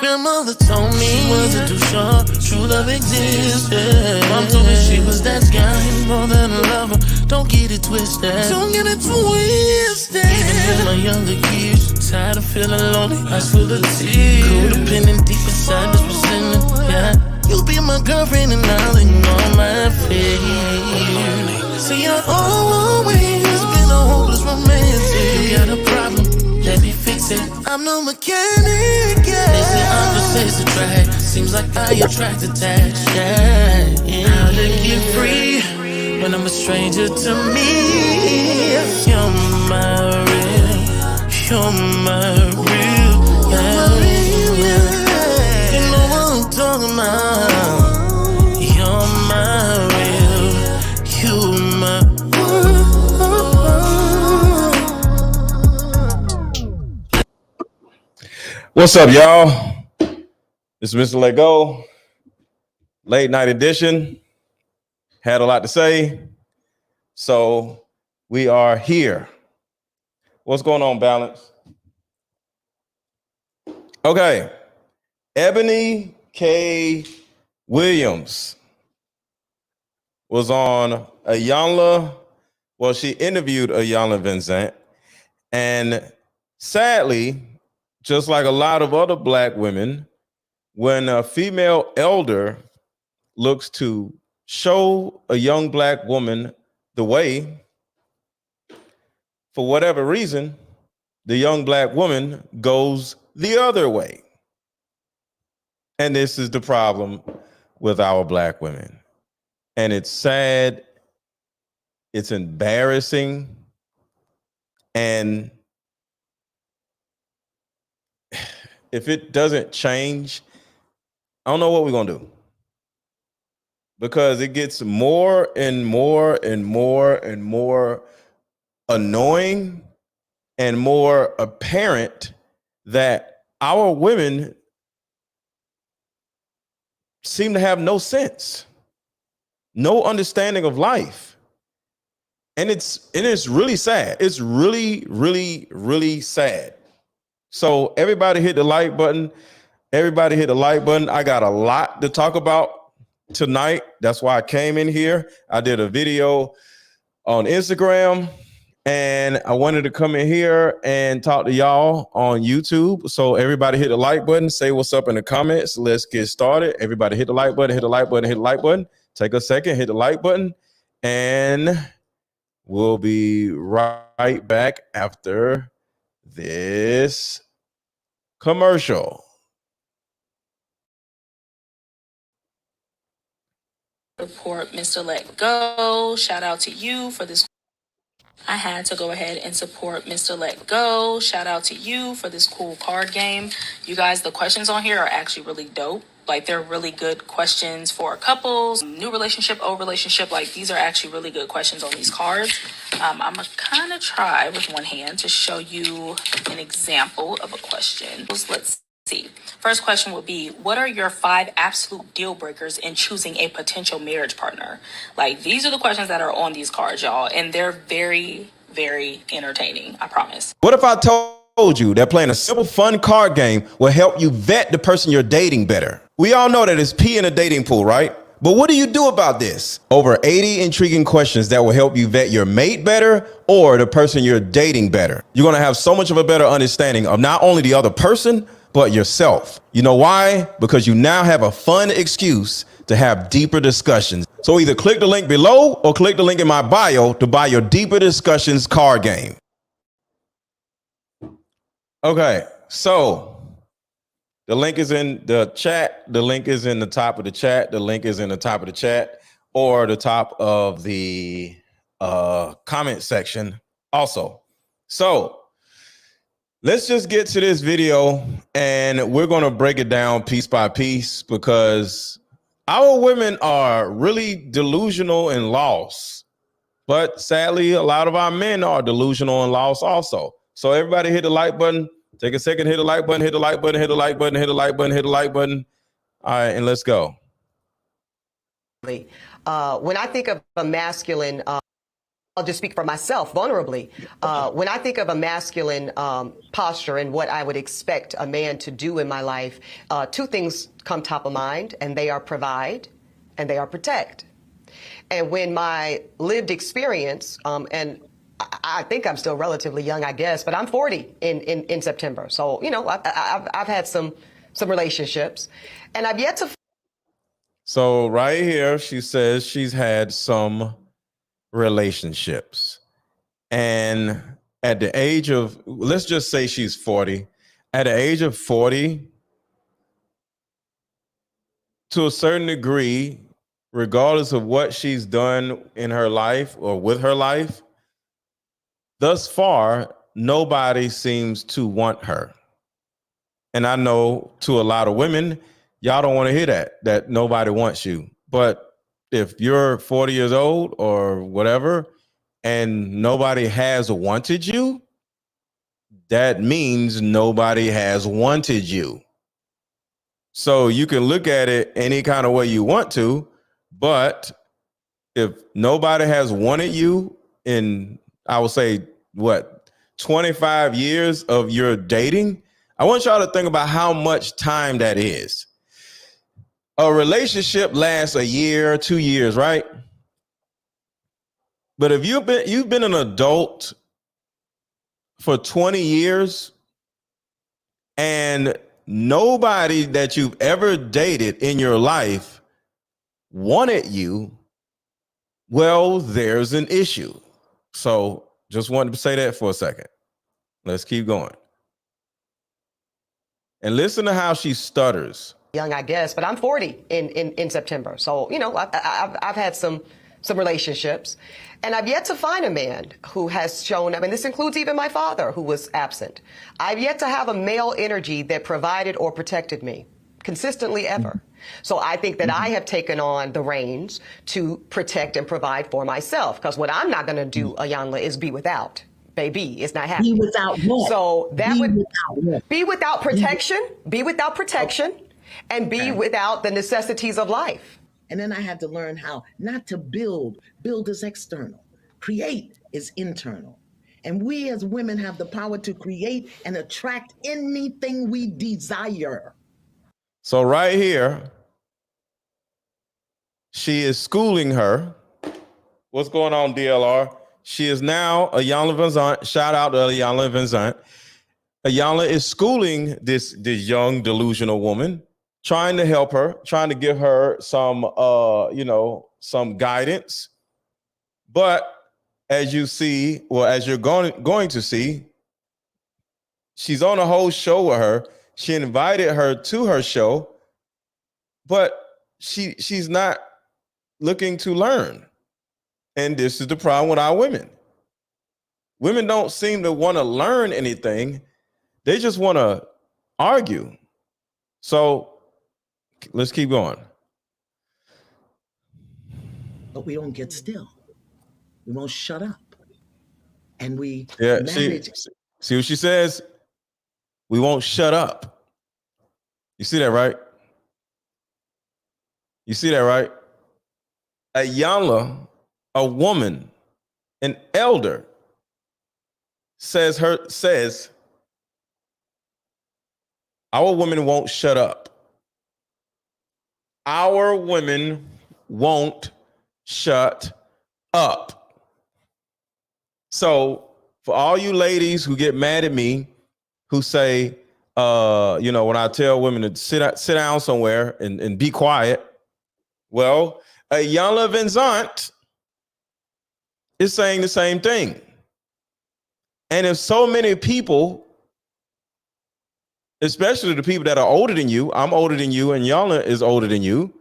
Grandmother told me she wasn't too sure true love existed. Mom told me she was that guy, more than a lover. Don't get it twisted. Don't get it twisted. Even in my younger years, tired of feeling lonely, eyes full of tears. Codependent deep inside this resentment. Yeah, you'll be my girlfriend and I'll ignore my fears. See, I always been a hopeless romantic. You got a problem, let me fix it. I'm no mechanic, yeah. They say I'm just says to try. Seems like I attract attached, yeah. How to get free when I'm a stranger to me. You're my real, you're my real, yeah. You know what I'm talking about. You're my real, you're my What's up, y'all? This is MrLetGo, late night edition. Had a lot to say, so we are here. What's going on, Balance? Okay, Eboni K. Williams was on Iyanla. Well, she interviewed Iyanla Vincent, and sadly, just like a lot of other Black women, when a female elder looks to show a young Black woman the way, for whatever reason, the young Black woman goes the other way. And this is the problem with our Black women. And it's sad, it's embarrassing, and if it doesn't change, I don't know what we're gonna do, because it gets more and more and more and more annoying and more apparent that our women seem to have no sense, no understanding of life. And it's really sad. It's really, really, really sad. So everybody hit the like button. Everybody hit the like button. I got a lot to talk about tonight. That's why I came in here. I did a video on Instagram, and I wanted to come in here and talk to y'all on YouTube. So everybody hit the like button. Say what's up in the comments. Let's get started. Everybody hit the like button, hit the like button, hit the like button. Take a second, hit the like button, and we'll be right back after this commercial. Support MrLetGo. Shout out to you for this. I had to go ahead and support MrLetGo. Shout out to you for this cool card game. You guys, the questions on here are actually really dope. Like, they're really good questions for couples, new relationship, old relationship. Like, these are actually really good questions on these cards. I'm gonna kind of try with one hand to show you an example of a question. Let's see. First question will be, what are your 5 absolute deal breakers in choosing a potential marriage partner? Like, these are the questions that are on these cards, y'all, and they're very, very entertaining, I promise. What if I told you that playing a simple, fun card game will help you vet the person you're dating better? We all know that it's pee in a dating pool, right? But what do you do about this? Over 80 intriguing questions that will help you vet your mate better or the person you're dating better. You're going to have so much of a better understanding of not only the other person, but yourself. You know why? Because you now have a fun excuse to have deeper discussions. So either click the link below or click the link in my bio to buy your Deeper Discussions card game. Okay, so the link is in the chat. The link is in the top of the chat. The link is in the top of the chat or the top of the comment section also. So let's just get to this video, and we're going to break it down piece by piece, because our women are really delusional and lost. But sadly, a lot of our men are delusional and lost also. So everybody hit the like button. Take a second, hit the like button, hit the like button, hit the like button, hit the like button, hit the like button. All right, and let's go. When I think of a masculine, I'll just speak for myself vulnerably. When I think of a masculine posture and what I would expect a man to do in my life, two things come top of mind, and they are provide and they are protect. And when my lived experience, and I think I'm still relatively young, I guess, but I'm 40 in September. So, you know, I've had some relationships, and I've yet to. So right here, she says she's had some relationships. And at the age of, let's just say she's 40. At the age of 40, to a certain degree, regardless of what she's done in her life or with her life, thus far, nobody seems to want her. And I know to a lot of women, y'all don't want to hear that nobody wants you. But if you're 40 years old or whatever, and nobody has wanted you, that means nobody has wanted you. So you can look at it any kind of way you want to, but if nobody has wanted you in, I would say, 25 years of your dating, I want y'all to think about how much time that is. A relationship lasts a year, 2 years, right? But if you've been an adult for 20 years and nobody that you've ever dated in your life wanted you, well, there's an issue. So just wanted to say that for a second. Let's keep going. And listen to how she stutters. Young, I guess, but I'm 40 in September. So, you know, I've had some relationships, and I've yet to find a man who has shown up, and this includes even my father, who was absent. I've yet to have a male energy that provided or protected me consistently ever. So I think that I have taken on the reins to protect and provide for myself, because what I'm not going to do, Ayanla, is be without. Baby, it's not happening. Be without what? So that Be without protection, and be without the necessities of life. And then I had to learn how not to build. Build is external. Create is internal. And we as women have the power to create and attract anything we desire. So right here, she is schooling her. What's going on, DLR? She is now Ayanla Van Zant. Shout out to Ayanla Van Zant. Ayanla is schooling this young delusional woman, trying to help her, trying to give her some some guidance. But as you see, well, as you're going to see, she's on a whole show with her. She invited her to her show, but she's not looking to learn. And this is the problem with our women. Women don't seem to want to learn anything. They just want to argue. So let's keep going. But we don't get still. We won't shut up. And we manage. See what she says? We won't shut up. You see that, right? You see that, right? Ayanla, a woman, an elder, says our women won't shut up. Our women won't shut up. So for all you ladies who get mad at me, who say, when I tell women to sit down somewhere and be quiet, well, Ayanla Van Zant is saying the same thing. And if so many people, especially the people that are older than you, I'm older than you and Ayanla is older than you,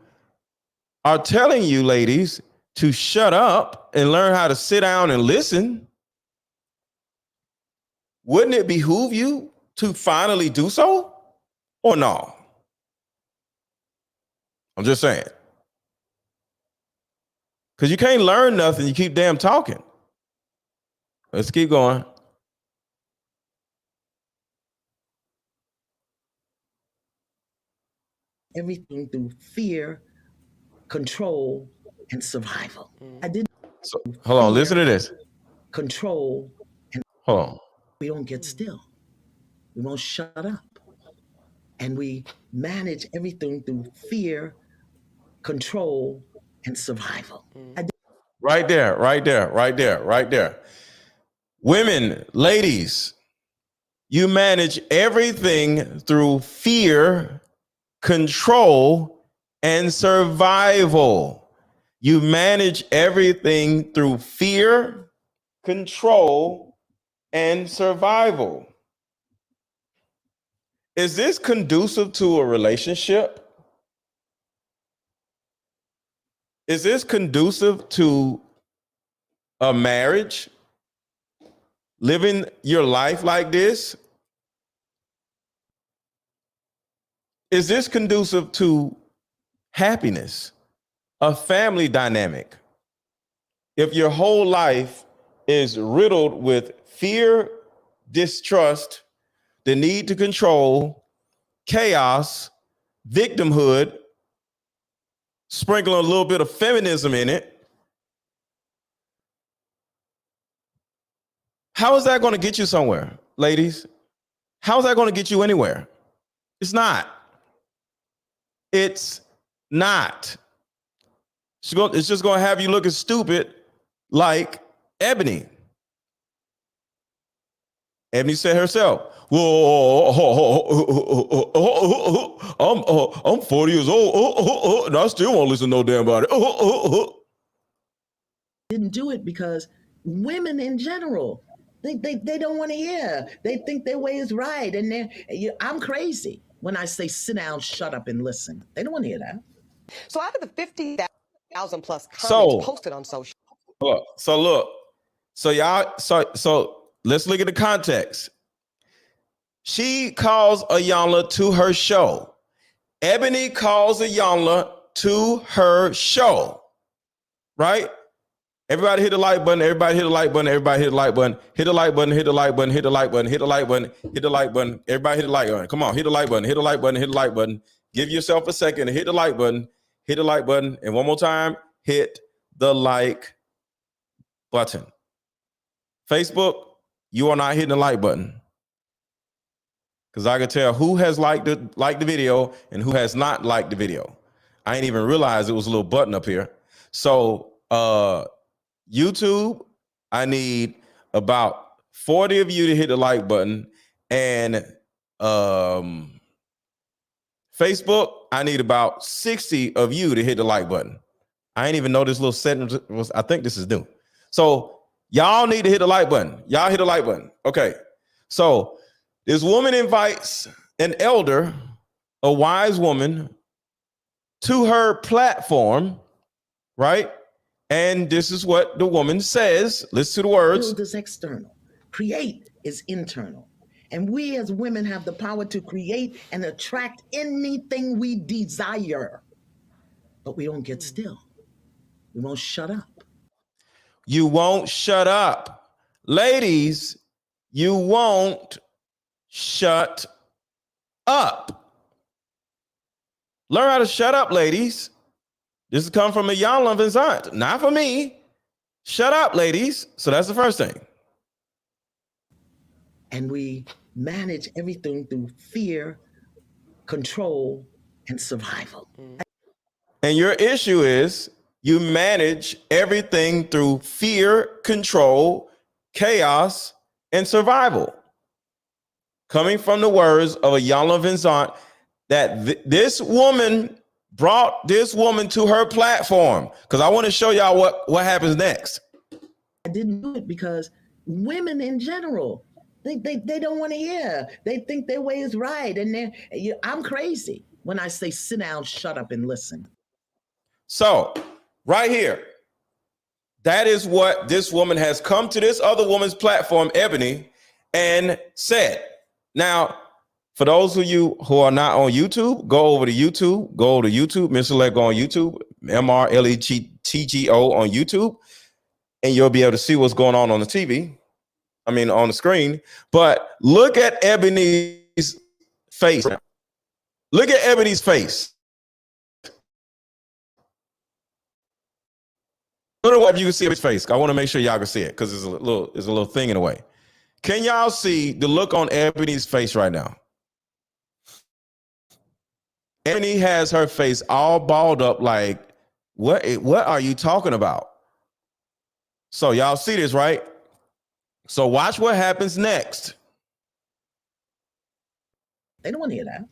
are telling you ladies to shut up and learn how to sit down and listen, wouldn't it behoove you to finally do so or no? I'm just saying. Because you can't learn nothing, you keep damn talking. Let's keep going. everything through fear, control, and survival. I did So hold on, listen to this. control, and Hold on. we don't get still. We won't shut up. And we manage everything through fear, control, and survival. Right there, right there, right there, right there. Women, ladies, you manage everything through fear, control, and survival. You manage everything through fear, control, and survival. Is this conducive to a relationship? Is this conducive to a marriage? Living your life like this? Is this conducive to happiness, a family dynamic? If your whole life is riddled with fear, distrust, the need to control, chaos, victimhood, sprinkle a little bit of feminism in it, how is that going to get you somewhere, ladies? How is that going to get you anywhere? It's not. It's not. It's just going to have you looking stupid like Eboni. Eboni said herself, "Well, I'm 40 years old, and I still won't listen to no damn body." Didn't do it because women in general, they don't want to hear. They think their way is right, and I'm crazy when I say sit down, shut up, and listen. They don't want to hear that. So out of the 50,000 plus comments posted on social. Look, so let's look at the context. She calls Ayanla to her show. Eboni calls Ayanla to her show, right? Everybody hit the like button. Everybody hit the like button. Everybody hit the like button. Hit the like button. Hit the like button. Hit the like button. Hit the like button. Hit the like button. Everybody hit the like button. Come on, hit the like button. Hit the like button. Hit the like button. Give yourself a second to hit the like button. Hit the like button, and one more time, hit the like button. Facebook, you are not hitting the like button, because I can tell who has liked the video and who has not liked the video. I ain't even realized it was a little button up here. So YouTube, I need about 40 of you to hit the like button, and Facebook, I need about 60 of you to hit the like button. I ain't even know this little setting was. I think this is new. So y'all need to hit the like button. Y'all hit the like button. Okay. So this woman invites an elder, a wise woman, to her platform, right? And this is what the woman says. Listen to the words. Build is external. Create is internal. And we as women have the power to create and attract anything we desire. But we don't get still. We won't shut up. You won't shut up. Ladies, you won't shut up. Learn how to shut up, ladies. This has come from Ayanla Vincent, not for me. Shut up, ladies. So that's the first thing. And we manage everything through fear, control, and survival. And your issue is you manage everything through fear, control, chaos, and survival. Coming from the words of Ayanla Vincent, that this woman brought this woman to her platform. Because I want to show y'all what happens next. I didn't do it because women in general, they don't want to hear. They think their way is right. And I'm crazy when I say sit down, shut up, and listen. So right here, that is what this woman has come to this other woman's platform, Eboni, and said. Now, for those of you who are not on YouTube, go over to YouTube. Go to YouTube, MrLetGo on YouTube, MrLetGo on YouTube, and you'll be able to see what's going on the TV. I mean, on the screen. But look at Eboni's face. Look at Eboni's face. I don't know if you can see his face. I want to make sure y'all can see it because it's a little thing in a way. Can y'all see the look on Ebony's face right now? Ebony has her face all balled up like, what are you talking about? So y'all see this, right? So watch what happens next. They don't want to hear that.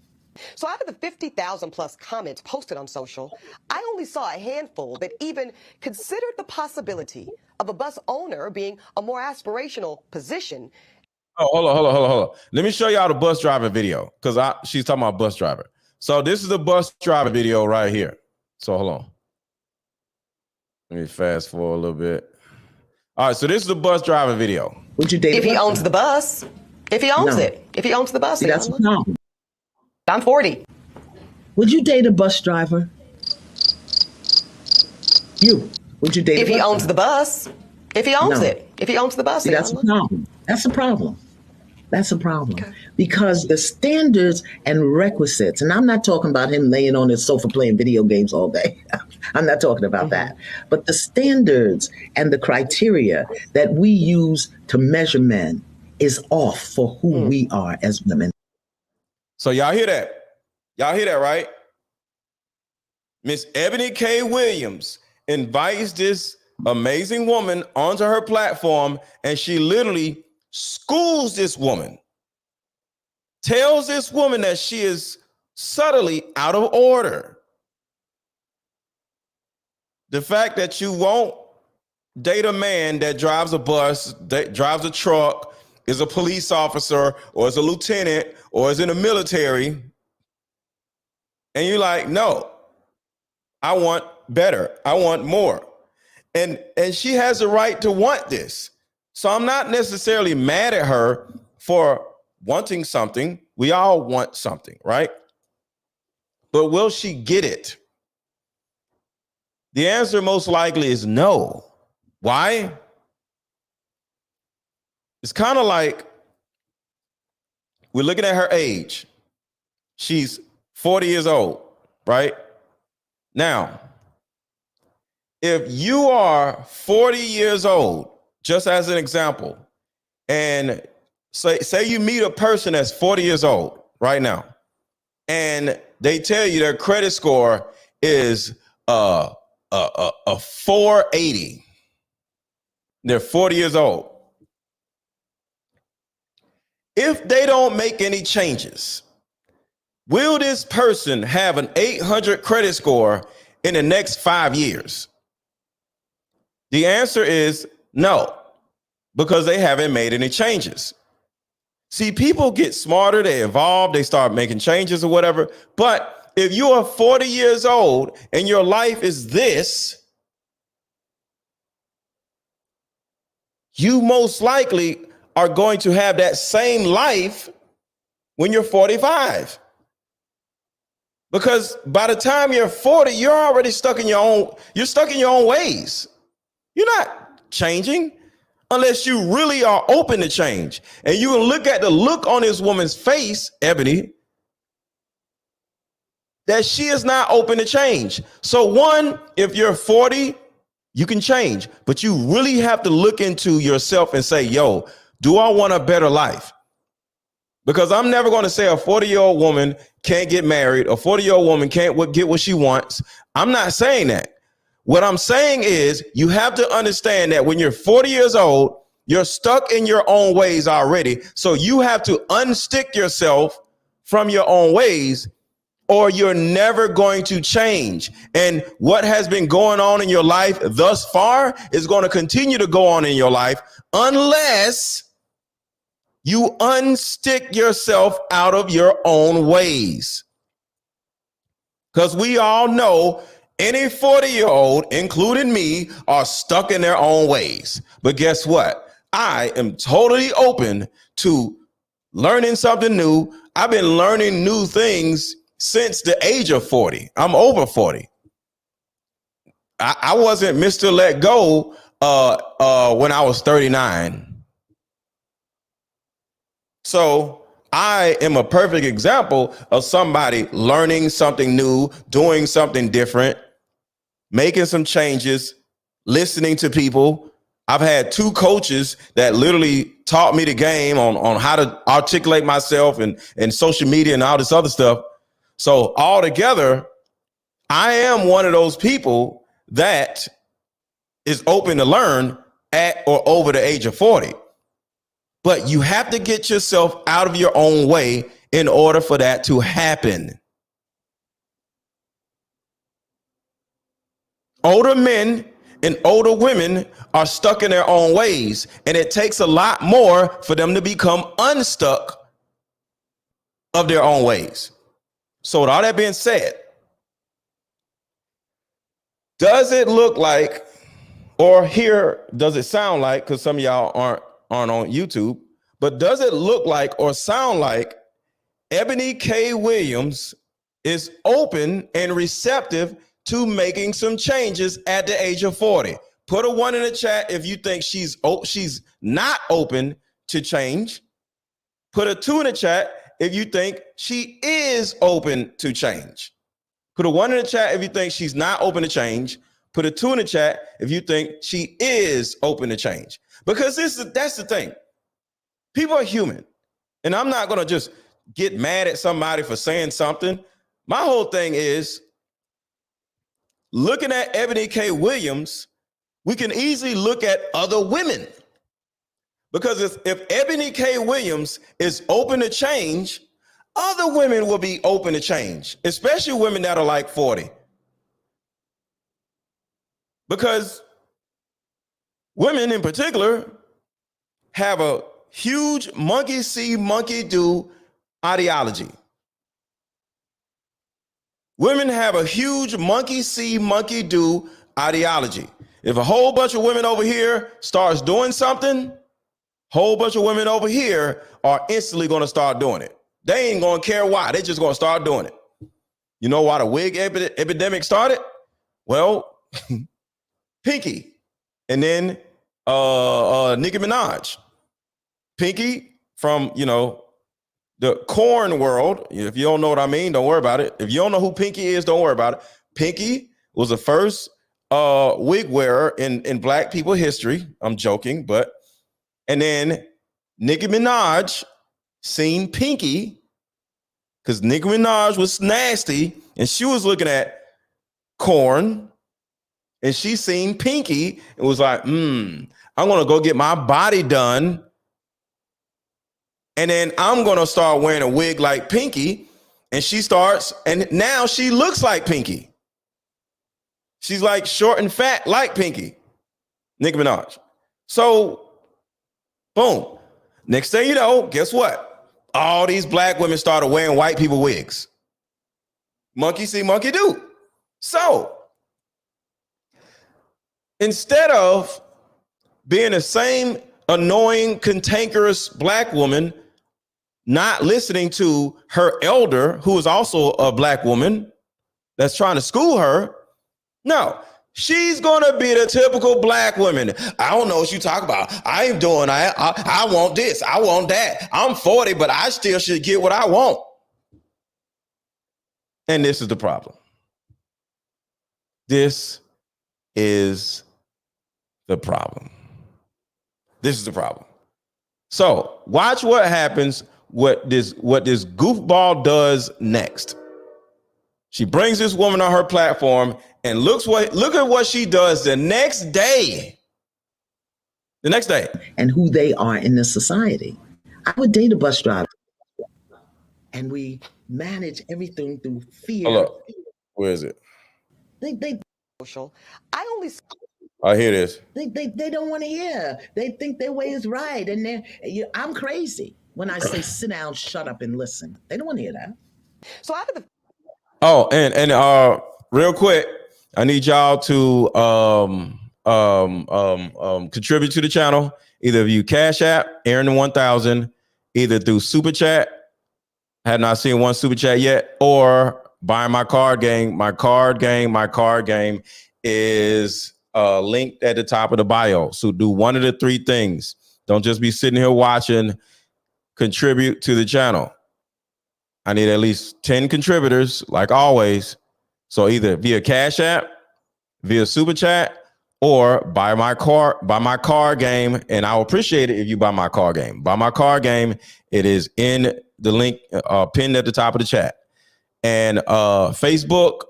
So out of the 50,000 plus comments posted on social, I only saw a handful that even considered the possibility of a bus owner being a more aspirational position. Oh, hold on. Let me show y'all the bus driver video because she's talking about bus driver. So this is the bus driver video right here. So hold on. Let me fast forward a little bit. All right, so this is the bus driver video. Would you date if he owns the bus? If he owns it. If he owns the bus. See, that's a problem. I'm 40. Would you date a bus driver? Would you date if he owns the bus? If he owns it. If he owns the bus. See, that's a problem. That's a problem. That's a problem. Okay. Because the standards and requisites, and I'm not talking about him laying on his sofa playing video games all day. I'm not talking about that. But the standards and the criteria that we use to measure men is off for who we are as women. So y'all hear that? Y'all hear that, right? Miss Eboni K. Williams invites this amazing woman onto her platform, and she literally schools this woman, tells this woman that she is subtly out of order. The fact that you won't date a man that drives a bus, that drives a truck, is a police officer, or is a lieutenant, or is in the military, and you're like, no, I want better. I want more. And she has the right to want this. So I'm not necessarily mad at her for wanting something. We all want something, right? But will she get it? The answer most likely is no. Why? It's kind of like we're looking at her age. She's 40 years old, right? Now, if you are 40 years old, just as an example, and say you meet a person that's 40 years old right now, and they tell you their credit score is a 480. They're 40 years old. If they don't make any changes, will this person have an 800 credit score in the next 5 years? The answer is no, because they haven't made any changes. See, people get smarter, they evolve, they start making changes or whatever. But if you are 40 years old and your life is this, you most likely are going to have that same life when you're 45. Because by the time you're 40, you're already stuck in your own ways. You're not changing unless you really are open to change. And you will look at the look on this woman's face, Ebony, that she is not open to change. So one, if you're 40, you can change, but you really have to look into yourself and say, yo, do I want a better life? Because I'm never going to say a 40-year-old woman can't get married, a 40-year-old woman can't get what she wants. I'm not saying that. What I'm saying is you have to understand that when you're 40 years old, you're stuck in your own ways already. So you have to unstick yourself from your own ways, or you're never going to change. And what has been going on in your life thus far is going to continue to go on in your life unless you unstick yourself out of your own ways. Because we all know any 40-year-old, including me, are stuck in their own ways. But guess what? I am totally open to learning something new. I've been learning new things since the age of 40. I'm over 40. I wasn't MrLetGo when I was 39. So I am a perfect example of somebody learning something new, doing something different, making some changes, listening to people. I've had 2 coaches that literally taught me the game on how to articulate myself and social media and all this other stuff. So altogether, I am one of those people that is open to learn at or over the age of 40. But you have to get yourself out of your own way in order for that to happen. Older men and older women are stuck in their own ways, and it takes a lot more for them to become unstuck of their own ways. So with all that being said, does it look like, or here, does it sound like, because some of y'all aren't on YouTube, but does it look like or sound like Eboni K. Williams is open and receptive to making some changes at the age of 40? Put a 1 in the chat if you think she's not open to change. Put a 2 in the chat if you think she is open to change. Put a 1 in the chat if you think she's not open to change. Put a 2 in the chat if you think she is open to change. Because that's the thing. People are human. And I'm not going to just get mad at somebody for saying something. My whole thing is, looking at Eboni K. Williams, we can easily look at other women. Because if Eboni K. Williams is open to change, other women will be open to change, especially women that are like 40. Because women in particular have a huge monkey see, monkey do ideology. Women have a huge monkey see, monkey do ideology. If a whole bunch of women over here starts doing something, whole bunch of women over here are instantly going to start doing it. They ain't going to care why. They're just going to start doing it. You know why the wig epidemic started? Well, Pinky, and then Nicki Minaj. Pinky from, the corn world. If you don't know what I mean, don't worry about it. If you don't know who Pinky is, don't worry about it. Pinky was the first wig wearer in Black people history. I'm joking, but and then Nicki Minaj seen Pinky because Nicki Minaj was nasty and she was looking at corn and she seen Pinky and was like, I'm gonna go get my body done. And then I'm going to start wearing a wig like Pinky. And she starts, and now she looks like Pinky. She's like short and fat like Pinky. Nicki Minaj. So, boom. Next thing you know, guess what? All these Black women started wearing white people wigs. Monkey see, monkey do. So, instead of being the same annoying, cantankerous Black woman, not listening to her elder, who is also a Black woman that's trying to school her. No, she's going to be the typical Black woman. I don't know what you talk about. I ain't doing that. I want this. I want that. I'm 40, but I still should get what I want. And this is the problem. This is the problem. This is the problem. So watch what happens. What this goofball does next. She brings this woman on her platform and look at what she does the next day. The next day. And who they are in the society. I would date a bus driver. And we manage everything through fear. Hold up. Where is it? They I only I hear this. They don't want to hear. They think their way is right. And I'm crazy when I say sit down, shut up, and listen. They don't want to hear that. so out of the Oh, and real quick, I need y'all to contribute to the channel. Either via Cash App, Aaron the 1000, either through Super Chat. I had not seen one Super Chat yet, or buy my card game. My card game is linked at the top of the bio. So do one of the 3 things. Don't just be sitting here watching. Contribute to the channel. I need at least 10 contributors, like always. So either via Cash App, via Super Chat, or buy my car game, and I'll appreciate it if you buy my car game. Buy my car game. It is in the link pinned at the top of the chat. And Facebook,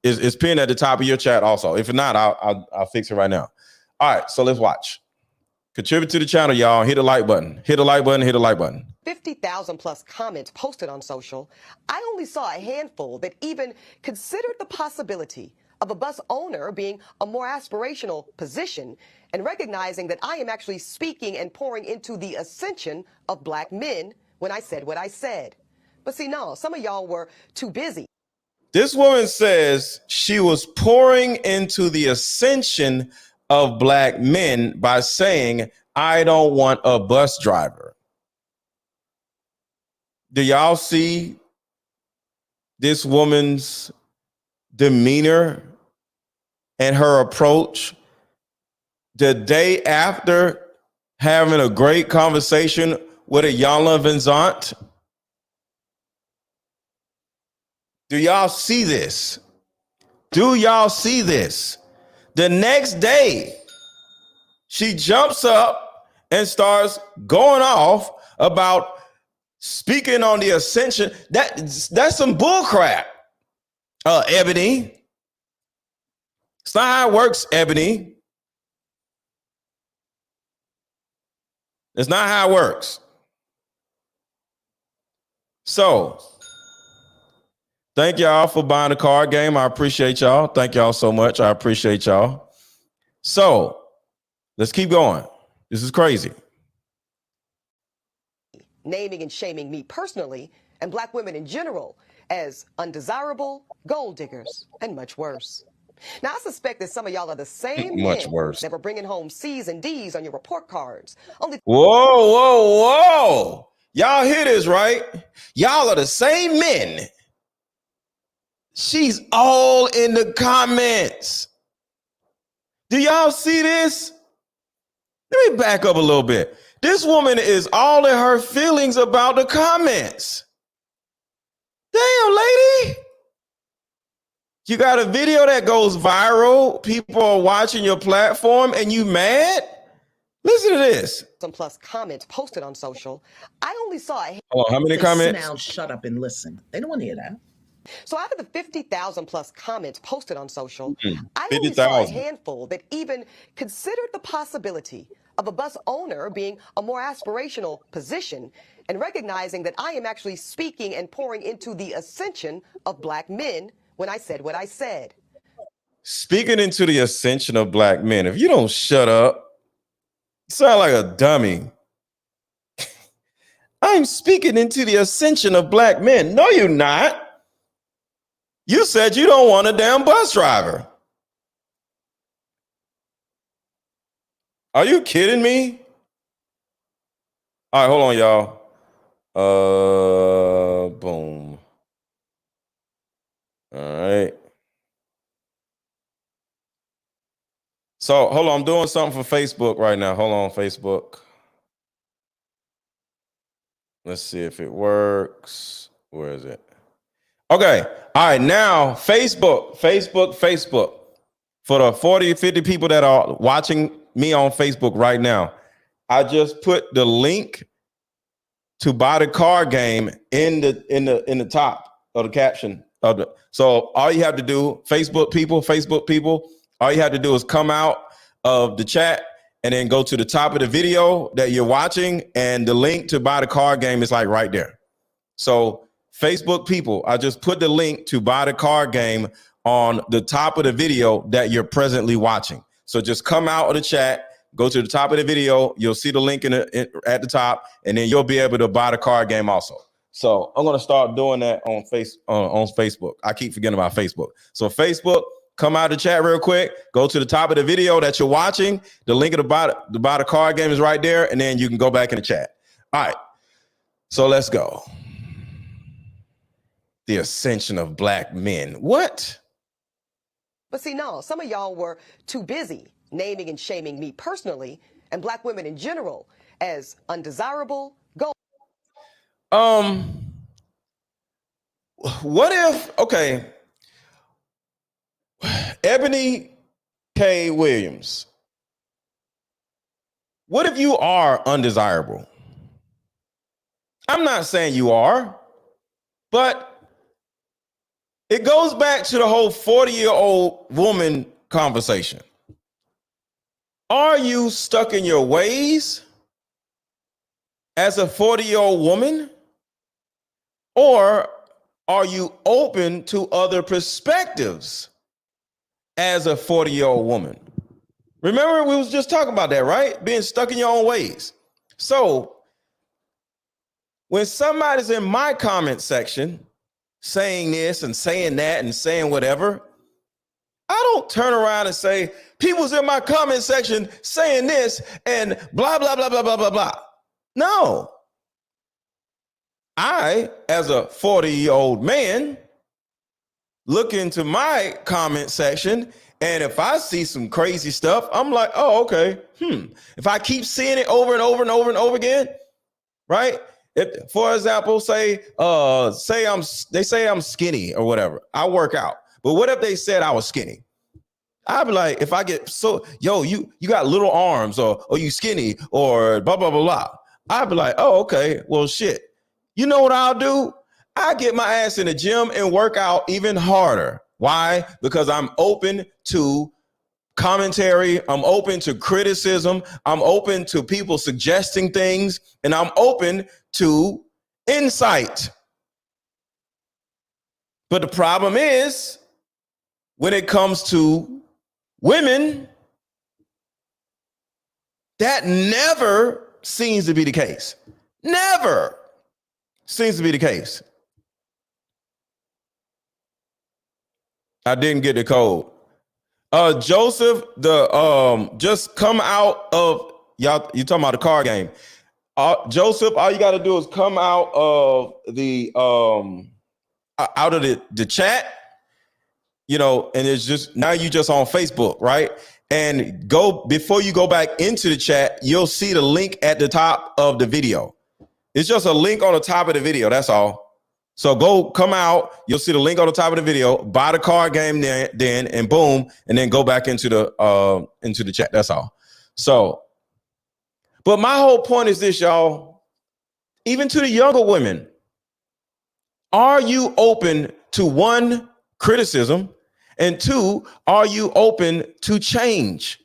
it's pinned at the top of your chat also. If not, I'll fix it right now. All right, so let's watch. Contribute to the channel, y'all. Hit the like button. Hit the like button. Hit the like button. 50,000 plus comments posted on social. I only saw a handful that even considered the possibility of a bus owner being a more aspirational position and recognizing that I am actually speaking and pouring into the ascension of black men when I said what I said. But see, no, some of y'all were too busy. This woman says she was pouring into the ascension of black men by saying, I don't want a bus driver. Do y'all see this woman's demeanor and her approach the day after having a great conversation with a Yana Vincent? Do y'all see this? Do y'all see this? The next day, she jumps up and starts going off about speaking on the ascension. That's some bull crap, Eboni. It's not how it works, Eboni. It's not how it works. So, thank y'all for buying the card game. I appreciate y'all. Thank y'all so much. I appreciate y'all. So, let's keep going. This is crazy. Naming and shaming me personally and black women in general as undesirable, gold diggers, and much worse. Now, I suspect that some of y'all are the same Much men worse. that were bringing home C's and D's on your report cards. Only Whoa. Y'all hear this, right? Y'all are the same men. She's all in the comments. Do y'all see this? Let me back up a little bit. This woman is all in her feelings about the comments. Damn, lady. You got a video that goes viral. People are watching your platform and you mad? Listen to this. some plus comments posted on social. I only saw a Oh, how many comments? Now shut up and listen. They don't want to hear that. So out of the 50,000 plus comments posted on social, I 50,000. only saw a handful that even considered the possibility of a bus owner being a more aspirational position and recognizing that I am actually speaking and pouring into the ascension of black men when I said what I said. Speaking into the ascension of black men. If you don't shut up, you sound like a dummy. I'm speaking into the ascension of black men. No, you're not. You said you don't want a damn bus driver. Are you kidding me? All right, hold on, y'all. Boom. All right. So, hold on. I'm doing something for Facebook right now. Hold on, Facebook. Let's see if it works. Where is it? Okay. All right. Now, Facebook. For the 40 or 50 people that are watching me on Facebook right now, I just put the link to buy the card game in the top of the caption of the. So all you have to do, Facebook people, all you have to do is come out of the chat and then go to the top of the video that you're watching, and the link to buy the card game is like right there. So Facebook people, I just put the link to buy the card game on the top of the video that you're presently watching. So just come out of the chat, go to the top of the video. You'll see the link at the top, and then you'll be able to buy the card game also. So I'm going to start doing that on Facebook. I keep forgetting about Facebook. So Facebook, come out of the chat real quick. Go to the top of the video that you're watching. The link to buy the card game is right there, and then you can go back in the chat. All right. So let's go. The ascension of black men. What? But see, no, some of y'all were too busy naming and shaming me personally and black women in general as undesirable, gold. What if, okay, Ebony K. Williams, what if you are undesirable? I'm not saying you are, but it goes back to the whole 40-year-old woman conversation. Are you stuck in your ways as a 40-year-old woman? Or are you open to other perspectives as a 40-year-old woman? Remember, we was just talking about that, right? Being stuck in your own ways. So when somebody's in my comment section saying this and saying that and saying whatever, I don't turn around and say, people's in my comment section saying this and blah, blah, blah, blah, blah, blah, blah. No. I, as a 40-year-old man, look into my comment section, and if I see some crazy stuff, I'm like, oh, okay. If I keep seeing it over and over and over and over again, right? If, for example, they say I'm skinny or whatever. I work out. But what if they said I was skinny? I'd be like, if I get you got little arms or you skinny or blah, blah, blah, blah. I'd be like, oh, okay, well, shit. You know what I'll do? I get my ass in the gym and work out even harder. Why? Because I'm open to commentary. I'm open to criticism. I'm open to people suggesting things, and I'm open to insight. But the problem is, when it comes to women, that never seems to be the case. Never seems to be the case. I didn't get the code. Joseph, just come out of y'all. You talking about the card game? Joseph, all you got to do is come out of the chat. You know, and it's just now you just on Facebook, right? And before you go back into the chat, you'll see the link at the top of the video. It's just a link on the top of the video. That's all. So come out. You'll see the link on the top of the video. Buy the card game then, and boom, and then go back into the chat. That's all. So, but my whole point is this, y'all. Even to the younger women, are you open to one, criticism, and two, are you open to change?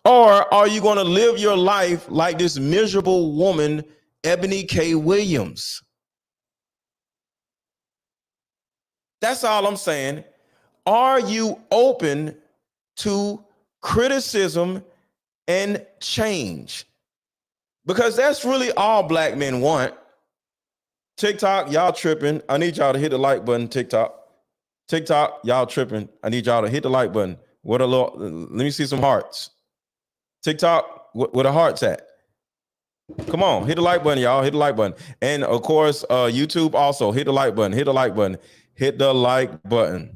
Or are you going to live your life like this miserable woman, Eboni K. Williams? That's all I'm saying. Are you open to criticism and change? Because that's really all black men want. TikTok, y'all tripping. I need y'all to hit the like button, TikTok. TikTok, y'all tripping. I need y'all to hit the like button. Let me see some hearts. TikTok, where the hearts at? Come on, hit the like button, y'all. Hit the like button. And of course, YouTube also, hit the like button. Hit the like button. Hit the like button.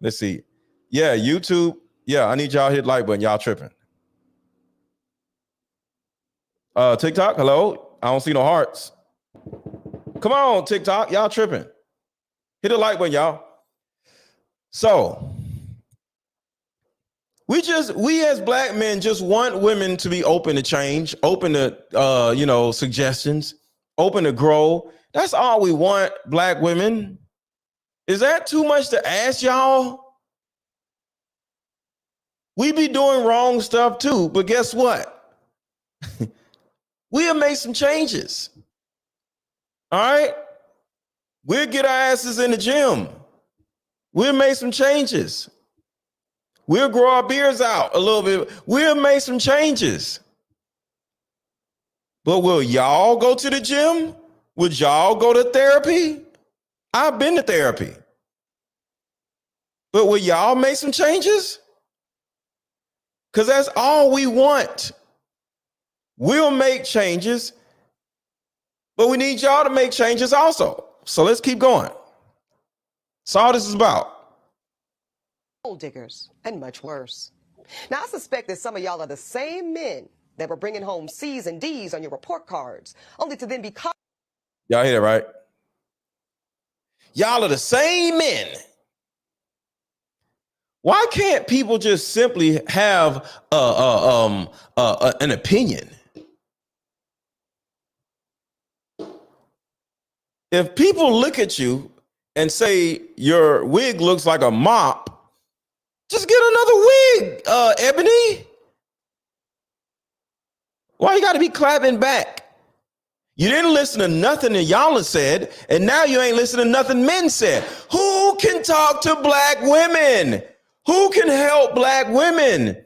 Let's see. Yeah, YouTube. Yeah, I need y'all to hit the like button. Y'all tripping. TikTok, hello. I don't see no hearts. Come on, TikTok. Y'all tripping. Hit the like button, y'all. So we as black men just want women to be open to change, open to suggestions, open to grow. That's all we want, black women. Is that too much to ask, y'all? We be doing wrong stuff too, but guess what? We'll make some changes. All right? We'll get our asses in the gym. We'll make some changes. We'll grow our beards out a little bit. We'll make some changes. But will y'all go to the gym? Would y'all go to therapy? I've been to therapy. But will y'all make some changes? Because that's all we want. We'll make changes, but we need y'all to make changes also. So let's keep going. That's all this is about. Gold diggers, and much worse. Now, I suspect that some of y'all are the same men that were bringing home C's and D's on your report cards, only to then be caught. Y'all hear that, right? Y'all are the same men. Why can't people just simply have an opinion? If people look at you and say your wig looks like a mop, just get another wig, Ebony. Why you got to be clapping back? You didn't listen to nothing that y'all have said, and now you ain't listening to nothing men said. Who can talk to black women? Who can help black women?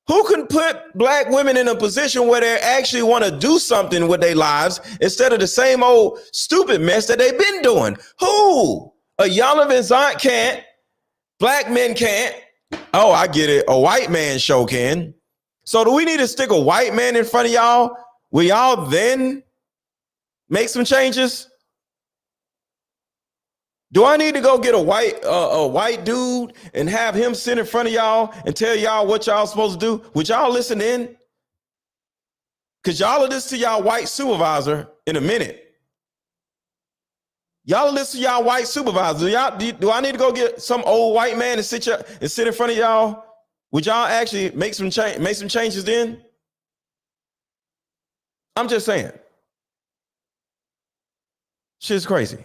Who can put black women in a position where they actually want to do something with their lives instead of the same old stupid mess that they've been doing? Who? A Yonovan's aunt can't. Black men can't. Oh, I get it. A white man show can. So do we need to stick a white man in front of y'all? Will y'all then make some changes? Do I need to go get a white dude and have him sit in front of y'all and tell y'all what y'all supposed to do? Would y'all listen in? Because y'all will listen to y'all white supervisor in a minute. Y'all listen to y'all white supervisor. Do I need to go get some old white man and sit in front of y'all? Would y'all actually make some changes then? I'm just saying. Shit's crazy.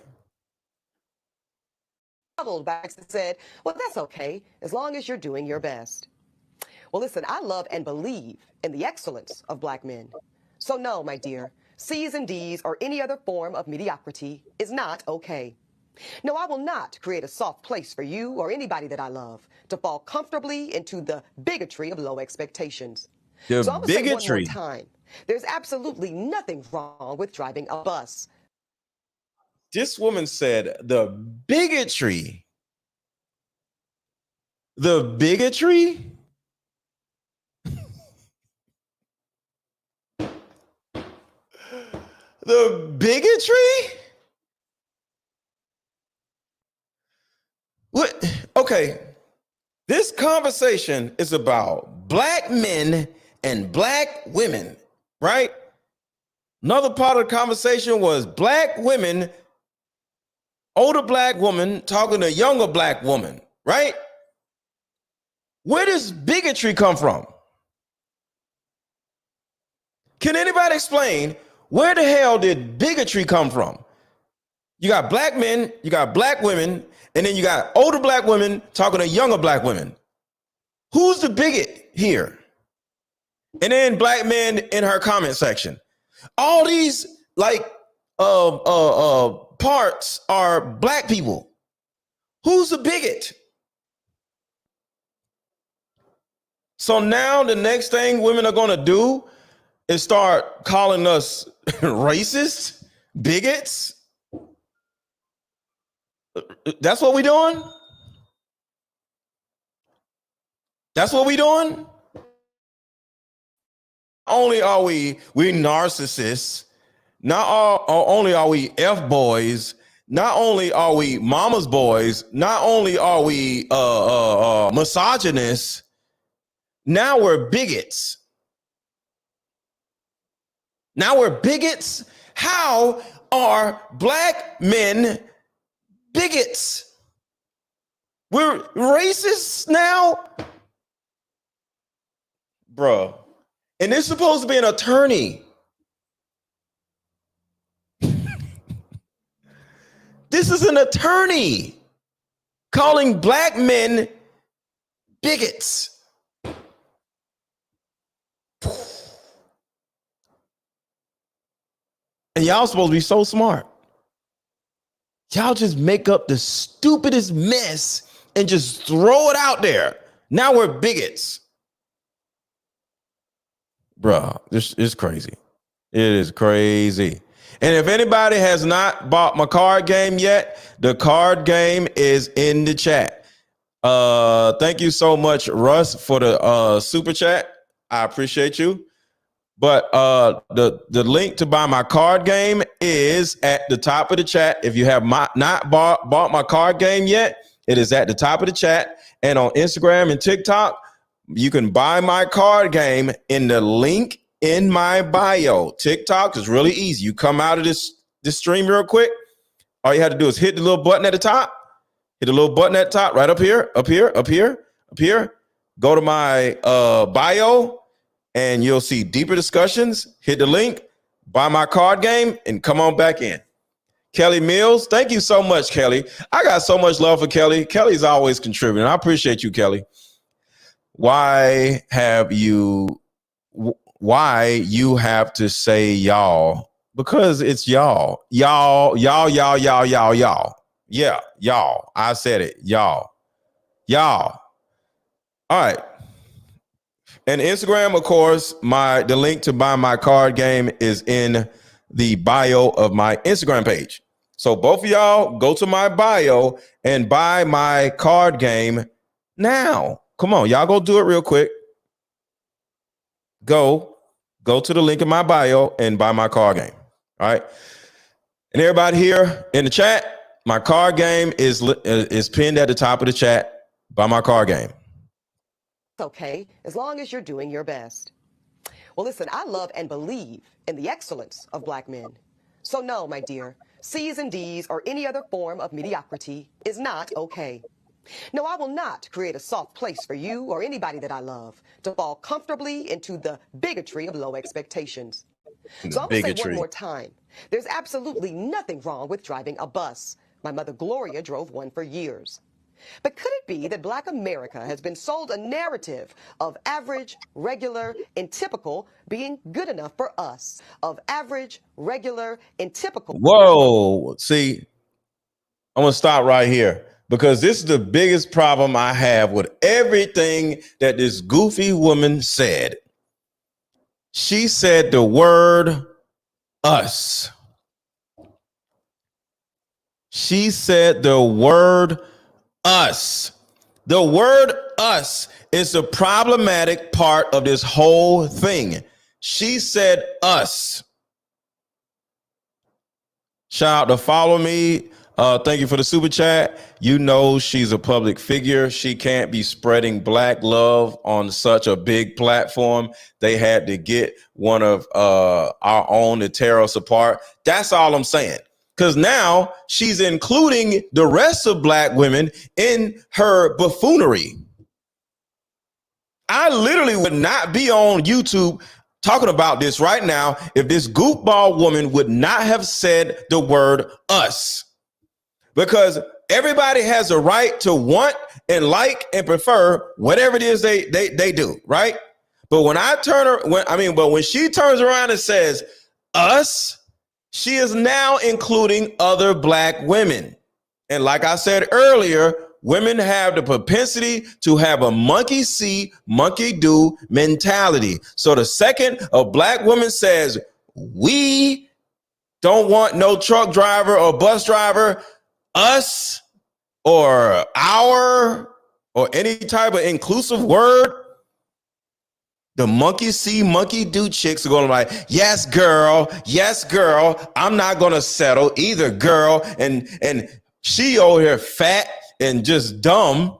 Back and said, well, that's okay, as long as you're doing your best. Well, listen, I love and believe in the excellence of black men. So no, my dear, C's and D's or any other form of mediocrity is not okay. No, I will not create a soft place for you or anybody that I love to fall comfortably into the bigotry of low expectations. So I'm going to say one more time, there's absolutely nothing wrong with driving a bus. This woman said the bigotry. The bigotry? The bigotry? What? Okay. This conversation is about black men and black women, right? Another part of the conversation was black women, older black woman talking to a younger black woman, right? Where does bigotry come from? Can anybody explain where the hell did bigotry come from? You got black men, you got black women, and then you got older black women talking to younger black women. Who's the bigot here? And then black men in her comment section. All these parts are black people. Who's the bigot? So now the next thing women are going to do is start calling us racist, bigots. That's what we doing? That's what we doing? Only are we narcissists, not only are we F-boys, not only are we mama's boys, not only are we misogynists, now we're bigots. Now we're bigots? How are black men bigots? We're racists now? Bruh. And they're supposed to be an attorney. This is an attorney calling black men bigots. And y'all supposed to be so smart. Y'all just make up the stupidest mess and just throw it out there. Now we're bigots. Bruh, this is crazy. It is crazy. And if anybody has not bought my card game yet, the card game is in the chat. Thank you so much, Russ, for the super chat. I appreciate you. But the link to buy my card game is at the top of the chat. If you have not bought my card game yet, it is at the top of the chat. And on Instagram and TikTok, you can buy my card game in the link in my bio. TikTok is really easy. You come out of this stream real quick. All you have to do is hit the little button at the top. Hit the little button at top, right up here, up here, up here, up here. Go to my bio, and you'll see Deeper Discussions. Hit the link, buy my card game, and come on back in. Kelly Mills, thank you so much, Kelly. I got so much love for Kelly. Kelly's always contributing. I appreciate you, Kelly. Why you have to say y'all? Because it's y'all. Y'all. Yeah, y'all. I said it. Y'all. All right. And Instagram, of course, the link to buy my card game is in the bio of my Instagram page. So both of y'all go to my bio and buy my card game now. Come on, y'all go do it real quick. Go to the link in my bio and buy my card game. All right. And everybody here in the chat, my card game is pinned at the top of the chat. Buy my card game. Okay, as long as you're doing your best. Well, listen, I love and believe in the excellence of black men. So no, my dear, C's and D's or any other form of mediocrity is not okay. No, I will not create a soft place for you or anybody that I love to fall comfortably into the bigotry of low expectations. So I'm going to say one more time. There's absolutely nothing wrong with driving a bus. My mother Gloria drove one for years. But could it be that black America has been sold a narrative of average, regular, and typical being good enough for us? Of average, regular, and typical. Whoa. See, I'm going to stop right here because this is the biggest problem I have with everything that this goofy woman said. She said the word us. She said the word us. The word us is the problematic part of this whole thing. She said us. Shout out to Follow Me. Thank you for the super chat. You know she's a public figure. She can't be spreading black love on such a big platform. They had to get one of our own to tear us apart. That's all I'm saying. Because now she's including the rest of black women in her buffoonery. I literally would not be on YouTube talking about this right now if this goofball woman would not have said the word us. Because everybody has a right to want and like and prefer whatever it is they do, right? But when when she turns around and says us, she is now including other black women. And like I said earlier, women have the propensity to have a monkey see, monkey do mentality. So the second a black woman says, we don't want no truck driver or bus driver, us or our or any type of inclusive word, the monkey see, monkey do chicks are going to be like, yes, girl, I'm not going to settle either, girl. And she over here fat and just dumb.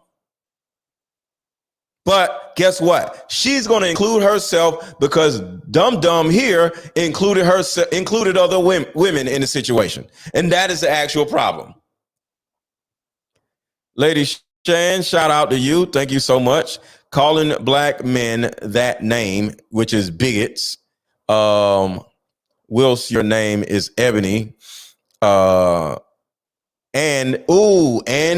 But guess what? She's going to include herself because dumb here included other women in the situation. And that is the actual problem. Lady Shan, shout out to you. Thank you so much. Calling black men that name, which is bigots. Whilst your name is Ebony. And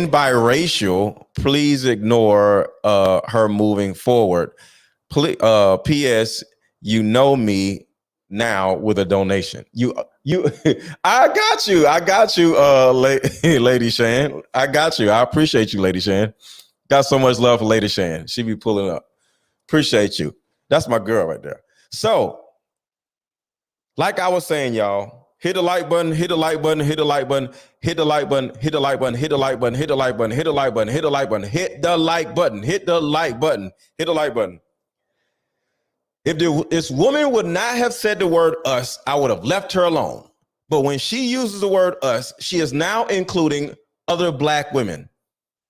biracial, please ignore her moving forward. P.S. You know me now with a donation. I got you, Lady Shan. I got you. I appreciate you, Lady Shan. Got so much love for Lady Shan. She be pulling up. Appreciate you. That's my girl right there. So, like I was saying, y'all, hit the like button, hit the like button, hit the like button, hit the like button, hit the like button, hit the like button, hit the like button, hit the like button, hit the like button, hit the like button, hit the like button, hit the like button. If this woman would not have said the word us, I would have left her alone. But when she uses the word us, she is now including other black women.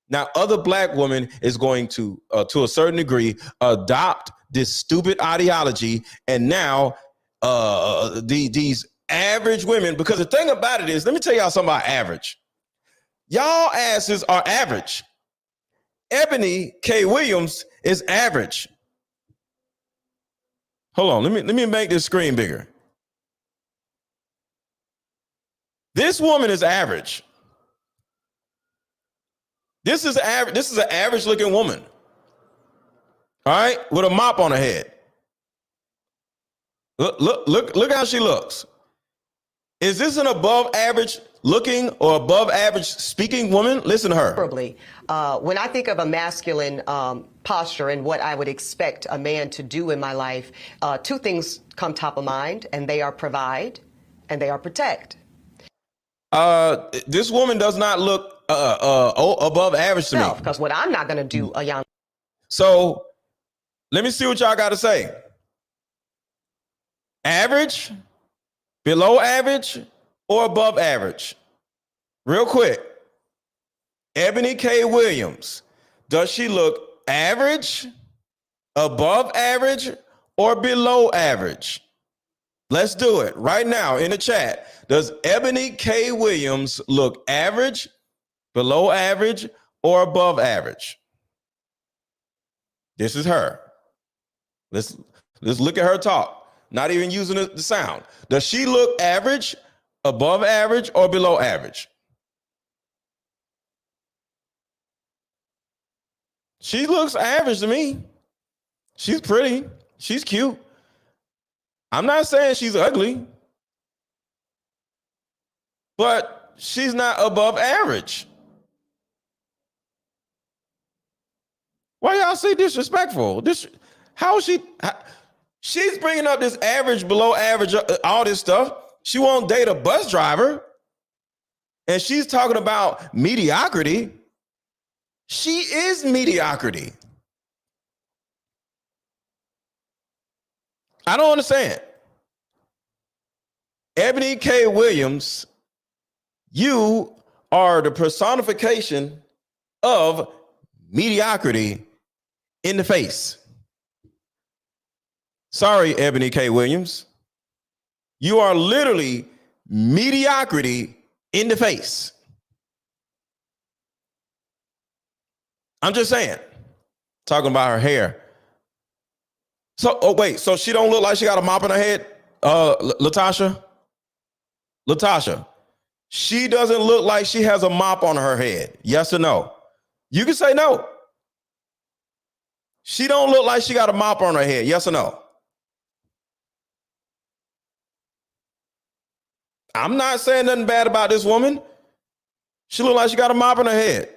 Now, other black women is going to a certain degree, adopt this stupid ideology. And now these average women, because the thing about it is, let me tell y'all something about average. Y'all asses are average. Eboni K. Williams is average. Hold on, let me make this screen bigger. This woman is average. This is average. This is an average looking woman. All right, with a mop on her head. Look how she looks. Is this an above average looking or above average speaking woman? Listen to her. When I think of a masculine posture and what I would expect a man to do in my life, two things come top of mind, and they are provide and they are protect. This woman does not look above average to me. Because what I'm not going to do, a young. So let me see what y'all got to say. Average, below average, or above average? Real quick. Eboni K. Williams, does she look average, above average, or below average? Let's do it right now in the chat. Does Eboni K. Williams look average, below average, or above average? This is her. Let's look at her talk. Not even using the sound. Does she look average, above average, or below average? She looks average to me. She's pretty. She's cute. I'm not saying she's ugly, but she's not above average. Why y'all say disrespectful? How is she? She's bringing up this average, below average, all this stuff. She won't date a bus driver. And she's talking about mediocrity. She is mediocrity. I don't understand. Eboni K. Williams, you are the personification of mediocrity in the face. Sorry, Eboni K. Williams. You are literally mediocrity in the face. I'm just saying. Talking about her hair. So, wait, so she don't look like she got a mop in her head, Latasha? Latasha, she doesn't look like she has a mop on her head. Yes or no? You can say no. She don't look like she got a mop on her head. Yes or no? I'm not saying nothing bad about this woman. She look like she got a mop on her head.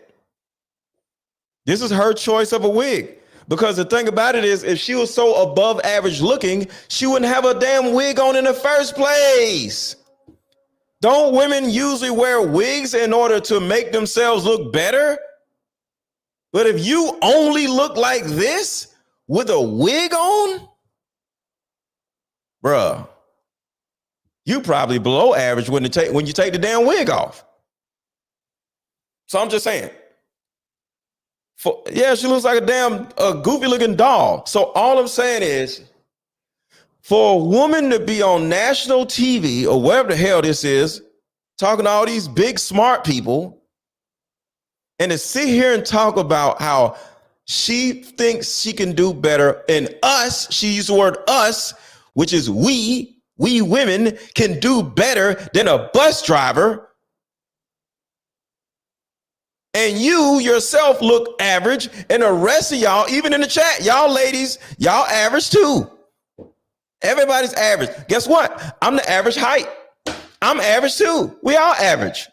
This is her choice of a wig. Because the thing about it is, if she was so above average looking, she wouldn't have a damn wig on in the first place. Don't women usually wear wigs in order to make themselves look better? But if you only look like this with a wig on, bruh, you probably below average when you take the damn wig off. So I'm just saying. Yeah, she looks like a damn goofy looking doll. So all I'm saying is, for a woman to be on national TV or wherever the hell this is, talking to all these big smart people, and to sit here and talk about how she thinks she can do better, and us, she used the word us, which is we women can do better than a bus driver. And you yourself look average, and the rest of y'all, even in the chat, y'all ladies, y'all average too. Everybody's average. Guess what? I'm the average height. I'm average too. We all average.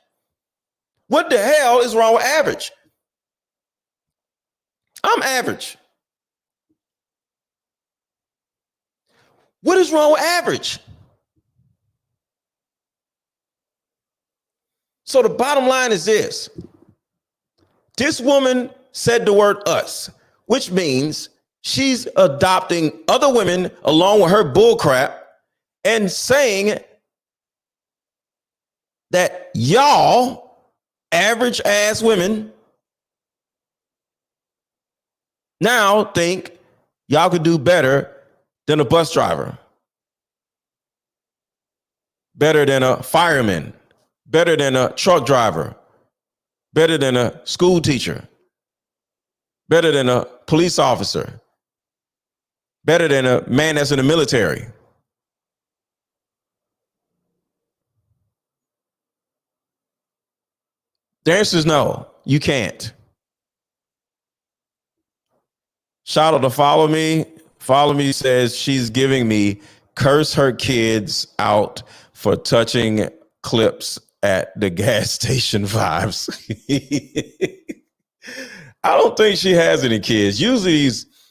What the hell is wrong with average? I'm average. What is wrong with average? So the bottom line is this. This woman said the word us, which means she's adopting other women along with her bullcrap and saying that y'all, average ass women, now think y'all could do better than a bus driver, better than a fireman, better than a truck driver, better than a school teacher, better than a police officer, better than a man that's in the military. The answer is no, you can't. Shout out to Follow Me. Follow Me says she's giving me curse her kids out for touching clips at the gas station vibes. I don't think she has any kids. Usually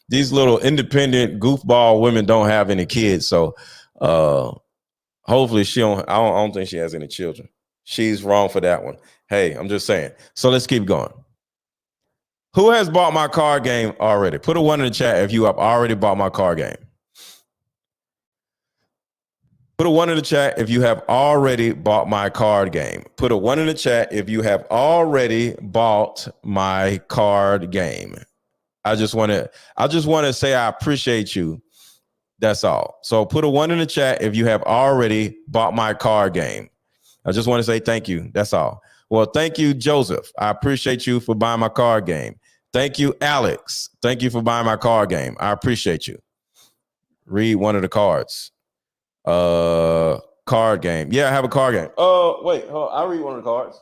these little independent goofball women don't have any kids. So hopefully I don't think she has any children. She's wrong for that one. Hey, I'm just saying. So let's keep going. Who has bought my card game already? Put a 1 in the chat if you have already bought my card game. Put a 1 in the chat if you have already bought my card game. Put a 1 in the chat if you have already bought my card game. I just want to say I appreciate you. That's all. So put a 1 in the chat if you have already bought my card game. I just want to say thank you. That's all. Well, thank you, Joseph. I appreciate you for buying my card game. Thank you, Alex. Thank you for buying my card game. I appreciate you. Read one of the cards. Card game. Yeah, I have a card game. Oh, wait. Hold on. I'll read one of the cards.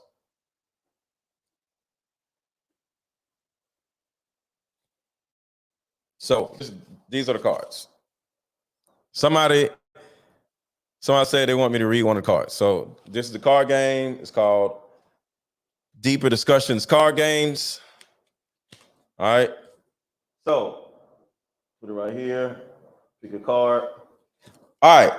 So these are the cards. Somebody said they want me to read one of the cards. So this is the card game. It's called Deeper Discussions card games. All right. So put it right here. Pick a card. All right.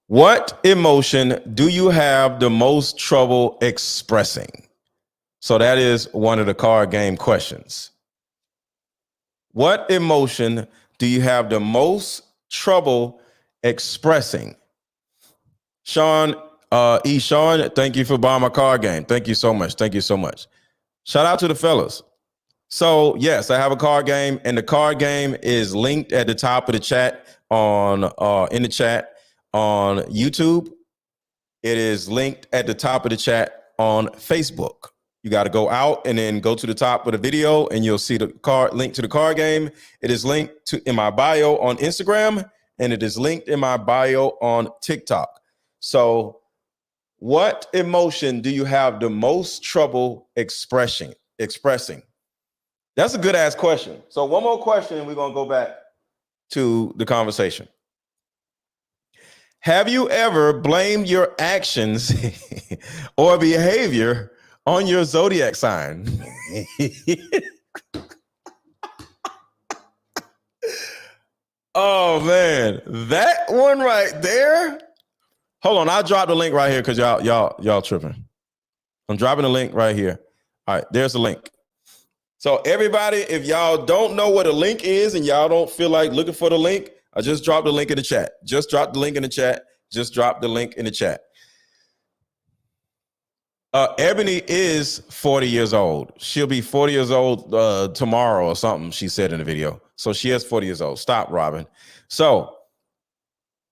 What emotion do you have the most trouble expressing? So that is one of the card game questions. What emotion do you have the most trouble expressing? Sean, Sean, thank you for buying my card game. Thank you so much. Thank you so much. Shout out to the fellas. So yes, I have a card game, and the card game is linked at the top of the chat in the chat on YouTube. It is linked at the top of the chat on Facebook. You got to go out and then go to the top of the video, and you'll see the card link to the card game. It is linked in my bio on Instagram, and it is linked in my bio on TikTok. So what emotion do you have the most trouble expressing? That's a good ass question. So one more question, and we're going to go back to the conversation. Have you ever blamed your actions or behavior on your zodiac sign? Oh man, that one right there. Hold on, I'll drop the link right here because y'all tripping. I'm dropping the link right here. All right, there's the link. So everybody, if y'all don't know what a link is and y'all don't feel like looking for the link, I just dropped the link in the chat. Just drop the link in the chat. Just drop the link in the chat. Eboni is 40 years old. She'll be 40 years old tomorrow or something, she said in the video. So she is 40 years old. Stop, Robin. So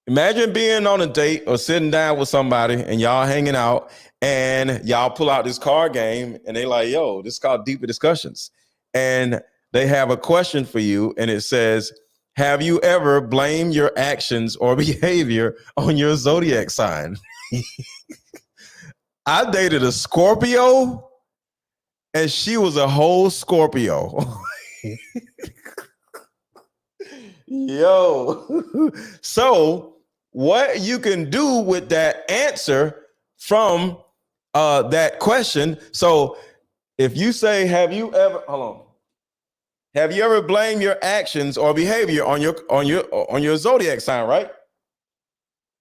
imagine being on a date or sitting down with somebody and y'all hanging out and y'all pull out this card game and they like, yo, this is called Deeper Discussions. And they have a question for you and it says, have you ever blamed your actions or behavior on your zodiac sign? I dated a Scorpio and she was a whole Scorpio. Yo. So what you can do with that answer from that question. So if you say, have you ever blamed your actions or behavior on your zodiac sign, right?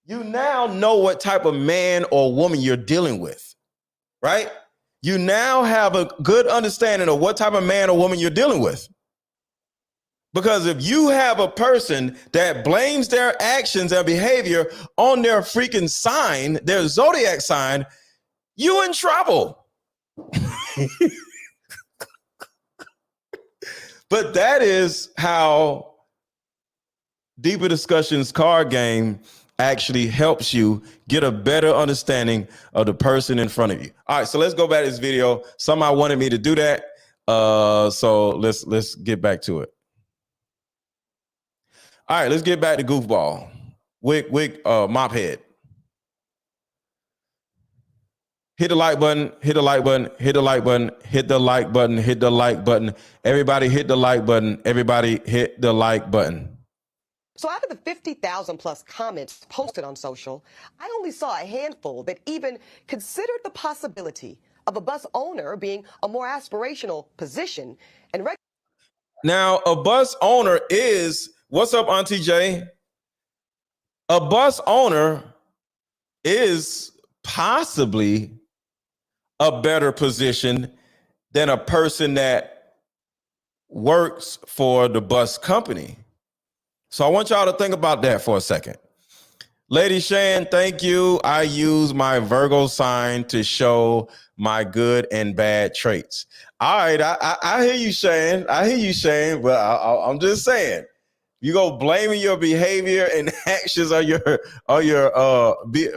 You now know what type of man or woman you're dealing with, right? You now have a good understanding of what type of man or woman you're dealing with. Because if you have a person that blames their actions and behavior on their freaking sign, their zodiac sign, you in trouble. But that is how Deeper Discussions card game actually helps you get a better understanding of the person in front of you. All right, so let's go back to this video. Somebody wanted me to do that. So let's get back to it. All right, let's get back to goofball. Wick, mop head. Hit the like button, hit the like button, hit the like button, hit the like button, hit the like button. Everybody hit the like button. Everybody hit the like button. So out of the 50,000 plus comments posted on social, I only saw a handful that even considered the possibility of a bus owner being a more aspirational position. And now, a bus owner is, what's up, Auntie J? A bus owner is possibly a better position than a person that works for the bus company. So I want y'all to think about that for a second. Lady Shan, thank you. I use my Virgo sign to show my good and bad traits. All right, I hear you, Shan. I hear you, Shan, but I'm just saying, you go blaming your behavior and actions on your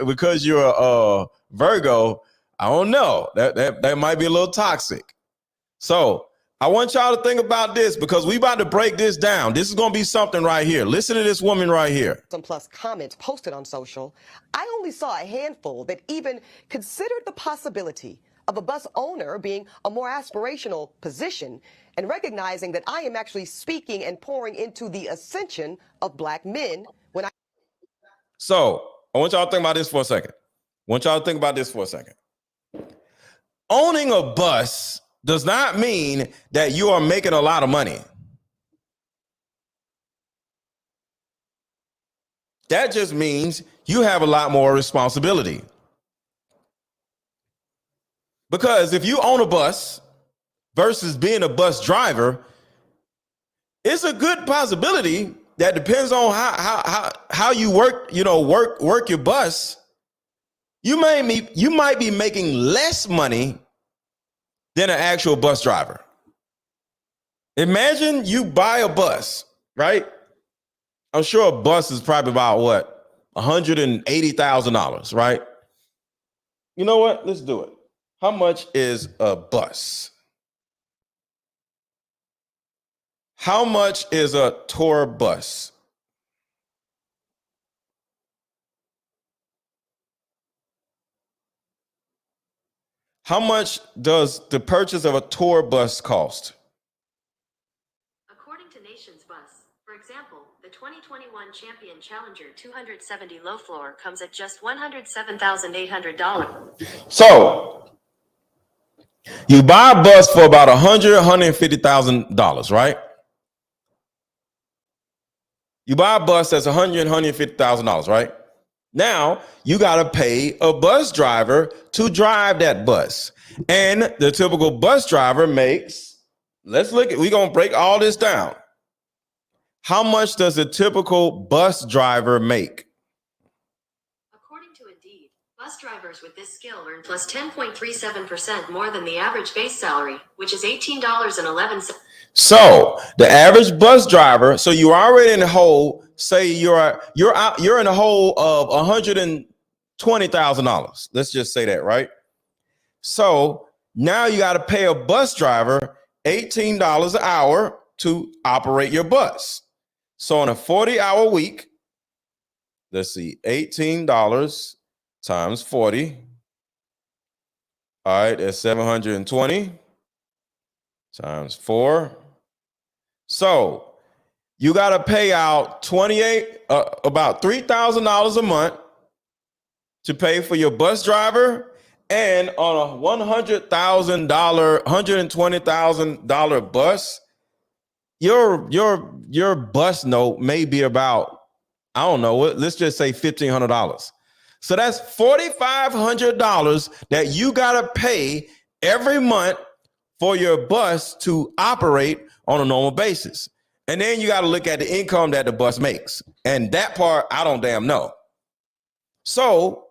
because you're a Virgo. I don't know. That might be a little toxic. So I want y'all to think about this because we about to break this down. This is going to be something right here. Listen to this woman right here. some plus comments posted on social, I only saw a handful that even considered the possibility of a bus owner being a more aspirational position, and recognizing that I am actually speaking and pouring into the ascension of black men when I... So I want y'all to think about this for a second. Owning a bus does not mean that you are making a lot of money. That just means you have a lot more responsibility. Because if you own a bus versus being a bus driver, it's a good possibility that depends on how you work your bus. You might be making less money than an actual bus driver. Imagine you buy a bus, right? I'm sure a bus is probably about what? $180,000, right? You know what? Let's do it. How much is a bus? How much is a tour bus? How much does the purchase of a tour bus cost? According to Nation's Bus, for example, the 2021 Champion Challenger 270 low floor comes at just $107,800. So you buy a bus for about $150,000, right? You buy a bus that's $150,000, right? Now you got to pay a bus driver to drive that bus. And the typical bus driver makes, we're going to break all this down. How much does a typical bus driver make? According to Indeed, bus drivers with this skill earn plus 10.37% more than the average base salary, which is $18.11. So the average bus driver, so you're already in the hole, say you're in a hole of $120,000. Let's just say that, right? So now you got to pay a bus driver $18 an hour to operate your bus. So on a 40-hour week, let's see, $18 times 40. All right, that's 720 times 4. So you got to pay out about $3,000 a month to pay for your bus driver, and on a $120,000 bus, your bus note may be about, I don't know, let's just say $1,500. So that's $4,500 that you got to pay every month for your bus to operate on a normal basis. And then you got to look at the income that the bus makes. And that part, I don't damn know. So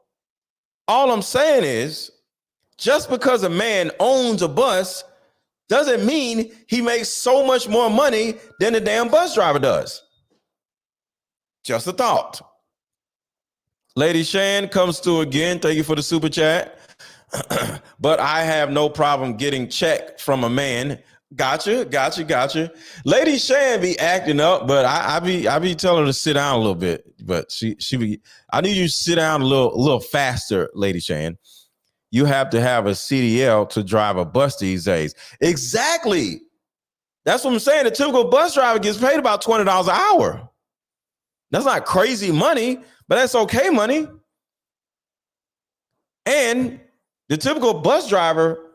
all I'm saying is, just because a man owns a bus doesn't mean he makes so much more money than the damn bus driver does. Just a thought. Lady Shan comes through again. Thank you for the super chat. But I have no problem getting check from a man. Gotcha. Lady Shan be acting up, but I be telling her to sit down a little bit. But she be. I need you to sit down a little faster, Lady Shan. You have to have a CDL to drive a bus these days. Exactly. That's what I'm saying. The typical bus driver gets paid about $20 an hour. That's not crazy money, but that's okay money. And the typical bus driver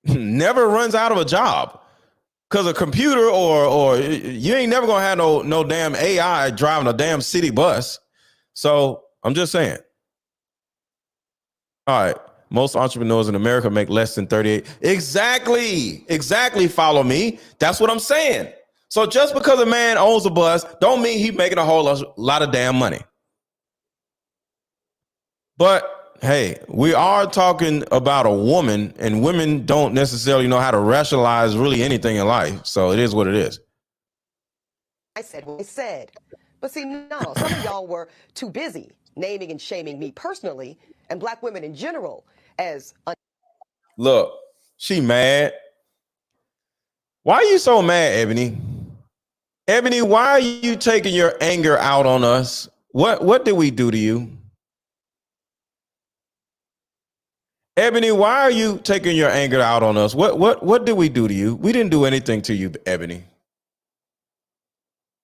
never runs out of a job because a computer or you ain't never gonna have no damn AI driving a damn city bus. So I'm just saying. All right. Most entrepreneurs in America make less than 38. Exactly. Follow me. That's what I'm saying. So just because a man owns a bus, don't mean he's making a whole lot of damn money. But hey, we are talking about a woman, and women don't necessarily know how to rationalize really anything in life. So it is what it is. I said what I said. But see, no, some of y'all were too busy naming and shaming me personally and black women in general as... Look, she mad. Why are you so mad, Ebony? Ebony, why are you taking your anger out on us? What did we do to you? Ebony, why are you taking your anger out on us? What did we do to you? We didn't do anything to you, Ebony.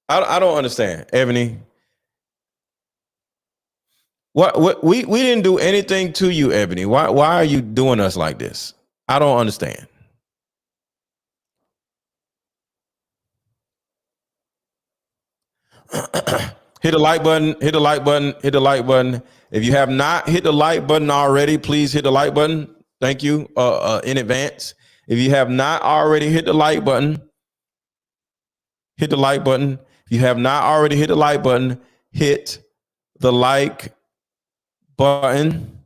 I don't understand, Ebony. What we didn't do anything to you, Ebony. Why are you doing us like this? I don't understand. Hit the like button, hit the like button, hit the like button. If you have not hit the like button already, please hit the like button. Thank you in advance. If you have not already hit the like button, hit the like button. If you have not already hit the like button, hit the like button.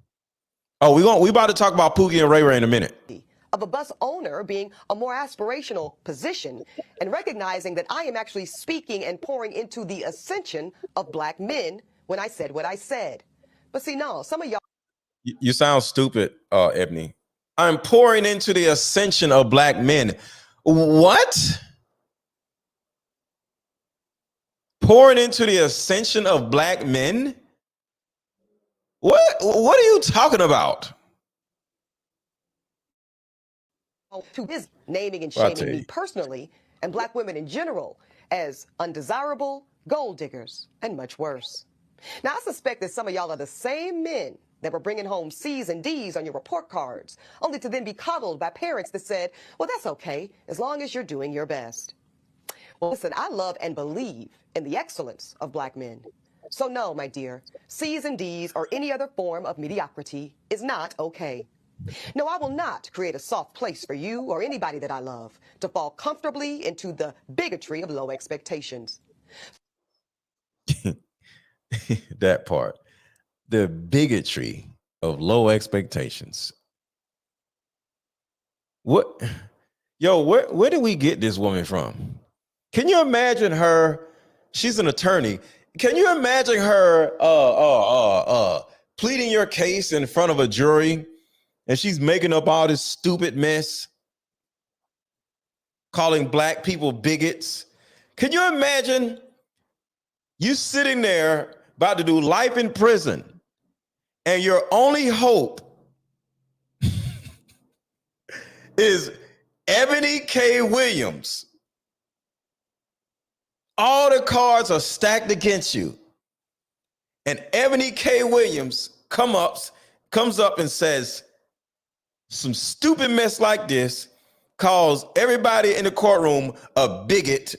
Oh, we about to talk about Pookie and Ray Ray in a minute. Of a bus owner being a more aspirational position and recognizing that I am actually speaking and pouring into the ascension of black men when I said what I said. But see, no, some of y'all... You sound stupid, Ebony. I'm pouring into the ascension of black men. What? Pouring into the ascension of black men? What are you talking about? Too busy naming and shaming me personally and black women in general as undesirable, gold diggers, and much worse. Now, I suspect that some of y'all are the same men that were bringing home C's and D's on your report cards, only to then be coddled by parents that said, well, that's okay, as long as you're doing your best. Well, listen, I love and believe in the excellence of black men. So no, my dear, C's and D's or any other form of mediocrity is not okay. No, I will not create a soft place for you or anybody that I love to fall comfortably into the bigotry of low expectations. That part. The bigotry of low expectations. What? Yo, where did we get this woman from? Can you imagine her? She's an attorney. Can you imagine her pleading your case in front of a jury? And she's making up all this stupid mess, calling black people bigots. Can you imagine you sitting there about to do life in prison, and your only hope is Ebony K. Williams? All the cards are stacked against you. And Ebony K. Williams comes up and says, some stupid mess like this calls everybody in the courtroom a bigot,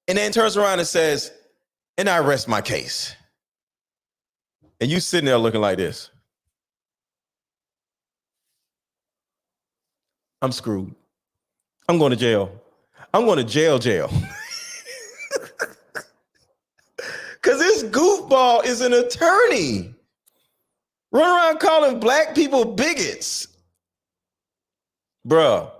and then turns around and says, and I rest my case. And you sitting there looking like this. I'm screwed. I'm going to jail. I'm going to jail. Because this goofball is an attorney. Run around calling black people bigots. Bruh.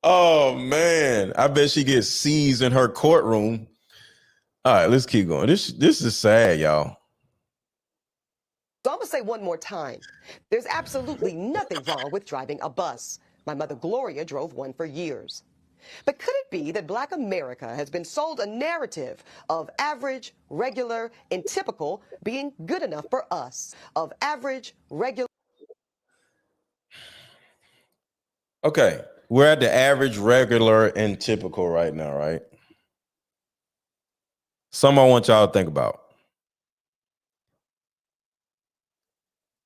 Oh, man. I bet she gets C's in her courtroom. All right, let's keep going. This is sad, y'all. So I'm going to say one more time. There's absolutely nothing wrong with driving a bus. My mother Gloria drove one for years. But could it be that Black America has been sold a narrative of average, regular, and typical being good enough for us? Of average, regular. Okay, we're at the average, regular, and typical right now, right? Something I want y'all to think about.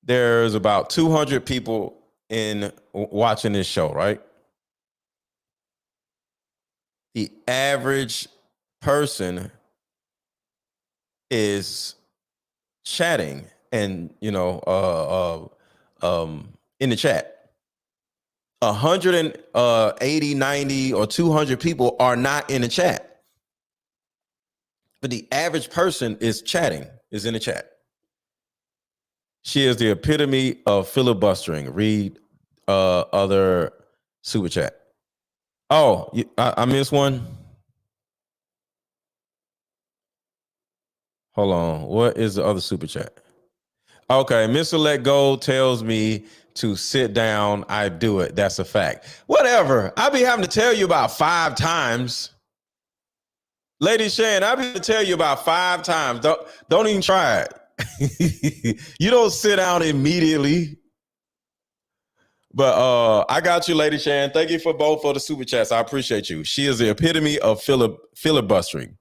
There's about 200 people in watching this show, right? The average person is chatting and, in the chat. 180, 90, or 200 people are not in the chat. But the average person is chatting, is in the chat. She is the epitome of filibustering. Read other super chat. Oh, I missed one. Hold on. What is the other super chat? Okay, MrLetGo tells me to sit down. I do it. That's a fact. Whatever. I be having to tell you about 5 times. Lady Shan, I be having to tell you about 5 times. Don't even try it. You don't sit down immediately. But I got you, Lady Shan. Thank you for both for the super chats. I appreciate you. She is the epitome of filibustering.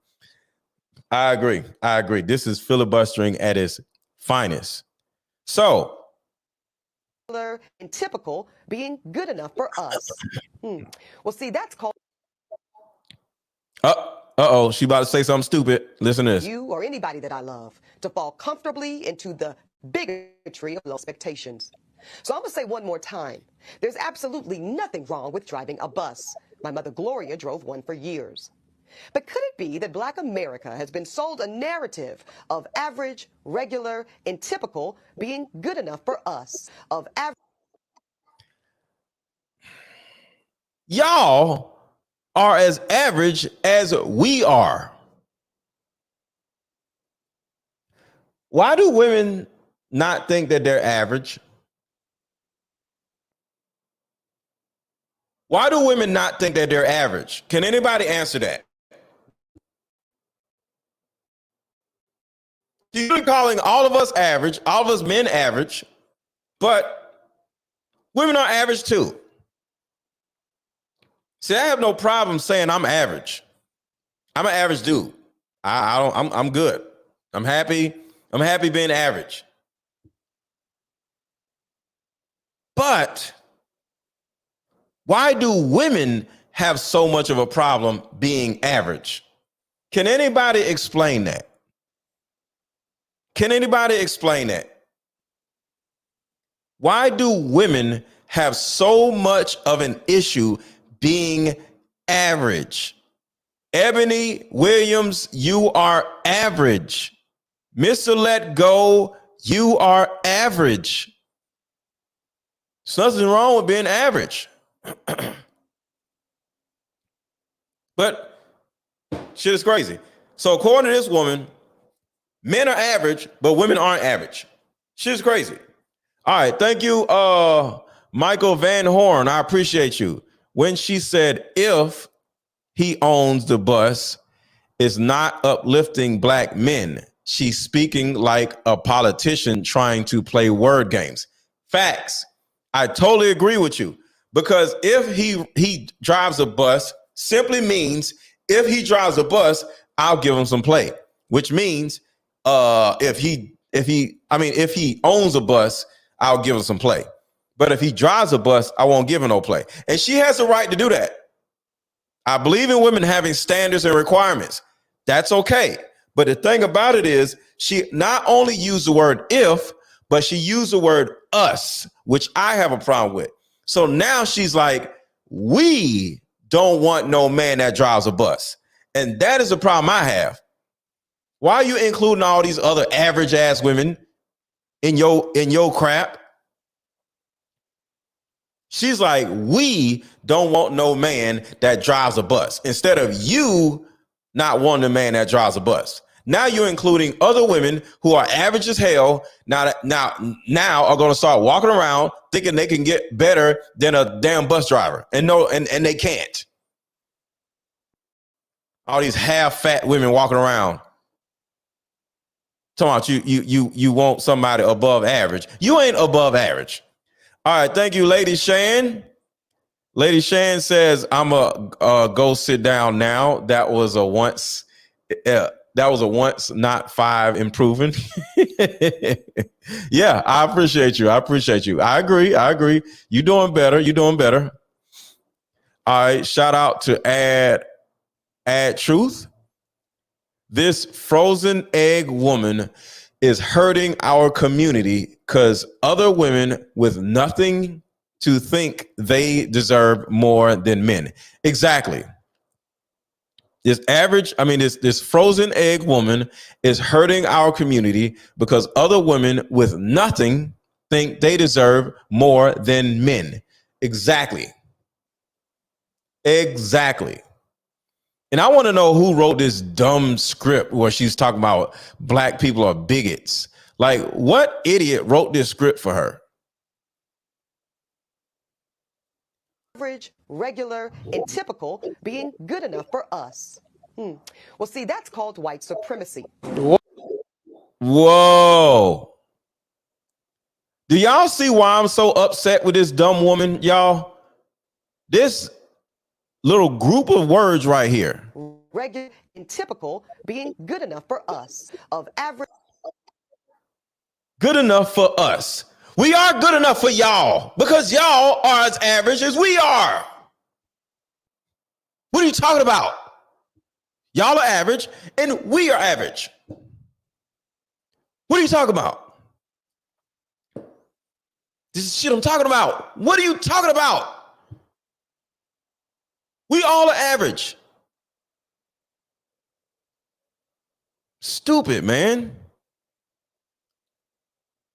I agree. This is filibustering at its finest. So, And typical being good enough for us. Well, see, that's called uh-oh, she about to say something stupid. Listen to this. you or anybody that I love to fall comfortably into the bigotry of low expectations. So I'm going to say one more time. There's absolutely nothing wrong with driving a bus. My mother Gloria drove one for years. But could it be that Black America has been sold a narrative of average, regular, and typical being good enough for us? Of average. Y'all are as average as we are. Why do women not think that they're average? Why do women not think that they're average? Can anybody answer that? You're calling all of us average, all of us men average, but women are average too. See, I have no problem saying I'm average. I'm an average dude. I'm good. I'm happy. I'm happy being average. But why do women have so much of a problem being average? Can anybody explain that? Can anybody explain that? Why do women have so much of an issue being average? Ebony Williams, you are average. MrLetGo, you are average. There's nothing wrong with being average. But shit is crazy. So according to this woman, men are average, but women aren't average. Shit is crazy. All right, thank you, Michael Van Horn. I appreciate you. When she said, if he owns the bus, it's not uplifting Black men. She's speaking like a politician trying to play word games. Facts. I totally agree with you. Because if he drives a bus, simply means if he drives a bus, I'll give him some play. Which means if he owns a bus, I'll give him some play. But if he drives a bus, I won't give him no play. And she has the right to do that. I believe in women having standards and requirements. That's okay. But the thing about it is, she not only used the word if, but she used the word us, which I have a problem with. So now she's like, we don't want no man that drives a bus. And that is the problem I have. Why are you including all these other average ass women in your crap? She's like, we don't want no man that drives a bus. Instead of you not wanting a man that drives a bus. Now you're including other women who are average as hell. Now are going to start walking around thinking they can get better than a damn bus driver, and they can't. All these half-fat women walking around talking about you want somebody above average. You ain't above average. All right, thank you, Lady Shan. Lady Shan says, I'm a go sit down now. That was a once, not five improving. Yeah, I appreciate you. I agree. You doing better. All right, shout out to Add Truth. This frozen egg woman is hurting our community because other women with nothing to think they deserve more than men. Exactly. This frozen egg woman is hurting our community because other women with nothing think they deserve more than men. Exactly. And I want to know who wrote this dumb script where she's talking about black people are bigots. Like, what idiot wrote this script for her? Average, regular, and typical being good enough for us. Well, see, that's called white supremacy. Whoa. Do y'all see why I'm so upset with this dumb woman, y'all? This little group of words right here. Regular and typical being good enough for us. Of average. Good enough for us. We are good enough for y'all because y'all are as average as we are. What are you talking about? Y'all are average and we are average. What are you talking about? This is shit I'm talking about. What are you talking about? We all are average. Stupid, man.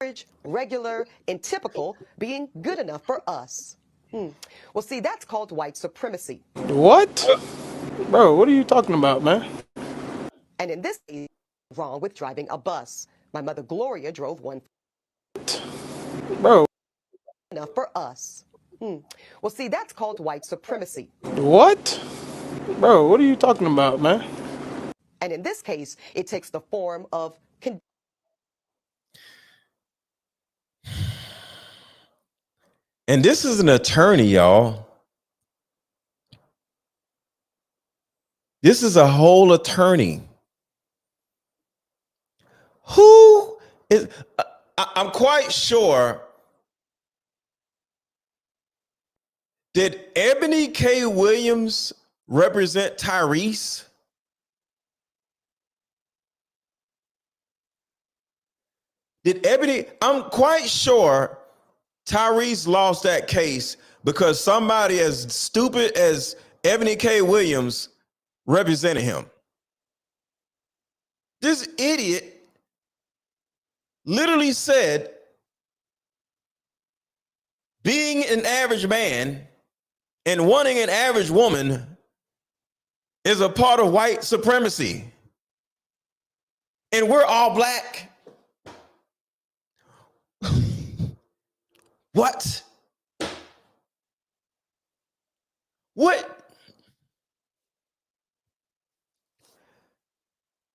Average, regular, and typical being good enough for us. Well, see, that's called white supremacy. What? Bro, what are you talking about, man? And in this case, wrong with driving a bus. My mother Gloria drove one. Bro. Enough for us. Well, see, that's called white supremacy. What? Bro, what are you talking about, man? And in this case, it takes the form of and this is an attorney, y'all. This is a whole attorney. Who is, I'm quite sure, did Ebony K. Williams represent Tyrese? I'm quite sure Tyrese lost that case because somebody as stupid as Ebony K. Williams represented him. This idiot literally said being an average man and wanting an average woman is a part of white supremacy. And we're all black. What?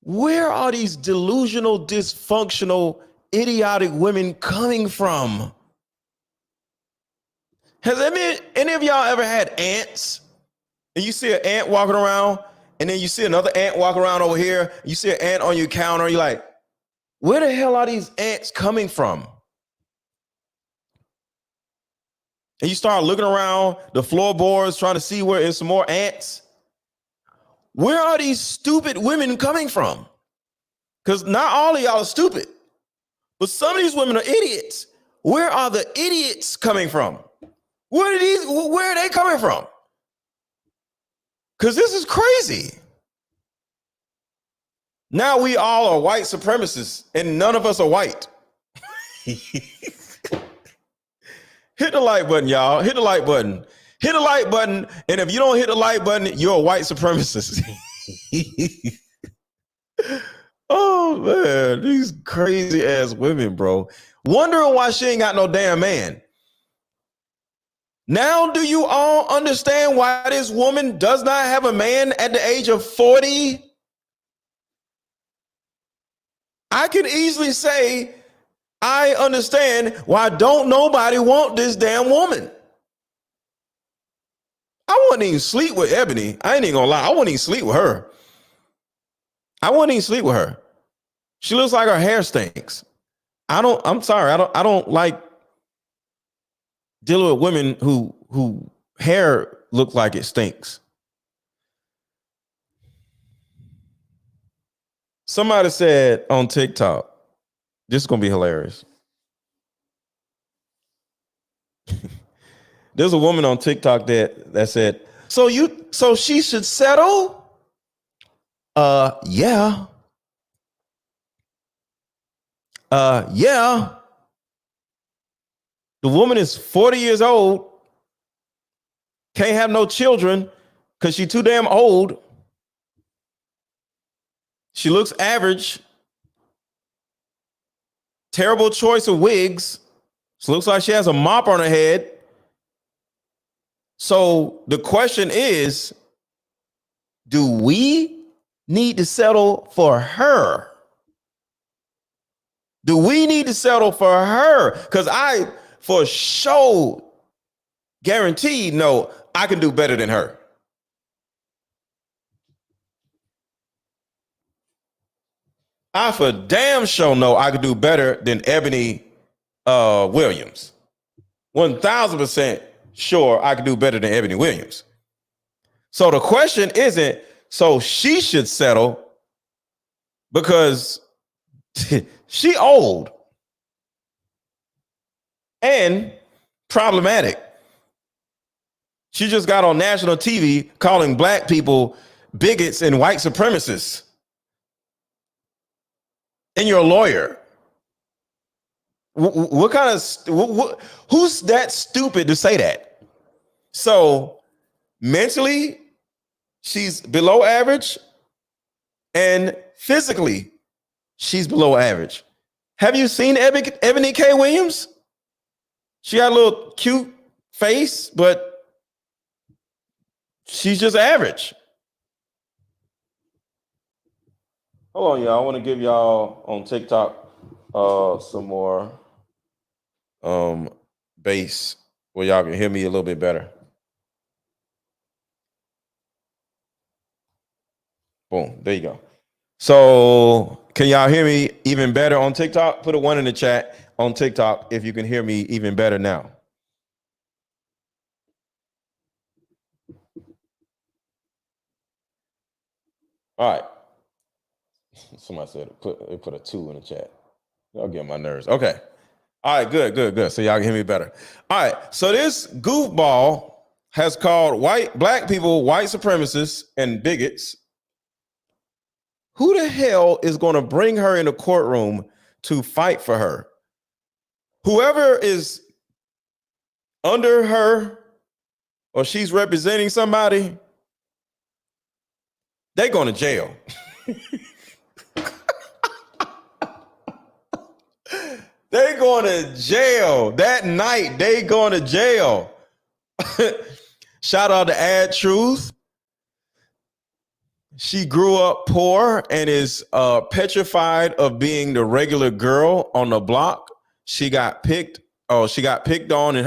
Where are these delusional, dysfunctional, idiotic women coming from? Has any of y'all ever had ants? And you see an ant walking around, and then you see another ant walking around over here. You see an ant on your counter. You're like, where the hell are these ants coming from? And you start looking around the floorboards trying to see where there's some more ants. Where are these stupid women coming from? Because not all of y'all are stupid, but some of these women are idiots. Where are the idiots coming from? Where are they coming from? Because this is crazy. Now we all are white supremacists and none of us are white. Hit the like button, y'all. Hit the like button. Hit the like button. And if you don't hit the like button, you're a white supremacist. Oh man, these crazy ass women, bro. Wondering why she ain't got no damn man. Now, do you all understand why this woman does not have a man at the age of 40? I can easily say, I understand why don't nobody want this damn woman. I wouldn't even sleep with Ebony. I ain't even gonna lie. I wouldn't even sleep with her. She looks like her hair stinks. I'm sorry. I don't like dealing with women who hair look like it stinks. Somebody said on TikTok, this is gonna be hilarious. There's a woman on TikTok that said, so she should settle? Yeah. Yeah. The woman is 40 years old, can't have no children because she's too damn old. She looks average. Terrible choice of wigs. She looks like she has a mop on her head. So the question is, do we need to settle for her? Do we need to settle for her? Because I, for sure, guaranteed know I can do better than her. I for damn sure know I could do better than Ebony Williams. 1,000% sure I could do better than Ebony Williams. So the question isn't, so she should settle because she old and problematic. She just got on national TV calling black people bigots and white supremacists. And you're a lawyer. What kind of who's that stupid to say that? So mentally, she's below average, and physically, she's below average. Have you seen Ebony K. Williams? She got a little cute face, but she's just average. Hold on, y'all. I want to give y'all on TikTok some more bass where y'all can hear me a little bit better. Boom, there you go. So can y'all hear me even better on TikTok? Put a 1 in the chat on TikTok if you can hear me even better now. All right. Somebody said put a 2 in the chat. Y'all get my nerves. Okay. All right, good. So y'all can hear me better. All right. So this goofball has called black people white supremacists and bigots. Who the hell is going to bring her in the courtroom to fight for her? Whoever is under her or she's representing somebody, they're going to jail. They going to jail that night. They going to jail. Shout out to Ad Truth. She grew up poor and is petrified of being the regular girl on the block. She got picked on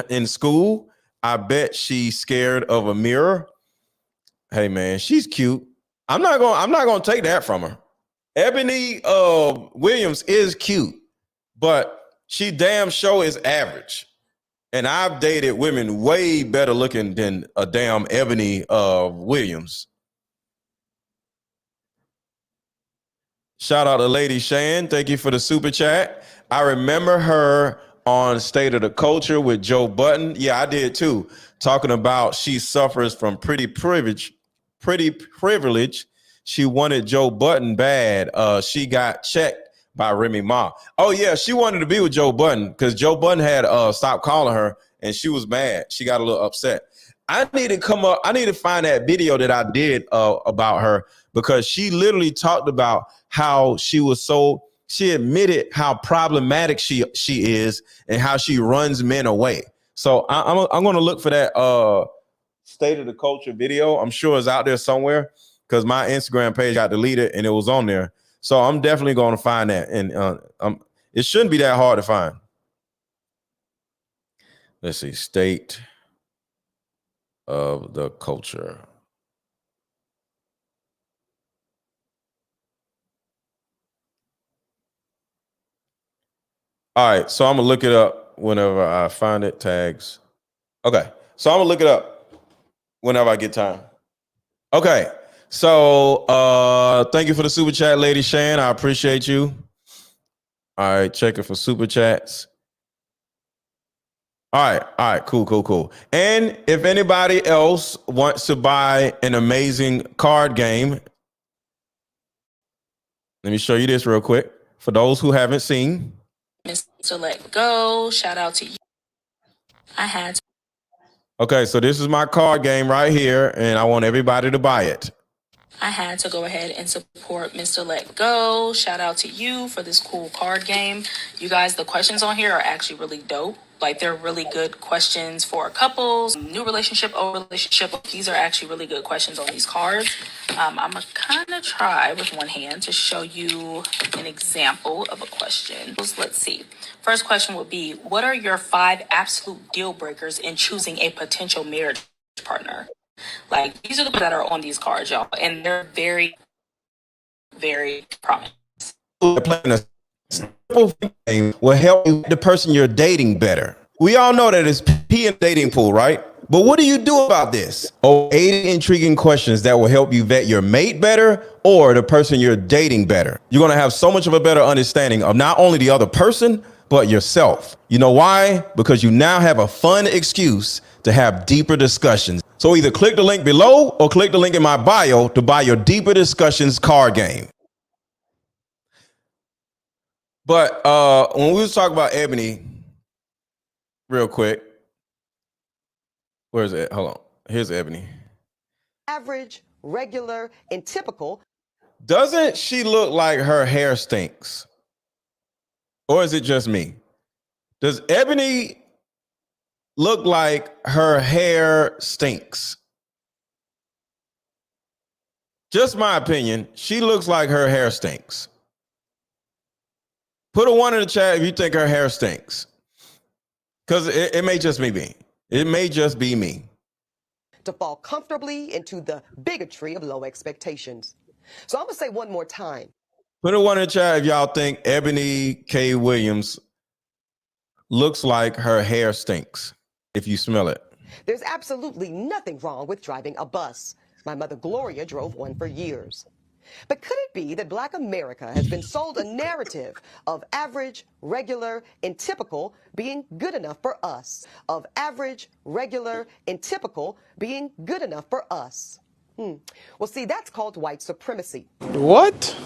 in school. I bet she's scared of a mirror. Hey man, she's cute. I'm not gonna take that from her. Ebony Williams is cute, but she damn sure is average. And I've dated women way better looking than a damn Ebony Williams. Shout out to Lady Shan. Thank you for the super chat. I remember her on State of the Culture with Joe Budden. Yeah, I did too. Talking about she suffers from pretty privilege. She wanted Joe Budden bad. She got checked by Remy Ma. Oh yeah, she wanted to be with Joe Budden because Joe Budden had stopped calling her and she was mad. She got a little upset. I need to come up. I need to find that video that I did about her, because she literally talked about how she admitted how problematic she is and how she runs men away. So I'm going to look for that State of the Culture video. I'm sure it's out there somewhere, because my Instagram page got deleted and it was on there. So I'm definitely going to find that. And it shouldn't be that hard to find. Let's see. State of the Culture. All right, so I'm gonna look it up whenever I find it. Tags. Okay, so I'm gonna look it up whenever I get time. Okay, so thank you for the super chat, Lady Shan. I appreciate you. All right, checking for super chats. All right, cool. And if anybody else wants to buy an amazing card game, let me show you this real quick. For those who haven't seen. MrLetGo, shout out to you. I had to. Okay, so this is my card game right here, and I want everybody to buy it. I had to go ahead and support MrLetGo. Shout out to you for this cool card game. You guys, the questions on here are actually really dope. Like, they're really good questions for couples, new relationship, old relationship. These are actually really good questions on these cards. I'm going to kind of try with one hand to show you an example of a question. Let's see. First question would be, what are your 5 absolute deal breakers in choosing a potential marriage partner? Like, these are the people that are on these cards, y'all, and they're very, very prominent. Playing a simple game will help the person you're dating better. We all know that it's P in dating pool, right? But what do you do about this? 8 intriguing questions that will help you vet your mate better or the person you're dating better. You're going to have so much of a better understanding of not only the other person, but yourself. You know why? Because you now have a fun excuse to have deeper discussions. So either click the link below or click the link in my bio to buy your Deeper Discussions card game. But when we was talking about Eboni, real quick, where's it? Hold on. Here's Eboni. Average, regular, and typical. Doesn't she look like her hair stinks? Or is it just me? Does Eboni look like her hair stinks? Just my opinion. She looks like her hair stinks. Put a 1 in the chat if you think her hair stinks. Because it may just be me. It may just be me. To fall comfortably into the bigotry of low expectations. So I'm going to say one more time. Put a 1 in the chat if y'all think Eboni K. Williams looks like her hair stinks, if you smell it. There's absolutely nothing wrong with driving a bus. My mother Gloria drove one for years. But could it be that Black America has been sold a narrative of average, regular, and typical being good enough for us? Of average, regular, and typical being good enough for us? Well, see, that's called white supremacy. What?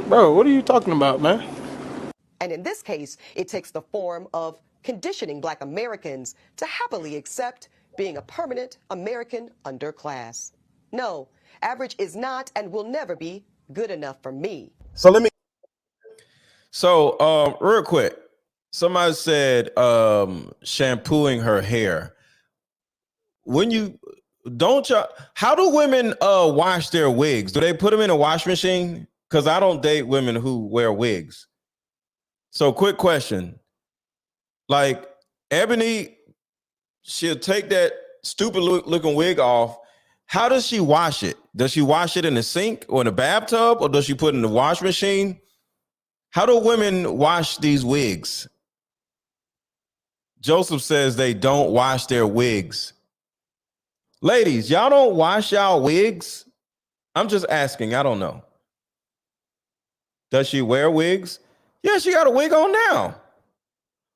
Bro, what are you talking about, man? And in this case, it takes the form of conditioning Black Americans to happily accept being a permanent American underclass. No, average is not and will never be good enough for me. So real quick, somebody said shampooing her hair. How do women wash their wigs? Do they put them in a wash machine? Because I don't date women who wear wigs. So quick question. Like, Eboni, she'll take that stupid looking wig off. How does she wash it? Does she wash it in the sink or in the bathtub, or does she put it in the wash machine? How do women wash these wigs? Joseph says they don't wash their wigs. Ladies, y'all don't wash y'all wigs? I'm just asking. I don't know. Does she wear wigs? Yeah, she got a wig on now.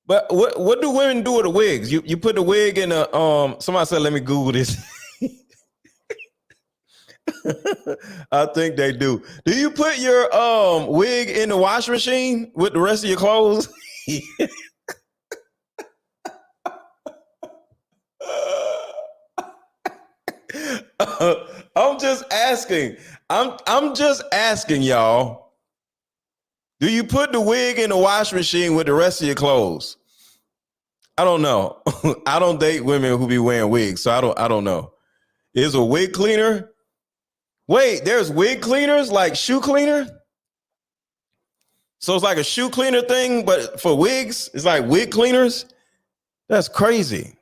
But what do women do with the wigs? You put the wig in a somebody said, let me Google this. I think they do. Do you put your wig in the wash machine with the rest of your clothes? I'm just asking. I'm just asking y'all. Do you put the wig in the wash machine with the rest of your clothes? I don't know. I don't date women who be wearing wigs, so I don't know. Is a wig cleaner? Wait, there's wig cleaners like shoe cleaner? So it's like a shoe cleaner thing, but for wigs, it's like wig cleaners? That's crazy.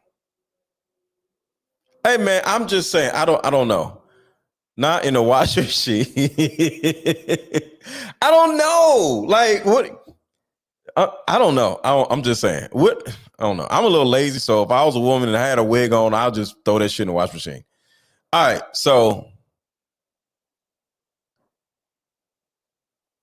Hey man, I'm just saying, I don't know. Not in the washer machine. I don't know. Like what? I don't know. I'm just saying. What? I don't know. I'm a little lazy, so if I was a woman and I had a wig on, I'll just throw that shit in the wash machine. All right. So,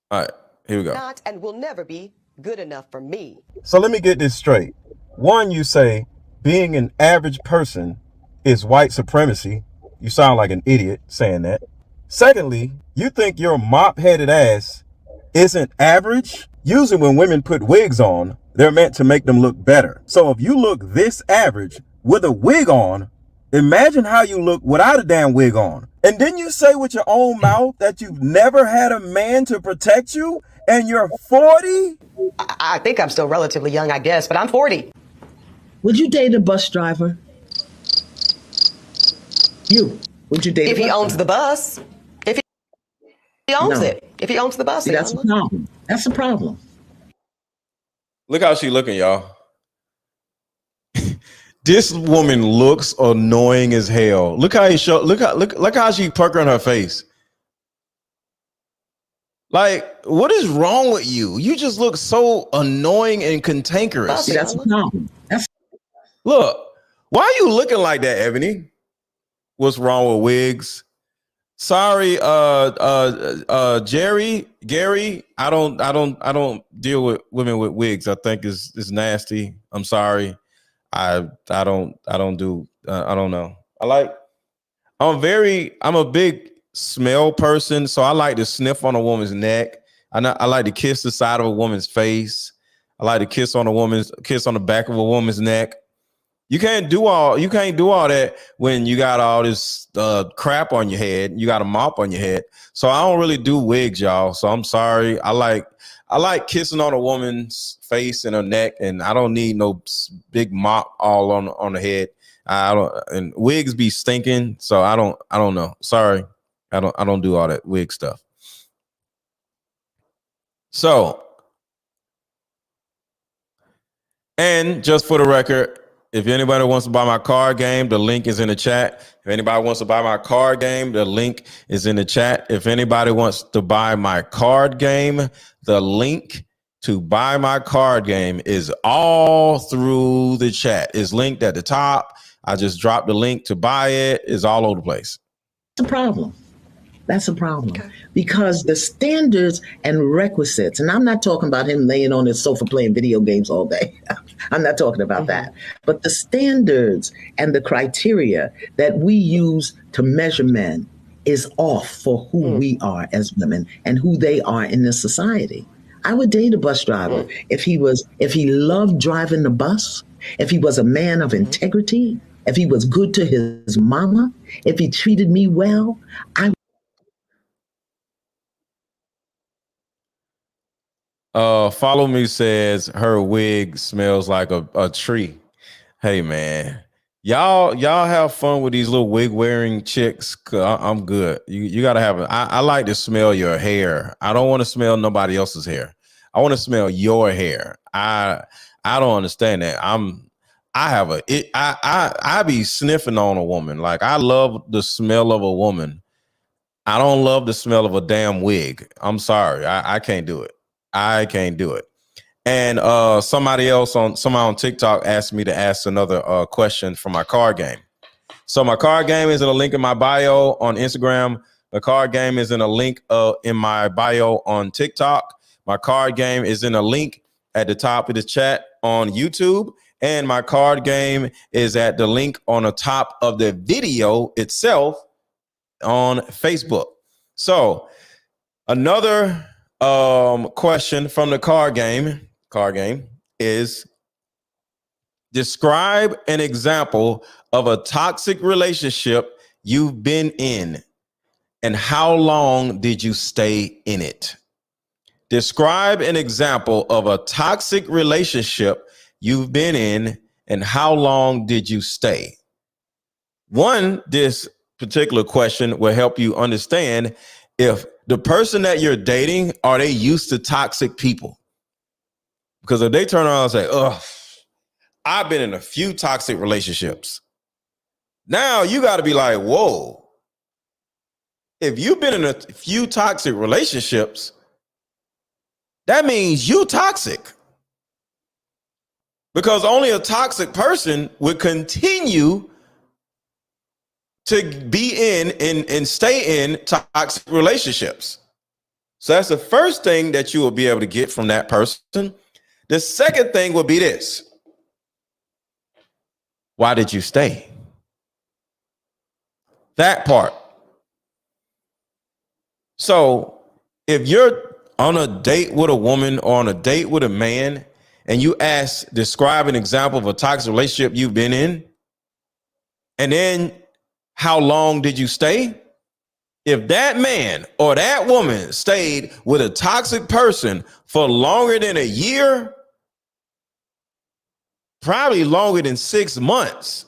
all right. Here we go. Not and will never be good enough for me. So let me get this straight. One, you say being an average person is white supremacy. You sound like an idiot saying that. Secondly, you think your mop-headed ass isn't average? Usually when women put wigs on, they're meant to make them look better. So if you look this average with a wig on, imagine how you look without a damn wig on. And then you say with your own mouth that you've never had a man to protect you and you're 40? I think I'm still relatively young, I guess, but I'm 40. Would you date a bus driver? Would you date If a he bus owns driver? the bus. If he owns No. it. If he owns the bus. See, that's a problem. That's a problem. Look how she looking, y'all. This woman looks annoying as hell. Look how look how she puckering her face. Like, what is wrong with you? You just look so annoying and cantankerous. See, that's a problem. Look, why are you looking like that, Ebony? What's wrong with wigs? Sorry, Gary. I don't deal with women with wigs. I think it's nasty. I'm sorry. I don't know. I'm a big smell person, so I like to sniff on a woman's neck. I like to kiss the side of a woman's face. I like to kiss on the back of a woman's neck. You can't do all that when you got all this crap on your head. You got a mop on your head. So I don't really do wigs, y'all. So I'm sorry. I like kissing on a woman's face and her neck, and I don't need no big mop all on the head. And wigs be stinking, so I don't know. Sorry. I don't do all that wig stuff. So, and just for the record, if anybody wants to buy my card game, the link is in the chat. If anybody wants to buy my card game, the link is in the chat. If anybody wants to buy my card game, the link to buy my card game is all through the chat. It's linked at the top. I just dropped the link to buy it. It's all over the place. That's a problem. That's a problem. Okay. Because the standards and requisites, and I'm not talking about him laying on his sofa playing video games all day. I'm not talking about that. But the standards and the criteria that we use to measure men is off for who we are as women and who they are in this society. I would date a bus driver if he loved driving the bus, if he was a man of integrity, if he was good to his mama, if he treated me well. Follow me says her wig smells like a tree. Hey man, y'all have fun with these little wig wearing chicks. I'm good. You gotta have it. I like to smell your hair. I don't want to smell nobody else's hair. I want to smell your hair. I don't understand that. I be sniffing on a woman. Like I love the smell of a woman. I don't love the smell of a damn wig. I'm sorry. I can't do it. I can't do it. And somebody on TikTok asked me to ask another question for my card game. So my card game is in a link in my bio on Instagram. The card game is in a link in my bio on TikTok. My card game is in a link at the top of the chat on YouTube. And my card game is at the link on the top of the video itself on Facebook. So another question from the card game is describe an example of a toxic relationship you've been in, and how long did you stay in it? Describe an example of a toxic relationship you've been in, and how long did you stay? This particular question will help you understand if the person that you're dating, are they used to toxic people? Because if they turn around and say, "Oh, I've been in a few toxic relationships," now you got to be like, whoa. If you've been in a few toxic relationships, that means you toxic. Because only a toxic person would continue to be in and stay in toxic relationships. So that's the first thing that you will be able to get from that person. The second thing will be this: why did you stay? That part. So if you're on a date with a woman or on a date with a man, and you describe an example of a toxic relationship you've been in, and then how long did you stay? If that man or that woman stayed with a toxic person for longer than a year, probably longer than 6 months,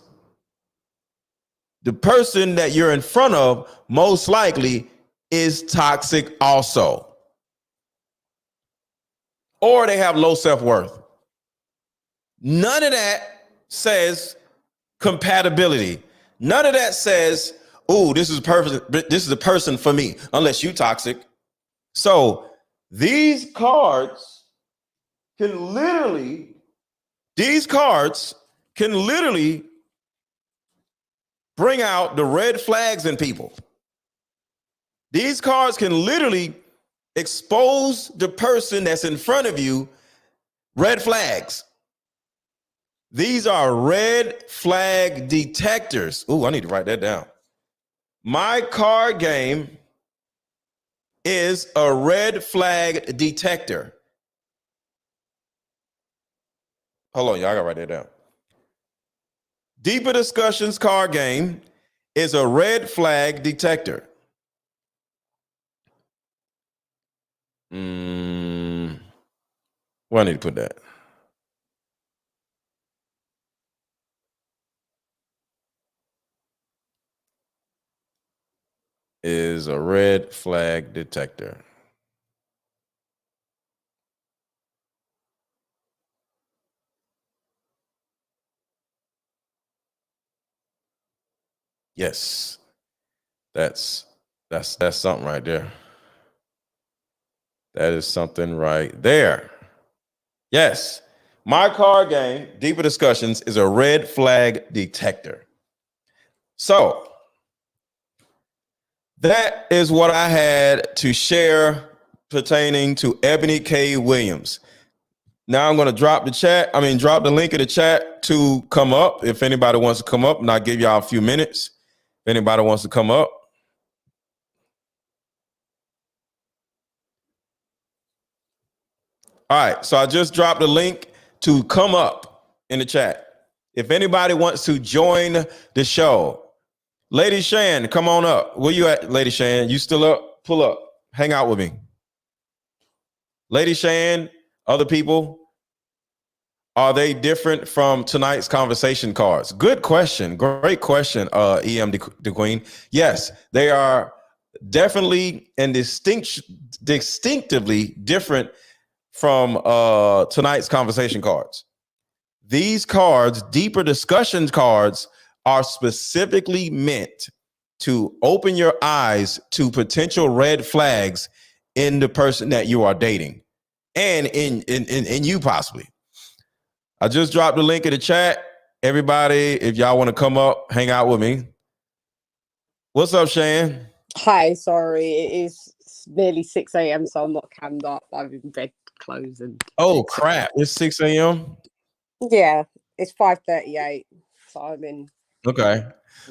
the person that you're in front of most likely is toxic also. Or they have low self-worth. None of that says compatibility. None of that says, "Oh, this is perfect. This is a person for me," unless you toxic. So these cards can literally bring out the red flags in people. These cards can literally expose the person that's in front of you. Red flags. These are red flag detectors. Oh, I need to write that down. My card game is a red flag detector. Hold on, y'all. I gotta write that down. Deeper Discussions card game is a red flag detector. Where I need to put that? Is a red flag detector. Yes, that's something right there. That is something right there. Yes, my card game, Deeper Discussions, is a red flag detector. So that is what I had to share pertaining to Eboni K. Williams. Now I'm going to drop the link in the chat to come up. If anybody wants to come up, and I'll give y'all a few minutes. If anybody wants to come up. All right, so I just dropped a link to come up in the chat. If anybody wants to join the show, Lady Shan, come on up. Where you at, Lady Shan? You still up? Pull up. Hang out with me. Lady Shan, other people, are they different from tonight's conversation cards? Good question. Great question, EM the Queen. Yes, they are definitely and distinctively different from tonight's conversation cards. These cards, Deeper Discussions cards, are specifically meant to open your eyes to potential red flags in the person that you are dating and in you possibly. I just dropped the link in the chat. Everybody, if y'all want to come up, hang out with me. What's up, Shan? Hi, sorry, it is nearly 6 a.m, so I'm not cammed up. I'm in bed clothes and. Oh crap! It's 6 a.m. Yeah, it's 5:38, so I'm in. Okay.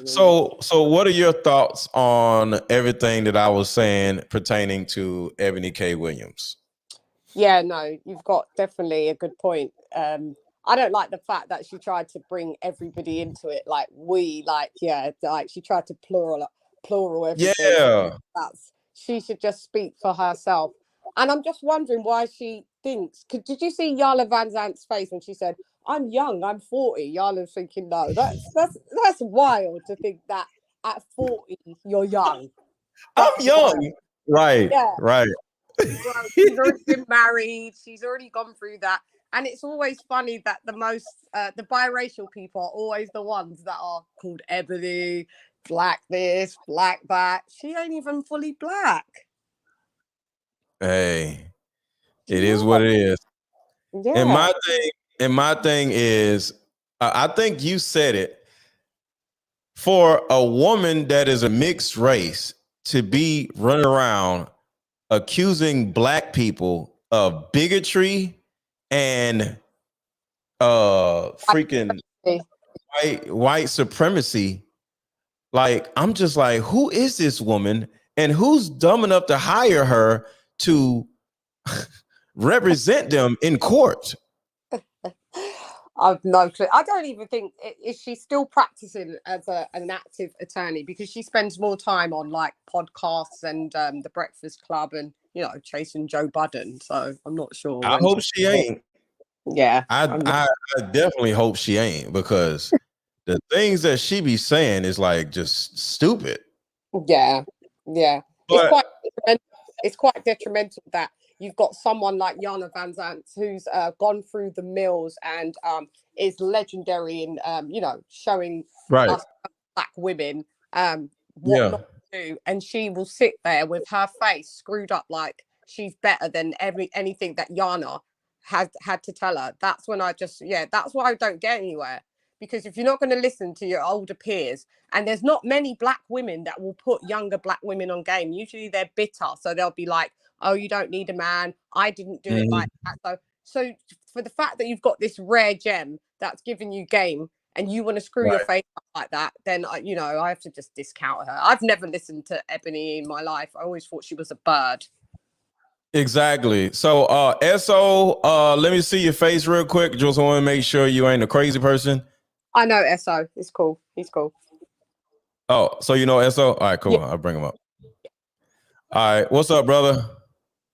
So what are your thoughts on everything that I was saying pertaining to Eboni K. Williams? Yeah, no, you've got definitely a good point. I don't like the fact that she tried to bring everybody into it. Like she tried to plural everything. Yeah. She should just speak for herself. And I'm just wondering why she thinks. Did you see Yala Van Zant's face when she said, "I'm young, I'm 40"? Yala's thinking, no, that's wild to think that at 40 you're young. I'm That's young. wild. Right. Yeah. Right. Bro, she's already been married. She's already gone through that. And it's always funny that the biracial people are always the ones that are called Ebony, black this, black that. She ain't even fully black. Hey, it is what it is. Yeah. And my thing is, I think you said it. For a woman that is a mixed race to be running around accusing black people of bigotry and freaking white supremacy, like, I'm just like, who is this woman and who's dumb enough to hire her to represent them in court? I've no clue. I don't even think, is she still practicing as an active attorney, because she spends more time on like podcasts and the Breakfast Club and, you know, chasing Joe Budden. So I'm not sure. I hope she ain't. Yeah, I definitely hope she ain't, because the things that she be saying is like just stupid. Yeah. But It's quite detrimental that you've got someone like Yana Van Zant who's gone through the mills and is legendary in showing us black women what not to do, and she will sit there with her face screwed up like she's better than anything that Yana had to tell her. That's when that's why I don't get anywhere. Because if you're not going to listen to your older peers, and there's not many black women that will put younger black women on game, usually they're bitter. So they'll be like, oh, you don't need a man. I didn't do it like that. So for the fact that you've got this rare gem that's giving you game and you want to screw your face up like that, then, I have to just discount her. I've never listened to Ebony in my life. I always thought she was a bird. Exactly. So, SO, let me see your face real quick. Just want to make sure you ain't a crazy person. I know SO. It's cool. He's cool. Oh, so you know SO? All right, cool. Yeah. I'll bring him up. All right. What's up, brother?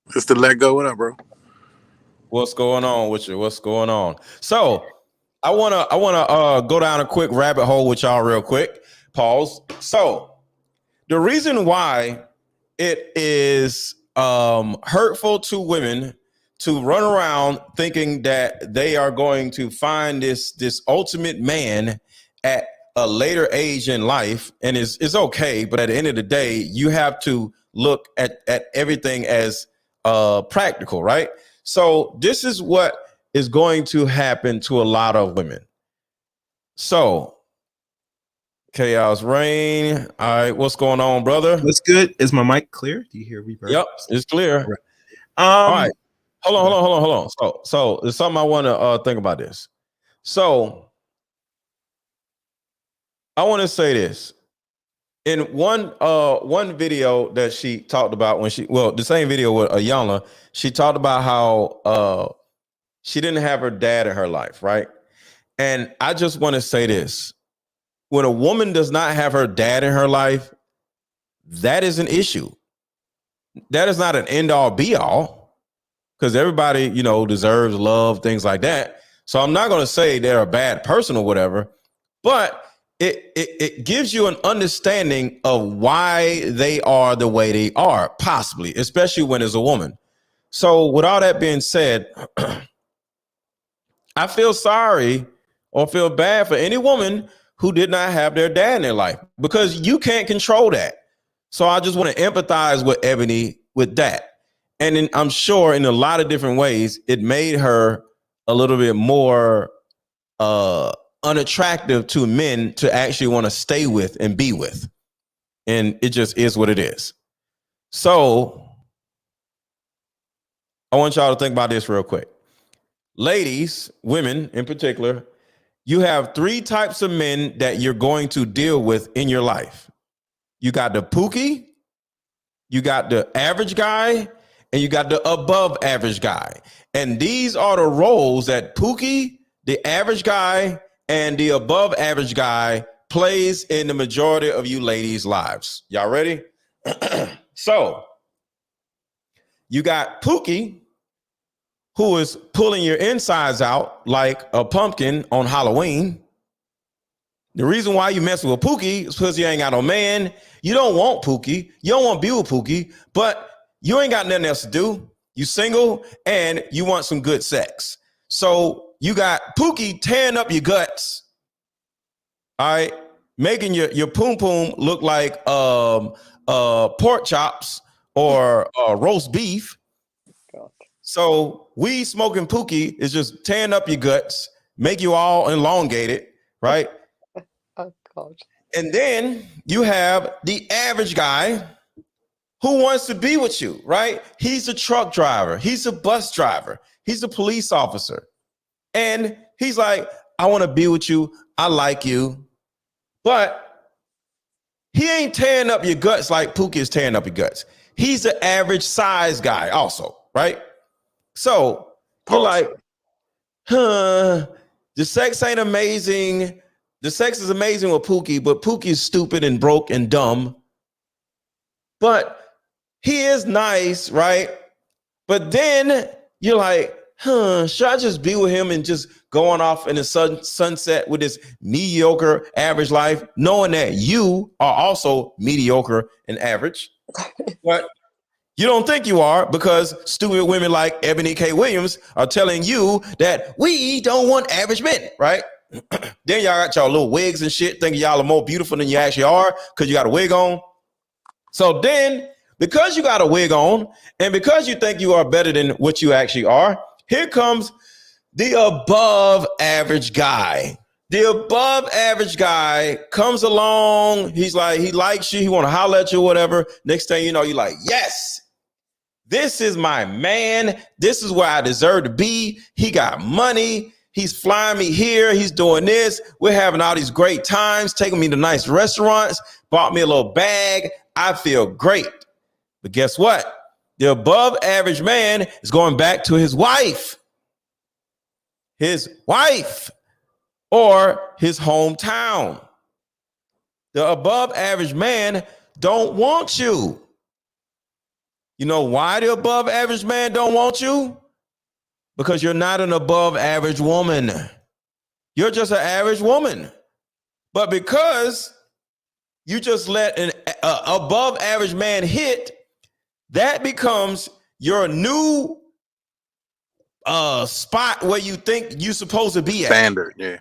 MrLetGo. What up, bro? What's going on with you? What's going on? So I wanna go down a quick rabbit hole with y'all real quick. Pause. So the reason why it is hurtful to women to run around thinking that they are going to find this ultimate man at a later age in life, and it's okay, but at the end of the day, you have to look at everything as practical, right? So this is what is going to happen to a lot of women. So Chaos Rain. All right, what's going on, brother? What's good? Is my mic clear? Do you hear reverb? Yep, it's clear. Right. All right. Hold on. So there's something I want to think about this. So I want to say this. In one video that she talked about the same video with Ayala, she talked about how she didn't have her dad in her life, right? And I just want to say this. When a woman does not have her dad in her life, that is an issue. That is not an end all be all, because everybody, deserves love, things like that. So I'm not going to say they're a bad person or whatever, but it gives you an understanding of why they are the way they are, possibly, especially when it's a woman. So with all that being said, I feel sorry or feel bad for any woman who did not have their dad in their life, because you can't control that. So I just want to empathize with Ebony with that. And I'm sure in a lot of different ways, it made her a little bit more unattractive to men to actually want to stay with and be with. And it just is what it is. So I want y'all to think about this real quick. Ladies, women in particular, you have three types of men that you're going to deal with in your life. You got the Pookie, you got the average guy, and you got the above average guy. And these are the roles that Pookie, the average guy and the above average guy plays in the majority of you ladies' lives. Y'all ready? So you got Pookie, who is pulling your insides out like a pumpkin on Halloween. The reason why you mess with Pookie is because you ain't got no man. You don't want Pookie. You don't want to be with Pookie, but you ain't got nothing else to do. You single and you want some good sex. So you got Pookie tearing up your guts. All right. Making your poom poom look like pork chops or roast beef. God. So weed smoking Pookie is just tearing up your guts, make you all elongated, right? Oh God. And then you have the average guy who wants to be with you, right? He's a truck driver, he's a bus driver, he's a police officer. And he's like, I want to be with you. I like you. But he ain't tearing up your guts like Pookie is tearing up your guts. He's an average size guy also, right? So you're like, the sex ain't amazing. The sex is amazing with Pookie, but Pookie is stupid and broke and dumb. But he is nice, right? But then you're like, should I just be with him and just going off in the sunset with this mediocre average life, knowing that you are also mediocre and average? But you don't think you are, because stupid women like Eboni K. Williams are telling you that we don't want average men, right? Then y'all got y'all little wigs and shit, thinking y'all are more beautiful than you actually are because you got a wig on. So then, because you got a wig on and because you think you are better than what you actually are, here comes the above average guy. The above average guy comes along. He's like, he likes you. He want to holler at you or whatever. Next thing you know, you're like, yes, this is my man. This is where I deserve to be. He got money. He's flying me here. He's doing this. We're having all these great times, taking me to nice restaurants, bought me a little bag. I feel great. But guess what? The above average man is going back to his wife or his hometown. The above average man don't want you. You know why the above average man don't want you? Because you're not an above average woman. You're just an average woman. But because you just let an above average man hit, that becomes your new spot where you think you're supposed to be at. Standard, yeah.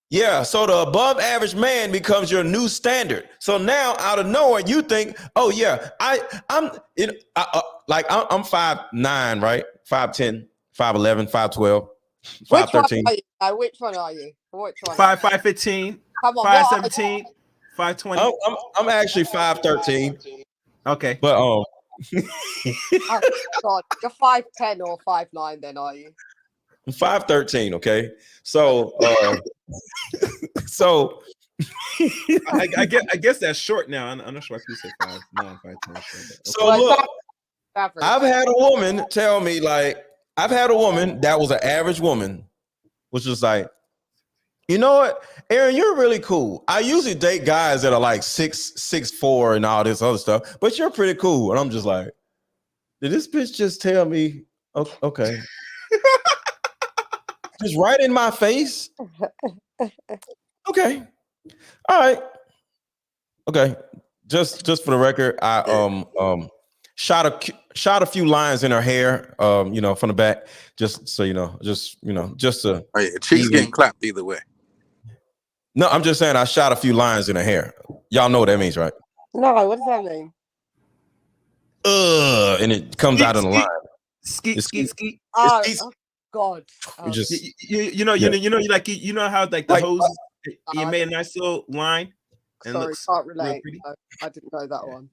Yeah, so the above average man becomes your new standard. So now out of nowhere, you think, oh yeah, I'm 5'9", right? 5'10", 5'11", 5'12", 5'13". Which one are you? Which one? 5'15", Come on, 5'17", 5'20". I'm actually 5'13". Okay, but oh God, you're 5'10" or 5'9", then are you? I'm 5'13". Okay, so so I guess that's short now. I'm not sure if you said 5'9", 5'10". So look, I've had a woman tell me, like, I've had a woman that was an average woman, which was like, you know what, Aaron, you're really cool. I usually date guys that are like 6'4" and all this other stuff, but you're pretty cool. And I'm just like, did this bitch just tell me, okay, just right in my face? Okay, all right, okay. Just for the record, I shot a few lines in her hair, from the back, just so you know, just to. Oh, yeah, cheeks getting clapped either way. No, I'm just saying I shot a few lines in her hair. Y'all know what that means, right? No, what does that mean? And it comes out in the line. Skeet. Oh God! You know how like the hose, you made a nice little line. Sorry, can't relate. I didn't know that one.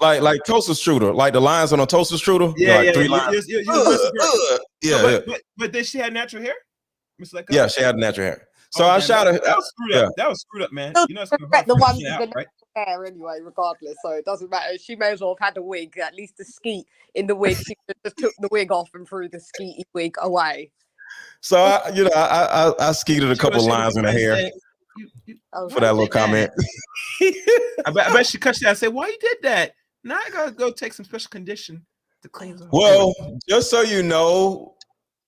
like toaster strudel, like the lines on a toaster strudel. Yeah, 3 lines. But did she have natural hair? MrLetGo? Yeah, she had natural hair. So I shot her. That was screwed up. That was screwed up, man. You know, the ones with the natural hair anyway, regardless. So it doesn't matter. She may as well have had a wig. At least the skeet in the wig. She just took the wig off and threw the skeety wig away. So I skeeted a couple lines in the hair for that little comment. I bet she cut you. I said, "Why you did that?" Now I gotta go take some special condition to clean them. Well, just so you know,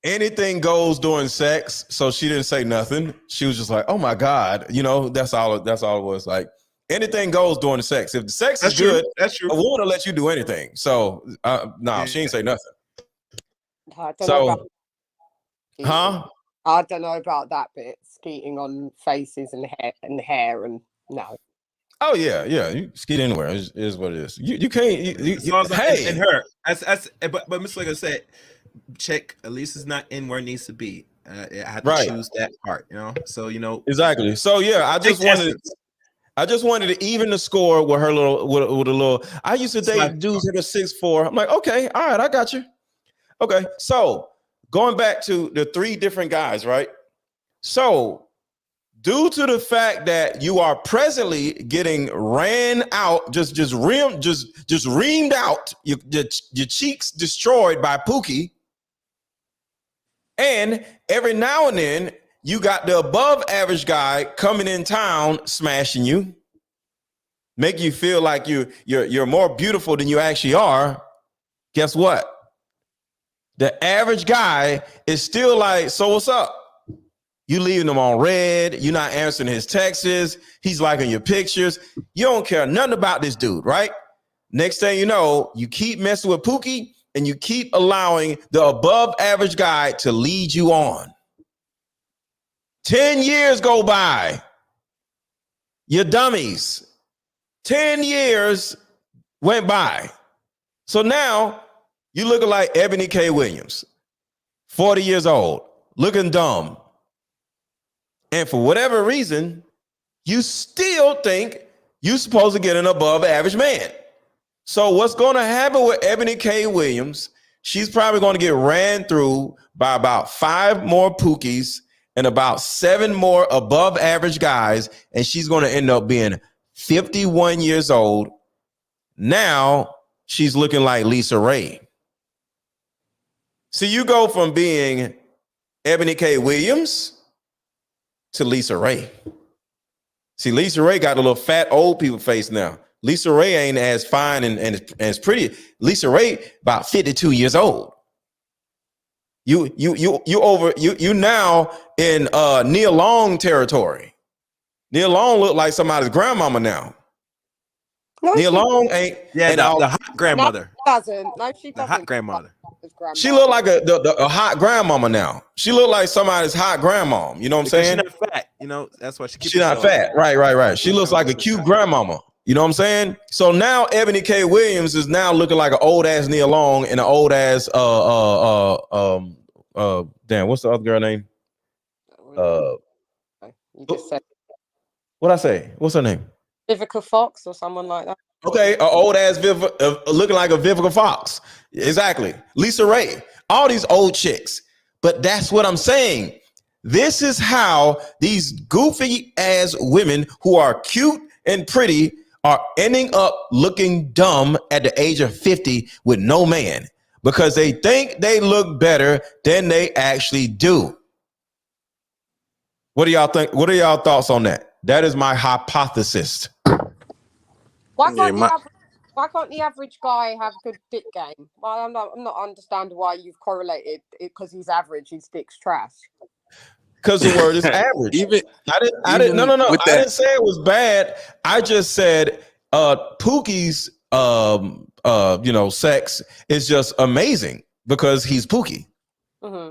anything goes during sex. So she didn't say nothing. She was just like, "Oh my God," That's all it was. Like anything goes during the sex. If the sex is good, that's true. I want to let you do anything. So she didn't say nothing. I don't know about huh? I don't know about that bit. Skeeting on faces and hair and no. Oh yeah. You skeet anywhere. Is what it is. You can't. Hey, and her. But Miss Lego said, check. At least it's not in where it needs to be. I had to choose that part. So exactly. So yeah, I just wanted to even the score with her little with a little. I used to date dudes that are 6'4". I'm like, okay, all right, I got you. Okay, so going back to the 3 different guys, right? So due to the fact that you are presently getting ran out, just reamed out, your cheeks destroyed by Pookie, and every now and then you got the above average guy coming in town smashing you, make you feel like you're more beautiful than you actually are. Guess what? The average guy is still like, so what's up? You leaving him on red. You're not answering his texts. He's liking your pictures. You don't care nothing about this dude, right? Next thing you know, you keep messing with Pookie and you keep allowing the above average guy to lead you on. 10 years go by. You're dummies. 10 years went by. So now you looking like Eboni K. Williams, 40 years old, looking dumb. And for whatever reason, you still think you're supposed to get an above average man. So what's going to happen with Eboni K. Williams, she's probably going to get ran through by about 5 more Pookies and about 7 more above average guys. And she's going to end up being 51 years old. Now she's looking like Lisa Ray. So you go from being Eboni K. Williams to Lisa Ray. See, Lisa Ray got a little fat old people face now. Lisa Ray ain't as fine and as pretty. Lisa Ray about 52 years old. You now in Nia Long territory. Nia Long look like somebody's grandmama now. No, Nia Long ain't. Yeah, the hot grandmother. No, she doesn't. No, she doesn't. The hot grandmother. She look like a hot grandmama now. She look like somebody's hot grandmom. You know what I'm saying? She's not fat. That's why she's not fat. Right. She looks like a cute grandmama. You know what I'm saying? So now Eboni K. Williams is now looking like an old ass Nia Long and an old ass damn, what's the other girl name? You just said what'd I say? What's her name? Vivica Fox or someone like that. Okay, an old ass looking like a Vivica Fox. Exactly. Lisa Ray. All these old chicks. But that's what I'm saying. This is how these goofy ass women who are cute and pretty are ending up looking dumb at the age of 50 with no man because they think they look better than they actually do. What do y'all think? What are y'all thoughts on that? That is my hypothesis. Why can't the average guy have good dick game? Well, I'm not understanding why you've correlated it because he's average, his dick's trash. Because the word is average. I didn't. No. I didn't say it was bad. I just said Pookie's sex is just amazing because he's Pookie. Mm-hmm.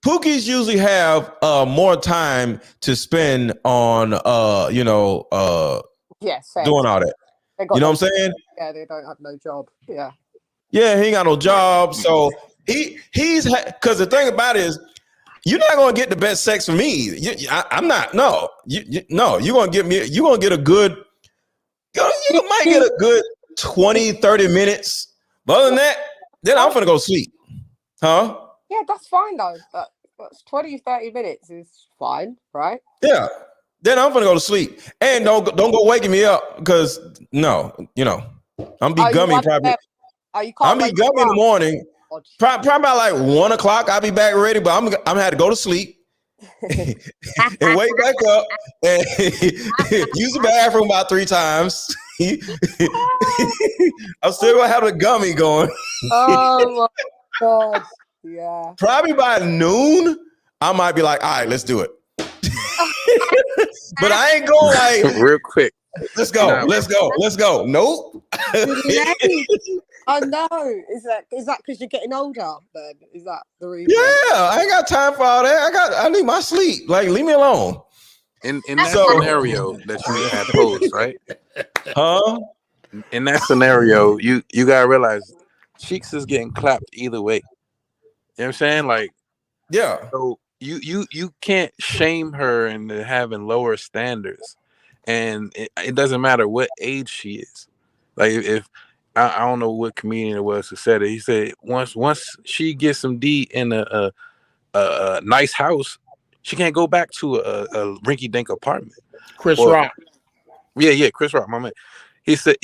Pookies usually have more time to spend on doing all that. You know what I'm saying? Yeah, they don't have no job. Yeah. Yeah, he ain't got no job. So he's because the thing about it is you're not gonna get the best sex from me. I'm not. No, you're gonna get me. You're gonna get a good. You might get a good 20, 30 minutes. But other than that, then I'm gonna go sleep. Huh? Yeah, that's fine though. That's 20, 30 minutes is fine, right? Yeah. Then I'm gonna go to sleep. And don't go waking me up because I'm be gummy probably. I'm be gummy in the morning. Probably about like 1 o'clock. I'll be back ready, but I'm gonna have to go to sleep and wake back up and use the bathroom about 3 times. I'm still gonna have the gummy going. Oh my God. Yeah. Probably by noon, I might be like, all right, let's do it. But I ain't going like real quick. Let's go. Nope. I know. Is that because you're getting older? Then is that the reason? Yeah, I ain't got time for all that. I need my sleep. Like, leave me alone. In that scenario that you had posed, right? Huh? In that scenario, you gotta realize Cheeks is getting clapped either way. You know what I'm saying? Like, yeah. So you can't shame her into having lower standards, and it doesn't matter what age she is. Like, if I don't know what comedian it was who said it. He said once she gets some D in a nice house, she can't go back to a rinky-dink apartment. Chris Rock. Yeah, Chris Rock, my man. He said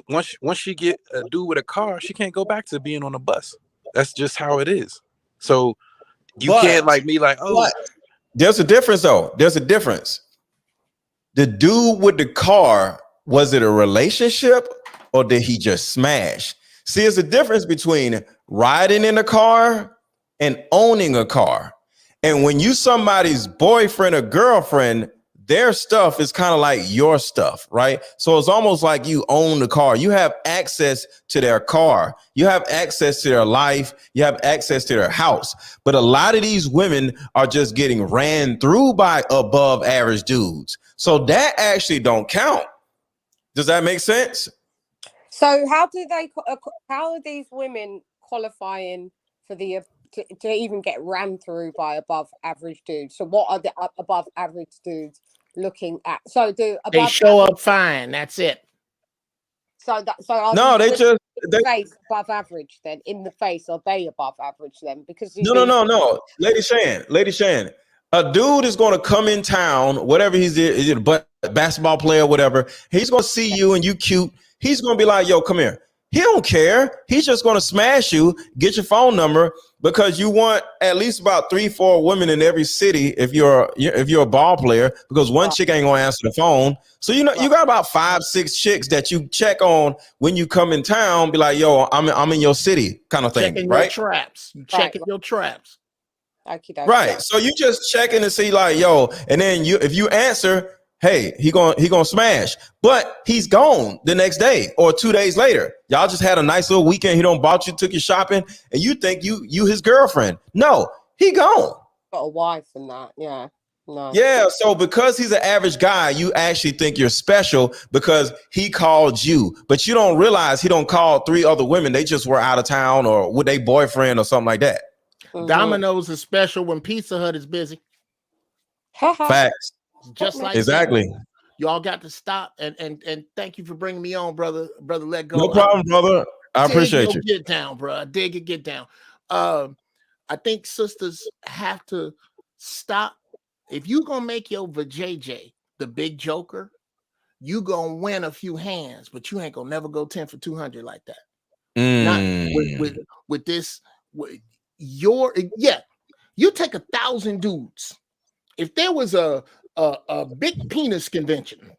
once she get a dude with a car, she can't go back to being on a bus. That's just how it is. So you can't like me like, oh. There's a difference though. There's a difference. The dude with the car, was it a relationship or did he just smash? See, there's a difference between riding in a car and owning a car. And when you somebody's boyfriend or girlfriend, their stuff is kind of like your stuff, right? So it's almost like you own the car. You have access to their car. You have access to their life. You have access to their house. But a lot of these women are just getting ran through by above average dudes. So that actually don't count. Does that make sense? So how are these women qualifying for the to even get ran through by above average dudes? So what are the above average dudes looking at? So they show up fine. That's it. So they face above average. Then in the face, are they above average then? Because no, Lady Shan, a dude is going to come in town, whatever is it a basketball player, whatever. He's going to see you and you cute. He's going to be like, yo, come here. He don't care. He's just going to smash you, get your phone number, because you want at least about 3-4 women in every city if you're a ball player, because one chick ain't going to answer the phone. So you got about 5-6 chicks that you check on when you come in town, be like, yo, I'm in your city kind of thing, checking right? Your traps. You checking your traps. Right. So you just checking to see like, yo, and then if you answer, hey, he gonna smash, but he's gone the next day or 2 days later. Y'all just had a nice little weekend. He don't bought you, took you shopping, and you think you his girlfriend. No, he gone. Got a wife and that, yeah. No. Yeah, so because he's an average guy, you actually think you're special because he called you, but you don't realize he don't call 3 other women. They just were out of town or with their boyfriend or something like that. Mm-hmm. Domino's is special when Pizza Hut is busy. Facts. Just like exactly. That. Y'all got to stop and thank you for bringing me on, brother. Let go. No problem, brother. I appreciate you. Get down, bro. I dig it. Get down. I think sisters have to stop. If you gonna make your vajayjay the big joker, you gonna win a few hands, but you ain't gonna never go 10 for 200 like that. Not with this. You take 1,000 dudes. If there was a big penis convention,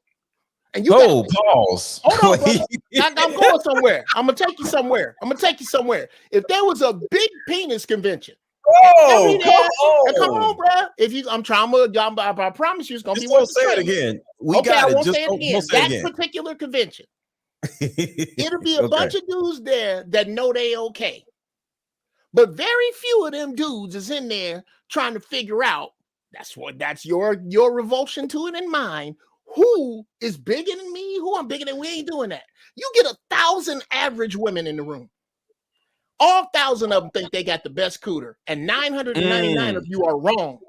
and you pause. Hold on, I'm going somewhere. I'm gonna take you somewhere. If there was a big penis convention, come on, bro. I promise you, it's gonna be one. Say it again. I won't say it again. That particular convention, it'll be a bunch of dudes there that know they okay, but very few of them dudes is in there trying to figure out. That's your revulsion to it and mine. Who is bigger than me? Who I'm bigger than? We ain't doing that. You get 1,000 average women in the room. All 1,000 of them think they got the best cooter, and 999 of you are wrong.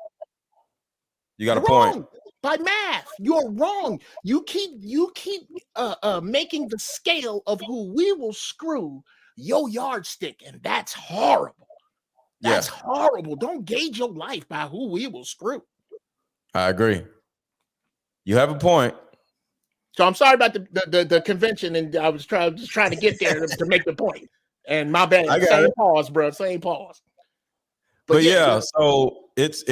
You got a point. By math, you're wrong. You keep making the scale of who we will screw your yardstick, and that's horrible. That's horrible. Don't gauge your life by who we will screw. I agree. You have a point. So I'm sorry about the convention, and I was trying to get there to make the point. And my bad, same pause, bro. Same pause. But yeah, so it's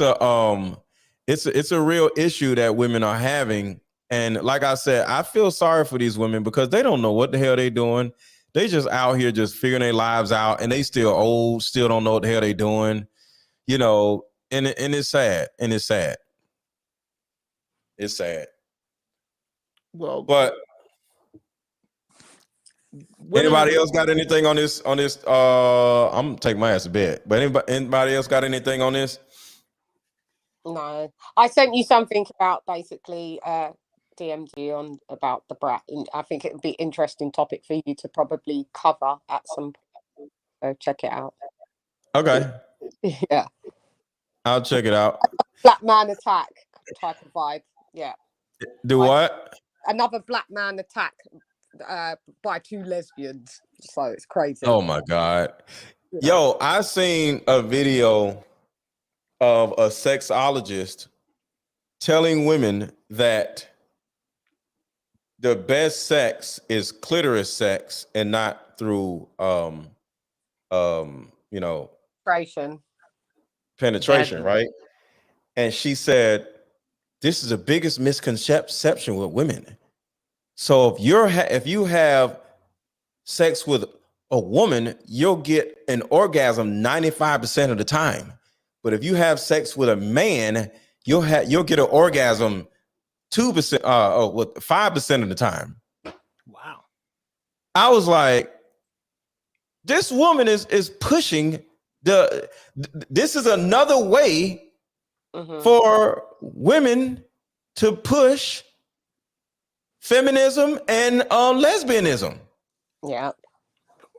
a real issue that women are having. And like I said, I feel sorry for these women because they don't know what the hell they doing. They just out here just figuring their lives out, and they still old, still don't know what the hell they doing. You know, and it's sad, and it's sad. It's sad. Well, but anybody else got anything on this? I'm gonna take my ass to bed. But anybody else got anything on this? No, I sent you something about basically DM'd you on about the brat, and I think it would be an interesting topic for you to probably cover at some point. So check it out. Okay. Yeah. I'll check it out. Black man attack type of vibe. Yeah. Do what? Another black man attack by two lesbians. So it's crazy. Oh my God. Yo, I seen a video of a sexologist telling women that the best sex is clitoris sex and not through penetration, right? And she said this is the biggest misconception with women. So if you have sex with a woman, you'll get an orgasm 95% of the time. But if you have sex with a man, you'll get an orgasm 5% of the time. Wow. I was like, this woman is pushing this is another way for women to push feminism and lesbianism. Yeah.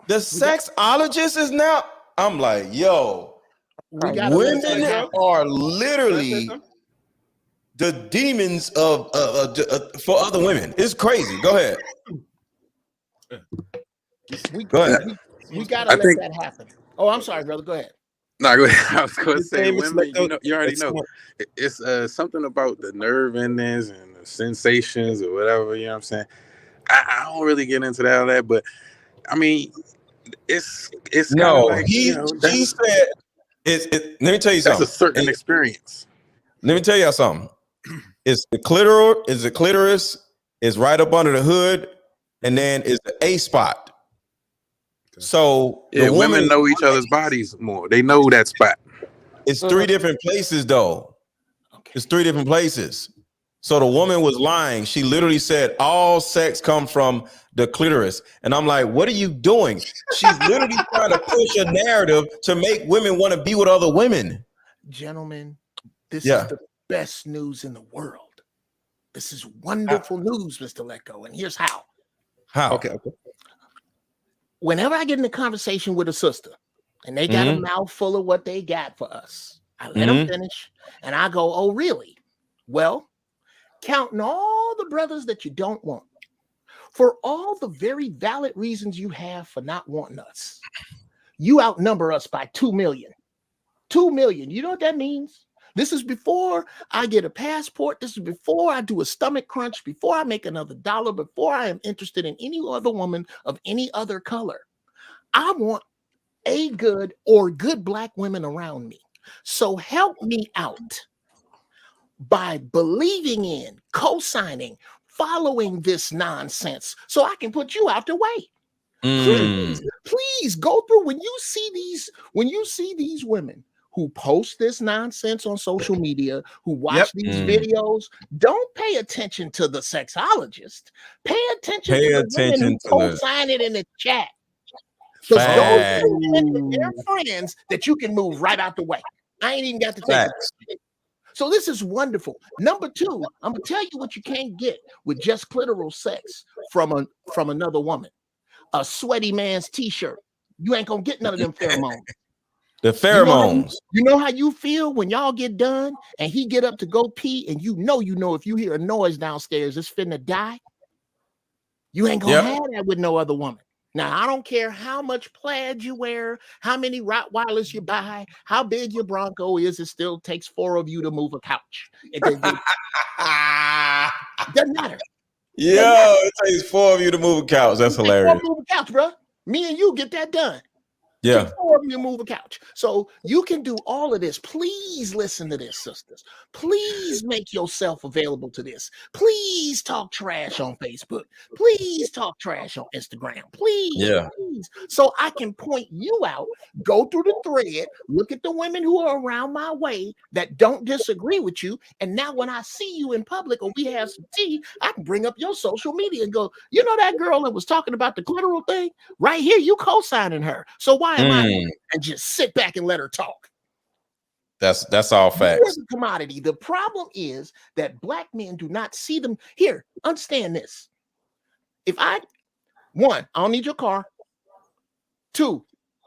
The sexologist is now, I'm like, yo, women are literally the demons of for other women. It's crazy. Go ahead. Go ahead. We gotta let that happen. Oh, I'm sorry, brother. Go ahead. No, go ahead. I was going to say, women, you already know. It's something about the nerve endings and the sensations or whatever, you know what I'm saying? I don't really get into that, but I mean, it's no, like, he said, let me tell you something. That's a certain experience. Let me tell you something. It's the clitoris is right up under the hood, and then is the A spot. So women know each other's bodies more. They know that spot. It's three different places, though. Okay. It's three different places. So the woman was lying. She literally said all sex comes from the clitoris. And I'm like, what are you doing? She's literally trying to push a narrative to make women want to be with other women. Gentlemen, this is the best news in the world. This is wonderful news, Mr. LetGo. And here's how. How? Okay. Whenever I get in a conversation with a sister and they got a mouthful of what they got for us, I let them finish and I go, oh, really? Well, counting all the brothers that you don't want for all the very valid reasons you have for not wanting us, you outnumber us by 2 million. 2 million. You know what that means? This is before I get a passport. This is before I do a stomach crunch, before I make another dollar, before I am interested in any other woman of any other color. I want a good or good black women around me. So help me out by believing in, co-signing, following this nonsense so I can put you out the way. Please go through when you see these women who post this nonsense on social media, who watch these videos, don't pay attention to the sexologist. Pay attention to the women who co-sign it in the chat. Because those women, they're friends that you can move right out the way. I ain't even got to take it. So this is wonderful. Number two, I'm gonna tell you what you can't get with just clitoral sex from another woman. A sweaty man's t-shirt. You ain't gonna get none of them pheromones. The pheromones. You know how you feel when y'all get done and he get up to go pee and you know if you hear a noise downstairs, it's finna die. You ain't gonna have that with no other woman. Now, I don't care how much plaid you wear, how many Rottweilers you buy, how big your Bronco is, it still takes 4 of you to move a couch. It doesn't matter. It takes 4 of you to move a couch. That's hilarious. Move a couch, bro. Me and you get that done. Yeah. Four of you move a couch. So you can do all of this. Please listen to this, sisters. Please make yourself available to this. Please talk trash on Facebook. Please talk trash on Instagram. Please, please. So I can point you out, go through the thread, look at the women who are around my way that don't disagree with you. And now when I see you in public or we have some tea, I can bring up your social media and go, you know that girl that was talking about the clitoral thing? Right here, you co-signing her. So why am I? And just sit back and let her talk. That's all facts. The commodity. The problem is that black men do not see them. Here, understand this. If one, I don't need your car. Two,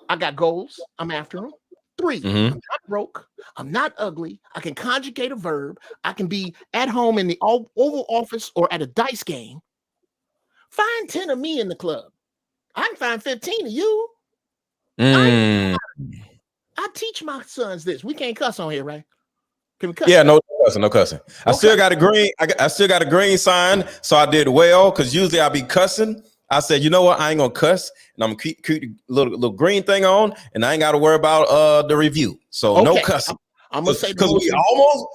I got goals. I'm after them. Three, I'm not broke. I'm not ugly. I can conjugate a verb. I can be at home in the Oval Office or at a dice game. Find 10 of me in the club. I can find 15 of you. I teach my sons this. We can't cuss on here, right? Can we cuss? Yeah, no cussing. I still got a green. I still got a green sign, so I did well. Because usually I be cussing. I said, you know what? I ain't gonna cuss, and I'm gonna keep the little green thing on, and I ain't got to worry about the review. So no cussing. I'm gonna say because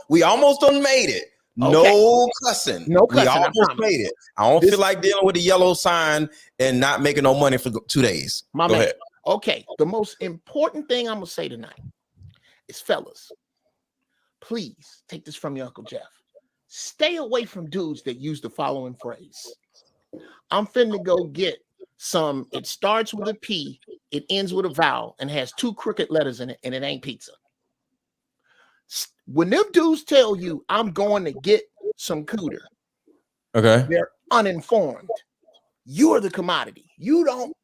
we almost done made it. No cussing. No cussing. We almost made it. I don't feel like dealing with the yellow sign and not making no money for 2 days. Go man. Ahead. Okay. The most important thing I'm gonna say tonight is, fellas, please take this from your Uncle Jeff. Stay away from dudes that use the following phrase. I'm finna go get some. It starts with a P, it ends with a vowel, and has 2 crooked letters in it, and it ain't pizza. When them dudes tell you I'm going to get some cooter, okay, they're uninformed. You are the commodity. You don't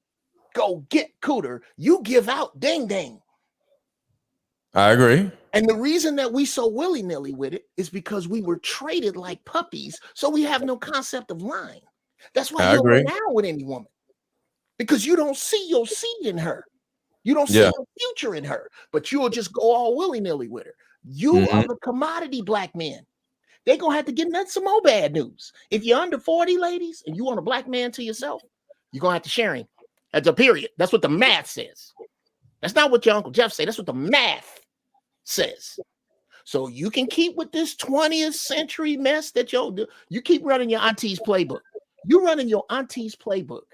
go get cooter. You give out ding ding. I agree. And the reason that we so willy-nilly with it is because we were traded like puppies, so we have no concept of line. That's why you're down with any woman, because you don't see your seed in her. You don't see your future in her, but you'll just go all willy-nilly with her. You are the commodity, black men. They're going to have to get some more bad news. If you're under 40, ladies, and you want a black man to yourself, you're going to have to share him. That's a period. That's what the math says. That's not what your Uncle Jeff say. That's what the math says. So you can keep with this 20th century mess that you keep running your auntie's playbook. You're running your auntie's playbook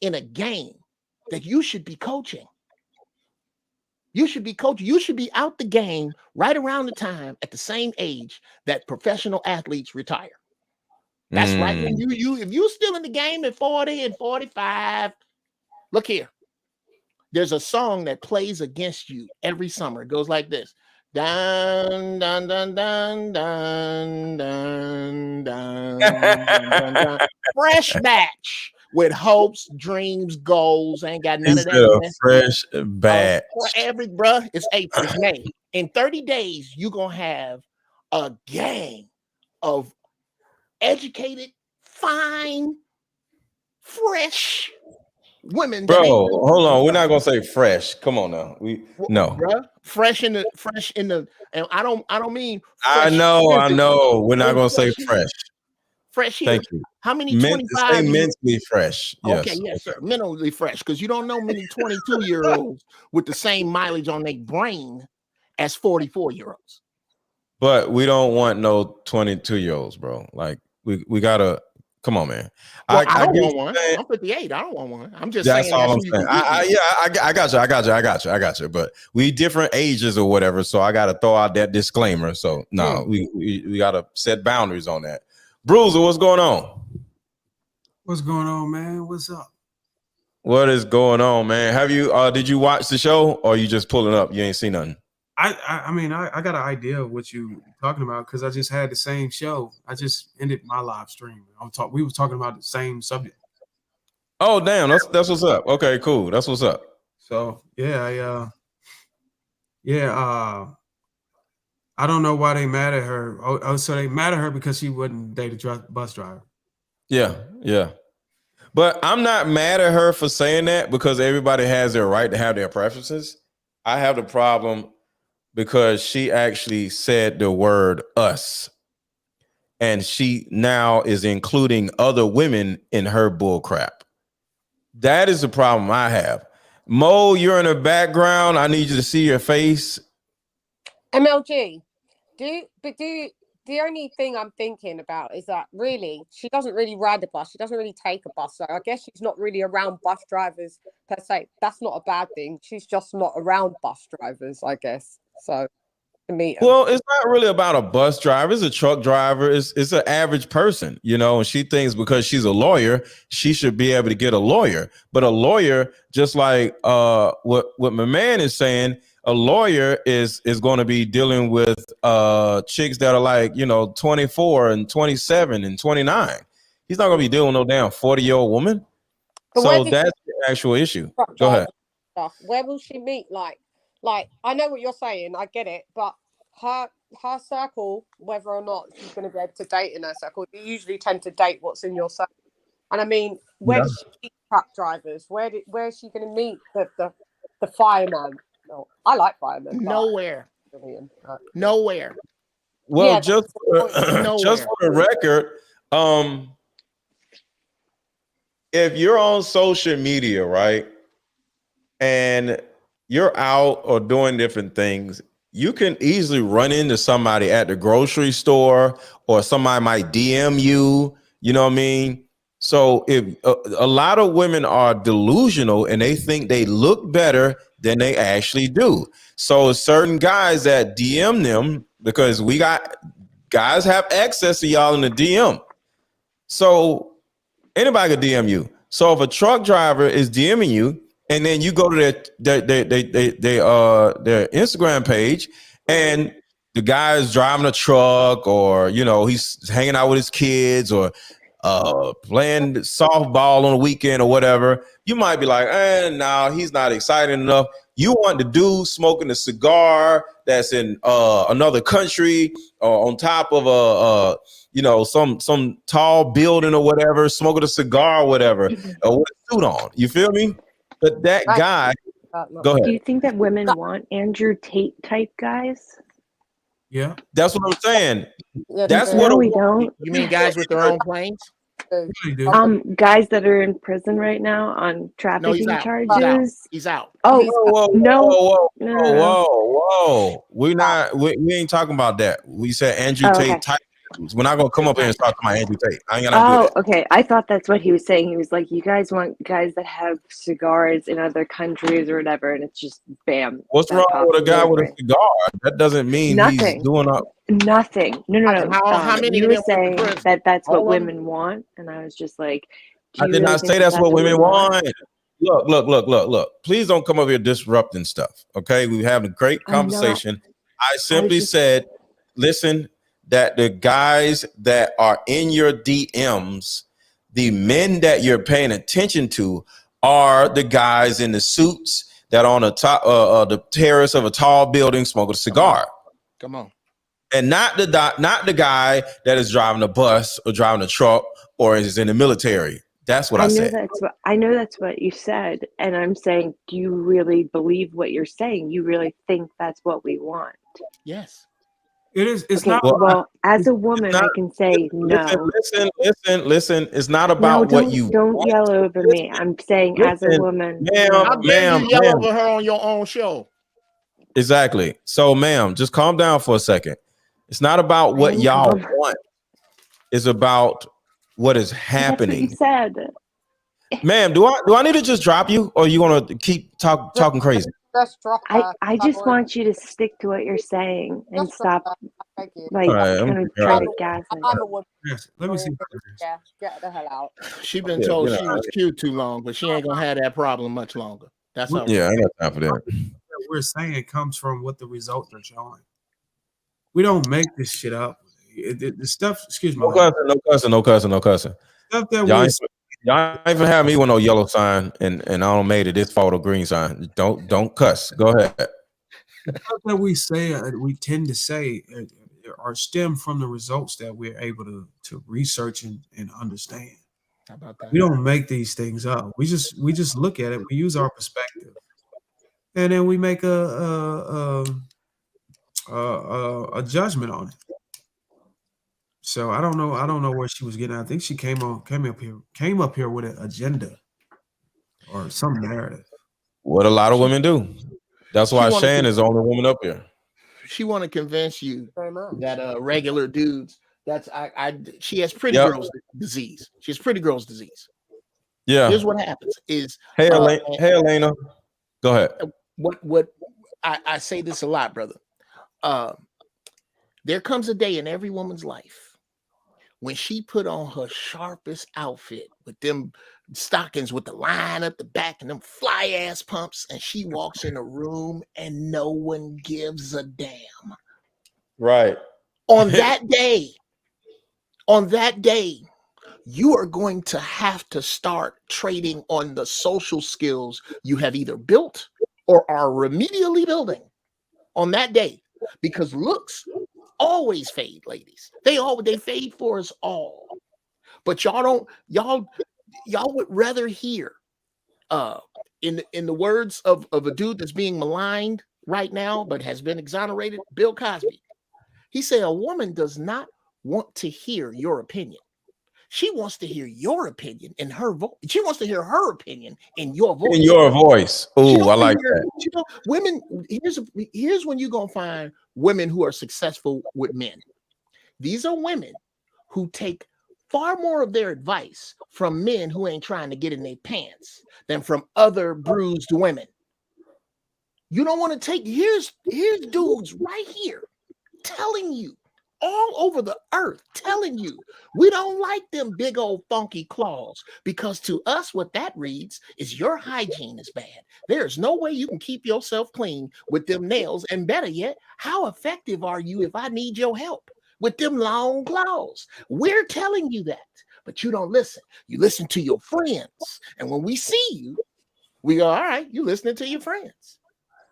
in a game that you should be coaching. You should be coaching. You should be out the game right around the time at the same age that professional athletes retire. That's right. When if you're still in the game at 40 and 45, look here. There's a song that plays against you every summer. It goes like this. Dun, dun, dun, dun, dun, dun, dun, dun, dun. Fresh match with hopes, dreams, goals. Ain't got none of that. Fresh batch. It's April, it's May. In 30 days, you're going to have a gang of educated, fine, fresh women. Bro, hold on. We're not gonna say fresh. Come on now. Fresh in the and I don't mean fresh. I know. We're not gonna say fresh. Fresh here. Thank you. How many 25? Say mentally fresh. Okay, yes, sir. Mentally fresh, because you don't know many 22-year-olds with the same mileage on their brain as 44-year-olds. But we don't want no 22-year-olds, bro. Like we gotta. Come on, man. Well, I don't want one. I'm 58. I don't want one. I'm just saying. That's all I'm saying. I got you. But we different ages or whatever, so I got to throw out that disclaimer. So no, we got to set boundaries on that. Bruiser, what's going on? What's going on, man? What's up? What is going on, man? Have you did you watch the show, or are you just pulling up? You ain't seen nothing. I mean, I got an idea of what you talking about because I just had the same show. I just ended my live stream. We was talking about the same subject. Oh, damn. That's what's up. Okay, cool. That's what's up. So I don't know why they mad at her. Oh, so they mad at her because she wouldn't date a bus driver. Yeah. But I'm not mad at her for saying that because everybody has their right to have their preferences. I have the problem because she actually said the word us. And she now is including other women in her bull crap. That is the problem I have. Mo, you're in the background. I need you to see your face. MLG, the only thing I'm thinking about is that really she doesn't really ride the bus. She doesn't really take a bus. So I guess she's not really around bus drivers per se. That's not a bad thing. She's just not around bus drivers, I guess. So to meet them. Well, it's not really about a bus driver. It's a truck driver. It's an average person, you know, and she thinks because she's a lawyer, she should be able to get a lawyer. But a lawyer, just like what my man is saying, a lawyer is going to be dealing with chicks that are like, you know, 24 and 27 and 29. He's not going to be dealing with no damn 40-year-old woman. But so that's the actual issue. Go ahead. Where will she meet? Like I know what you're saying. I get it, but her circle, whether or not she's going to be able to date in her circle, you usually tend to date what's in your circle. And I mean, where does she meet truck drivers? Where is she going to meet the fireman? No, I like firemen. Nowhere. Nowhere. Well, yeah, just for the record, if you're on social media, right, and you're out or doing different things, you can easily run into somebody at the grocery store, or somebody might DM you, you know what I mean? So if a lot of women are delusional and they think they look better than they actually do. So certain guys that DM them, because we got guys have access to y'all in the DM. So anybody could DM you. So if a truck driver is DMing you, and then you go to their Instagram page, and the guy is driving a truck, or you know, he's hanging out with his kids, or playing softball on the weekend or whatever, you might be like, no, he's not exciting enough. You want the dude smoking a cigar that's in another country, or on top of some tall building or whatever, smoking a cigar or whatever, or with a suit on. You feel me? But that guy, go ahead. Do you think that women want Andrew Tate type guys? Yeah, that's what I'm saying. Yeah, that's what we don't. You mean guys with their own planes? Guys that are in prison right now on trafficking charges. He's out. Oh, whoa! We ain't talking about that. We said Andrew Tate type. We're not gonna come up here and talk about Andrew Tate. I ain't gonna do that. Okay. I thought that's what he was saying. He was like, you guys want guys that have cigars in other countries or whatever, and it's just bam. What's wrong with a guy with a cigar? That doesn't mean he's doing nothing. No. How many you were saying that's what women want, and I was just like, I did not say that's what women want. Look. Please don't come over here disrupting stuff. Okay, we're having a great conversation. I simply said, listen, that the guys that are in your DMs, the men that you're paying attention to, are the guys in the suits that are on the top the terrace of a tall building smoking a cigar. Come on. And not the guy that is driving a bus or driving a truck or is in the military. That's what I said. I know that's what you said, and I'm saying, do you really believe what you're saying? You really think that's what we want? Yes. It is. It's not. Well, as a woman, I can say no. Listen. It's not about what you don't yell over me. I'm saying, as a woman, how dare you yell over her on your own show? Exactly. So, ma'am, just calm down for a second. It's not about what y'all want. It's about what is happening. That's what you said. Ma'am, do I need to just drop you, or you want to keep talking crazy? I just want you to stick to what you're saying and stop trying to gas it. Yes, let me see. Yeah, get the hell out. She's been told she was cute too long, but she ain't gonna have that problem much longer. That's all. Yeah, I ain't got time for that. What we're saying comes from what the results are showing. We don't make this shit up. The stuff, excuse me. No cussing. Stuff that y'all ain't even have me with no yellow sign, and I don't made it this photo green sign. Don't cuss. Go ahead. The stuff that we say, we tend to say, are stem from the results that we're able to research and understand. How about that? We don't make these things up. We just look at it. We use our perspective, and then we make a judgment on it. So I don't know where she was getting at. I think she came up here with an agenda. or some narrative. What a lot of women do. That's why Shan is the only woman up here. She want to convince you that regular dudes. She has pretty girls disease. She has pretty girls disease. Yeah. Here's what happens is hey Elena. Go ahead. What I say this a lot, brother. There comes a day in every woman's life when she put on her sharpest outfit with them stockings with the line up the back and them fly ass pumps, and she walks in a room and no one gives a damn. Right. On that day, you are going to have to start trading on the social skills you have either built or are remedially building on that day, because looks always fade, ladies. They fade for us all. But y'all would rather hear in the words of a dude that's being maligned right now but has been exonerated, Bill Cosby. He said a woman does not want to hear your opinion. She wants to hear your opinion in her voice. She wants to hear her opinion in your voice. In your voice. Oh, I like that. You know, women, here's when you're going to find women who are successful with men. These are women who take far more of their advice from men who ain't trying to get in their pants than from other bruised women. You don't want to take, here's dudes right here telling you, all over the earth, telling you we don't like them big old funky claws, because to us what that reads is your hygiene is bad. There's no way you can keep yourself clean with them nails, and better yet, how effective are you if I need your help with them long claws? We're telling you that, but you don't listen. You listen to your friends, and when we see you, we go, all right, you listening to your friends.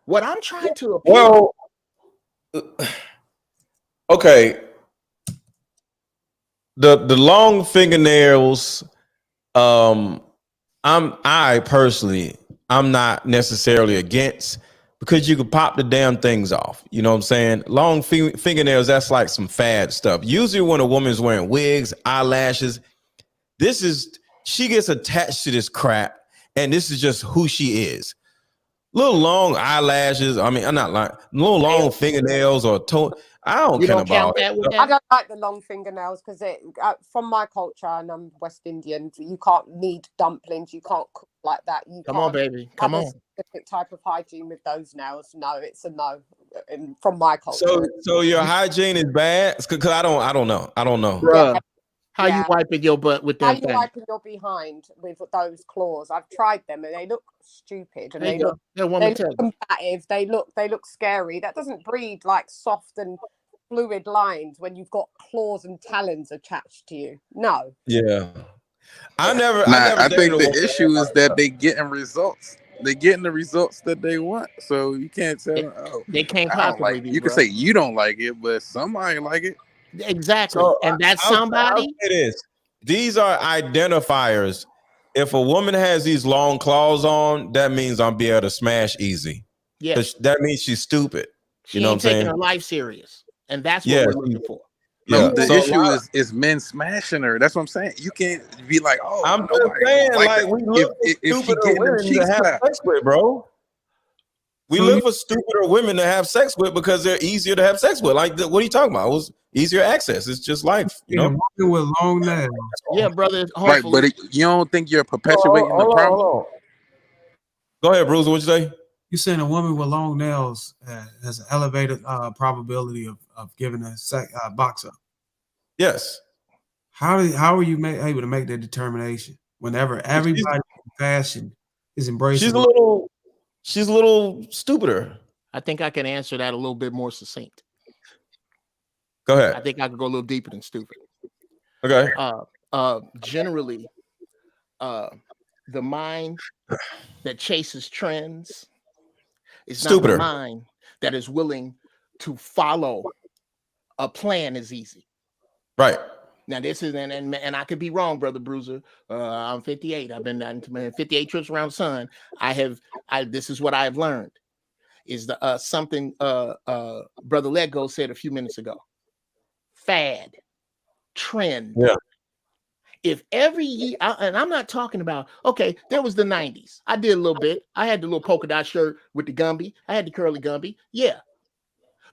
What I'm trying to appeal. Okay. The long fingernails, I personally, I'm not necessarily against, because you could pop the damn things off. You know what I'm saying? Long fingernails, that's like some fad stuff. Usually when a woman's wearing wigs, eyelashes, she gets attached to this crap, and this is just who she is. Little long eyelashes. I mean, I'm not like little long fingernails or toe. I don't care about it. I don't like the long fingernails because from my culture, and I'm West Indian, you can't knead dumplings. You can't cook like that. Come on, baby. Come on. Specific type of hygiene with those nails. No, it's a no from my culture. So your hygiene is bad? Because I don't know. Bruh. How you wiping your butt with them things? How you wiping your behind with those claws? I've tried them and they look stupid and they look combative. They look scary. That doesn't breed like soft and fluid lines when you've got claws and talons attached to you. No. Yeah. I think the issue is that they getting results. They're getting the results that they want. So you can't tell them, they can't copy you. You can say you don't like it, but somebody like it. Exactly. So and that's somebody. It is. These are identifiers. If a woman has these long claws on, that means I'll be able to smash easy. Yeah. That means she's stupid. She ain't taking her life serious. And that's what we're looking for. No, the issue is men smashing her. That's what I'm saying. You can't be like, I'm just saying, like we look for stupider women to have sex with, bro. We look for stupider women to have sex with because they're easier to have sex with. Like, what are you talking about? It was easier access. It's just life, you know. With long nails. Yeah, brother. Right, but you don't think you're perpetuating the problem? Hold on. Go ahead, Bruce. What'd you say? You're saying a woman with long nails has an elevated probability of giving a box up. Yes. How are you able to make that determination whenever everybody in fashion is embracing? She's a little stupider. I think I can answer that a little bit more succinct. Go ahead. I think I could go a little deeper than stupid. Okay. Generally, the mind that chases trends is stupider. Not the mind that is willing to follow a plan is easy. Right. Now this is and I could be wrong, brother Bruiser. I'm 58. I've been 58 trips around the sun. This is what I've learned is the something brother LetGo said a few minutes ago. Fad, trend, If every year, and I'm not talking about, okay, there was the 90s. I did a little bit. I had the little polka dot shirt with the Gumby. I had the curly Gumby. Yeah.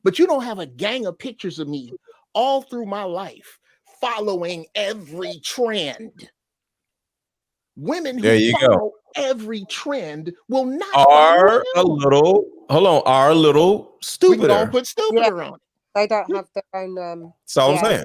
But you don't have a gang of pictures of me all through my life following every trend. Women who follow every trend will not are a little, are a little stupider. We don't put stupider on it. They don't have their own. That's all I'm saying.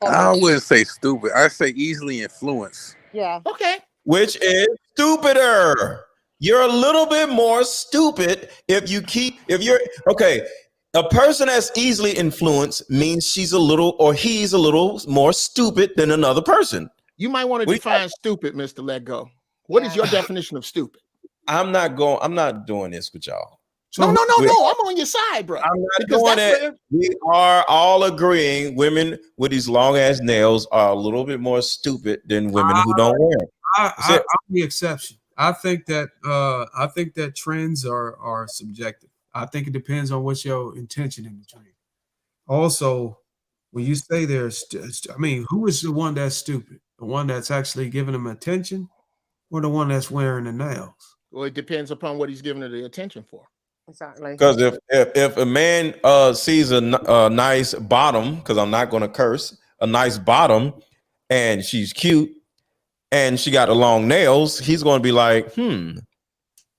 I wouldn't say stupid. I say easily influenced. Yeah. Okay. Which is stupider. You're a little bit more stupid if you're okay. A person that's easily influenced means she's a little or he's a little more stupid than another person. You might want to define stupid, Mr. LetGo. What is your definition of stupid? I'm not doing this with y'all. No. I'm on your side, bro. I'm not doing it. We are all agreeing women with these long ass nails are a little bit more stupid than women who don't wear them. I'm the exception. I think that trends are subjective. I think it depends on what's your intention in the trend. Also, when you say there's, who is the one that's stupid? The one that's actually giving them attention, or the one that's wearing the nails? Well, it depends upon what he's giving her the attention for. Exactly. Because if a man sees a nice bottom, because I'm not going to curse, a nice bottom, and she's cute, and she got the long nails, he's going to be like,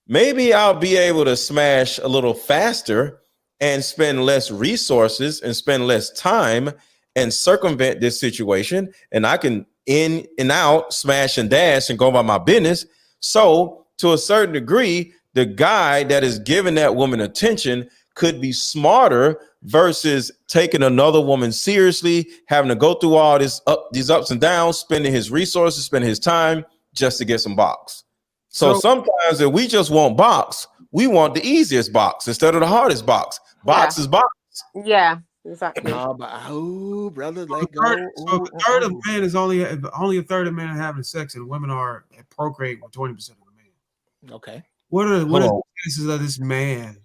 maybe I'll be able to smash a little faster and spend less resources and spend less time and circumvent this situation, and I can in and out, smash and dash and go about my business. So to a certain degree, the guy that is giving that woman attention could be smarter versus taking another woman seriously, having to go through all these ups and downs, spending his resources, spending his time just to get some box. So sometimes if we just want box, we want the easiest box instead of the hardest box. Box is box. Yeah, exactly. Brother, let go. So a third of men is only a third of men are having sex, and women are procreating with 20% of the men. Okay. What are the chances of this man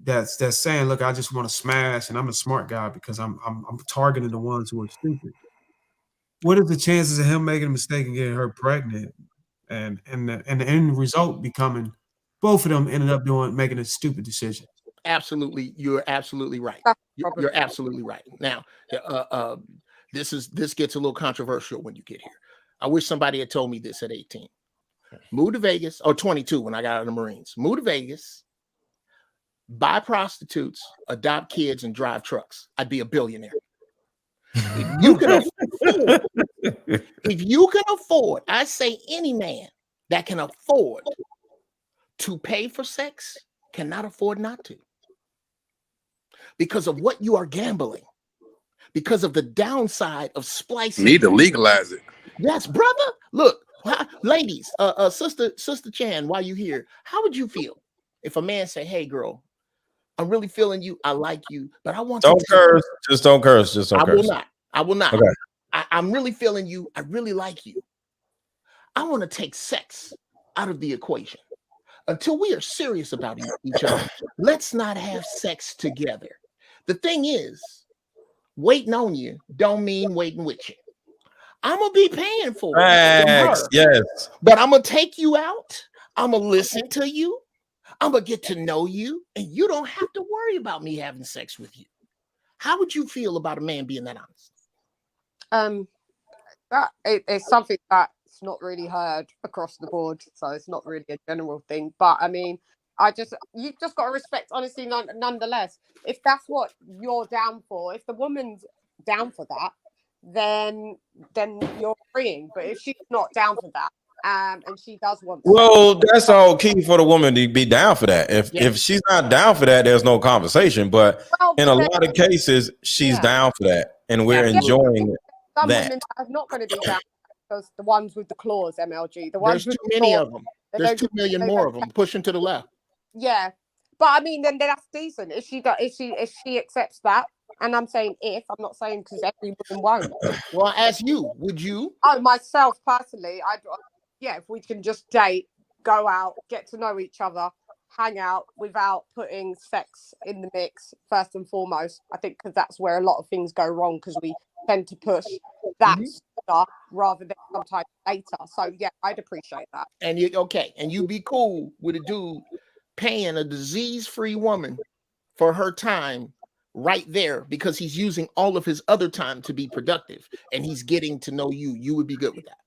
that's saying, look, I just want to smash, and I'm a smart guy because I'm targeting the ones who are stupid? What are the chances of him making a mistake and getting her pregnant, and the end result becoming both of them ended up making a stupid decision? Absolutely, you're absolutely right. You're absolutely right. Now, this gets a little controversial when you get here. I wish somebody had told me this at 18. Move to Vegas, or 22 when I got out of the Marines. Move to Vegas, buy prostitutes, adopt kids, and drive trucks. I'd be a billionaire. If you can afford, I say any man that can afford to pay for sex cannot afford not to. Because of what you are gambling. Because of the downside of splicing. Need to legalize it. Yes, brother. Look, ladies, Sister Chan, while you here, how would you feel if a man say, "Hey, girl, I'm really feeling you. I like you, but I want don't curse. Just don't curse. Just don't curse. I will not. Okay. I'm really feeling you. I really like you. I want to take sex out of the equation. Until we are serious about each other, let's not have sex together. The thing is, waiting on you don't mean waiting with you. I'm going to be paying for it. Yes. But I'm going to take you out. I'm going to listen to you. I'm going to get to know you. And you don't have to worry about me having sex with you. How would you feel about a man being that honest? It's something that's not really heard across the board. So it's not really a general thing. But I mean, you've just got to respect honesty nonetheless. If that's what you're down for, if the woman's down for that, then you're agreeing. But if she's not down for that, and she does want that's all key for the woman to be down for that. If she's not down for that, there's no conversation. But in a lot of cases, she's down for that, and we're enjoying some that. women are not going to be down because the ones with the claws, MLG, the There's ones too many of them. There's 2 million more of them pushing to the left. Yeah, but I mean, then that's decent if she accepts that. And I'm saying if, I'm not saying because every woman won't. Well, as you, would you? Oh, myself personally, if we can just date, go out, get to know each other, hang out without putting sex in the mix first and foremost. I think because that's where a lot of things go wrong because we tend to push that sooner rather than sometime later. So yeah, I'd appreciate that. And you'd be cool with a dude paying a disease-free woman for her time right there because he's using all of his other time to be productive and he's getting to know you. You would be good with that.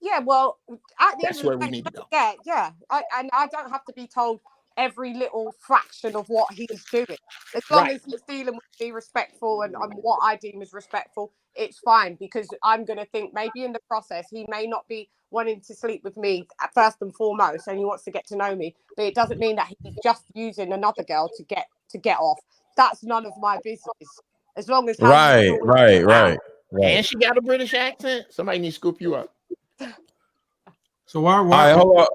Yeah, well, at the That's end of where the we day, need to go. yeah. I don't have to be told every little fraction of what he's doing. As long Right. as he's dealing with me respectful and what I deem as respectful, it's fine, because I'm going to think maybe in the process he may not be wanting to sleep with me first and foremost, and he wants to get to know me, but it doesn't mean that he's just using another girl to get off. That's none of my business. As long as how you deal with Right. And she got a British accent. Somebody needs to scoop you up. So why? All right, hold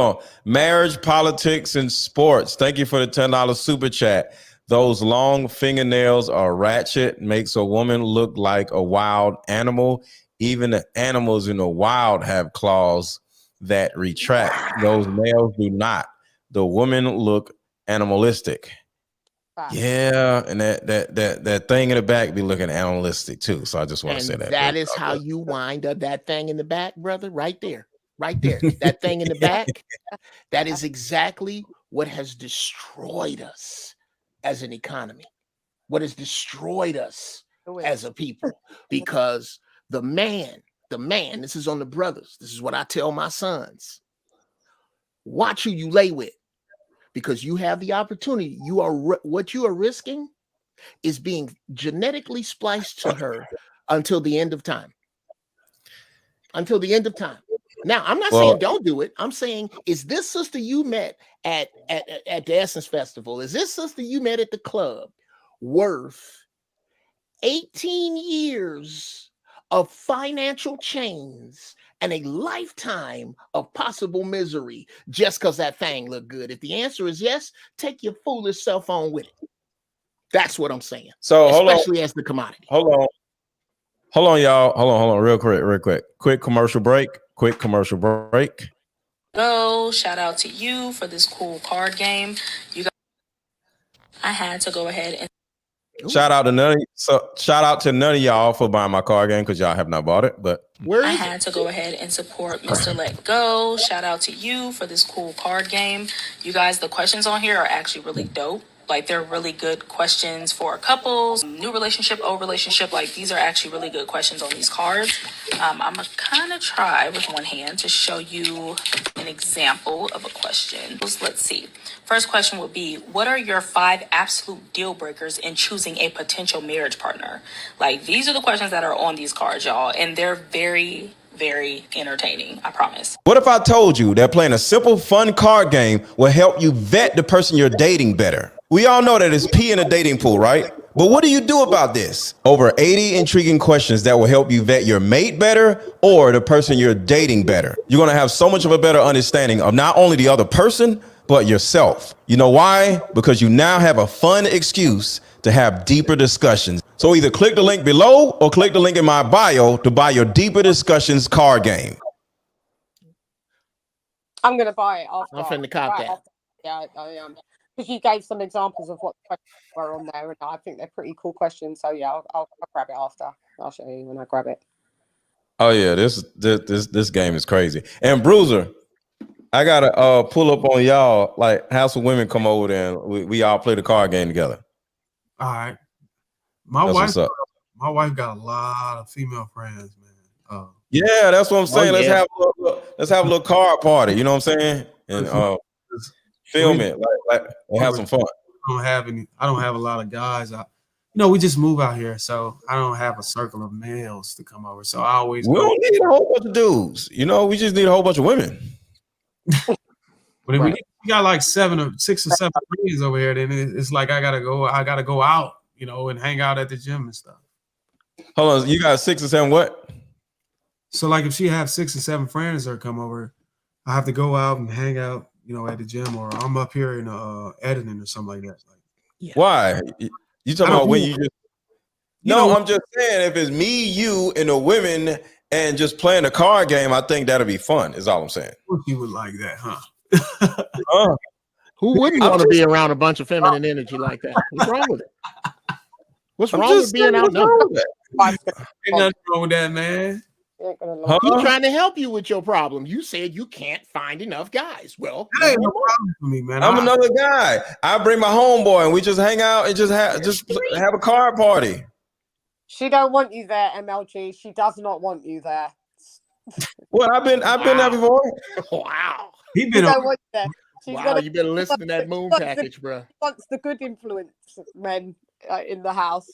on. Marriage, politics, and sports. Thank you for the $10 super chat. Those long fingernails are ratchet, makes a woman look like a wild animal. Even the animals in the wild have claws that retract. Those nails do not. The women look animalistic. Yeah, and that thing in the back be looking animalistic too. So I just want to say that. That is how you wind up that thing in the back, brother. Right there. That thing in the back. That is exactly what has destroyed us as an economy. What has destroyed us as a people. Because the man, this is on the brothers. This is what I tell my sons. Watch who you lay with. Because you have the opportunity. What you are risking is being genetically spliced to her until the end of time. Until the end of time. Now, I'm not saying don't do it. I'm saying, is this sister you met at the Essence Festival? Is this sister you met at the club worth 18 years of financial chains and a lifetime of possible misery just because that thing looked good? If the answer is yes, take your foolish cell phone with it. That's what I'm saying. So especially as the commodity. Hold on, y'all. Hold on, real quick. Quick commercial break. Go, shout out to you for this cool card game. I had to go ahead and shout out to none of y'all for buying my card game because y'all have not bought it. But I had to go ahead and support MrLetGo. Shout out to you for this cool card game. You guys, the questions on here are actually really dope. Like, they're really good questions for couples, new relationship, old relationship. Like, these are actually really good questions on these cards. I'm gonna kind of try with one hand to show you an example of a question. Let's see. First question would be, what are your 5 absolute deal breakers in choosing a potential marriage partner? Like, these are the questions that are on these cards, y'all, and they're very, very entertaining, I promise. what if I told you that playing a simple, fun card game will help you vet the person you're dating better? We all know that it's pee in a dating pool, right? But what do you do about this? Over 80 intriguing questions that will help you vet your mate better or the person you're dating better. You're going to have so much of a better understanding of not only the other person, but yourself. You know why? Because you now have a fun excuse to have deeper discussions. So either click the link below or click the link in my bio to buy your Deeper Discussions card game. I'm going to buy it after. I'm finna cop that. Yeah, I am. Because you gave some examples of what the questions were on there, and I think they're pretty cool questions. So yeah, I'll grab it after. I'll show you when I grab it. Oh yeah, this game is crazy. And Bruiser, I gotta pull up on y'all, like have some women come over there and we all play the card game together. All right. My wife got a lot of female friends, man. Yeah, that's what I'm saying. Yeah. Let's have a little card party. You know what I'm saying? And film it, like have some fun. I don't have a lot of guys. We just move out here, so I don't have a circle of males to come over. So I always we don't need a whole bunch of dudes. We just need a whole bunch of women. But if we got like 6 or 7 friends over here, then it's like I gotta go out, and hang out at the gym and stuff. Hold on, you got 6 or 7 what? So like if she has 6 or 7 friends that come over, I have to go out and hang out, at the gym, or I'm up here in editing or something like that. Why? You talking about when you just? No, I'm just saying if it's me, you, and the women, and just playing a card game, I think that'll be fun. Is all I'm saying. You would like that, huh? Who wouldn't want to be around a bunch of feminine energy like that? What's wrong with it? What's wrong with being outnumbered? Ain't nothing wrong with that, man. He's trying to help you with your problem. You said you can't find enough guys. Well, that ain't no problem for me, man. I'm another guy. I bring my homeboy and we just hang out and just have a card party. She don't want you there, MLG. She does not want you there. Well, I've been there before. Wow. He been don't want you there. Wow, you better listen to that moon package, bro. She wants the good influence men in the house.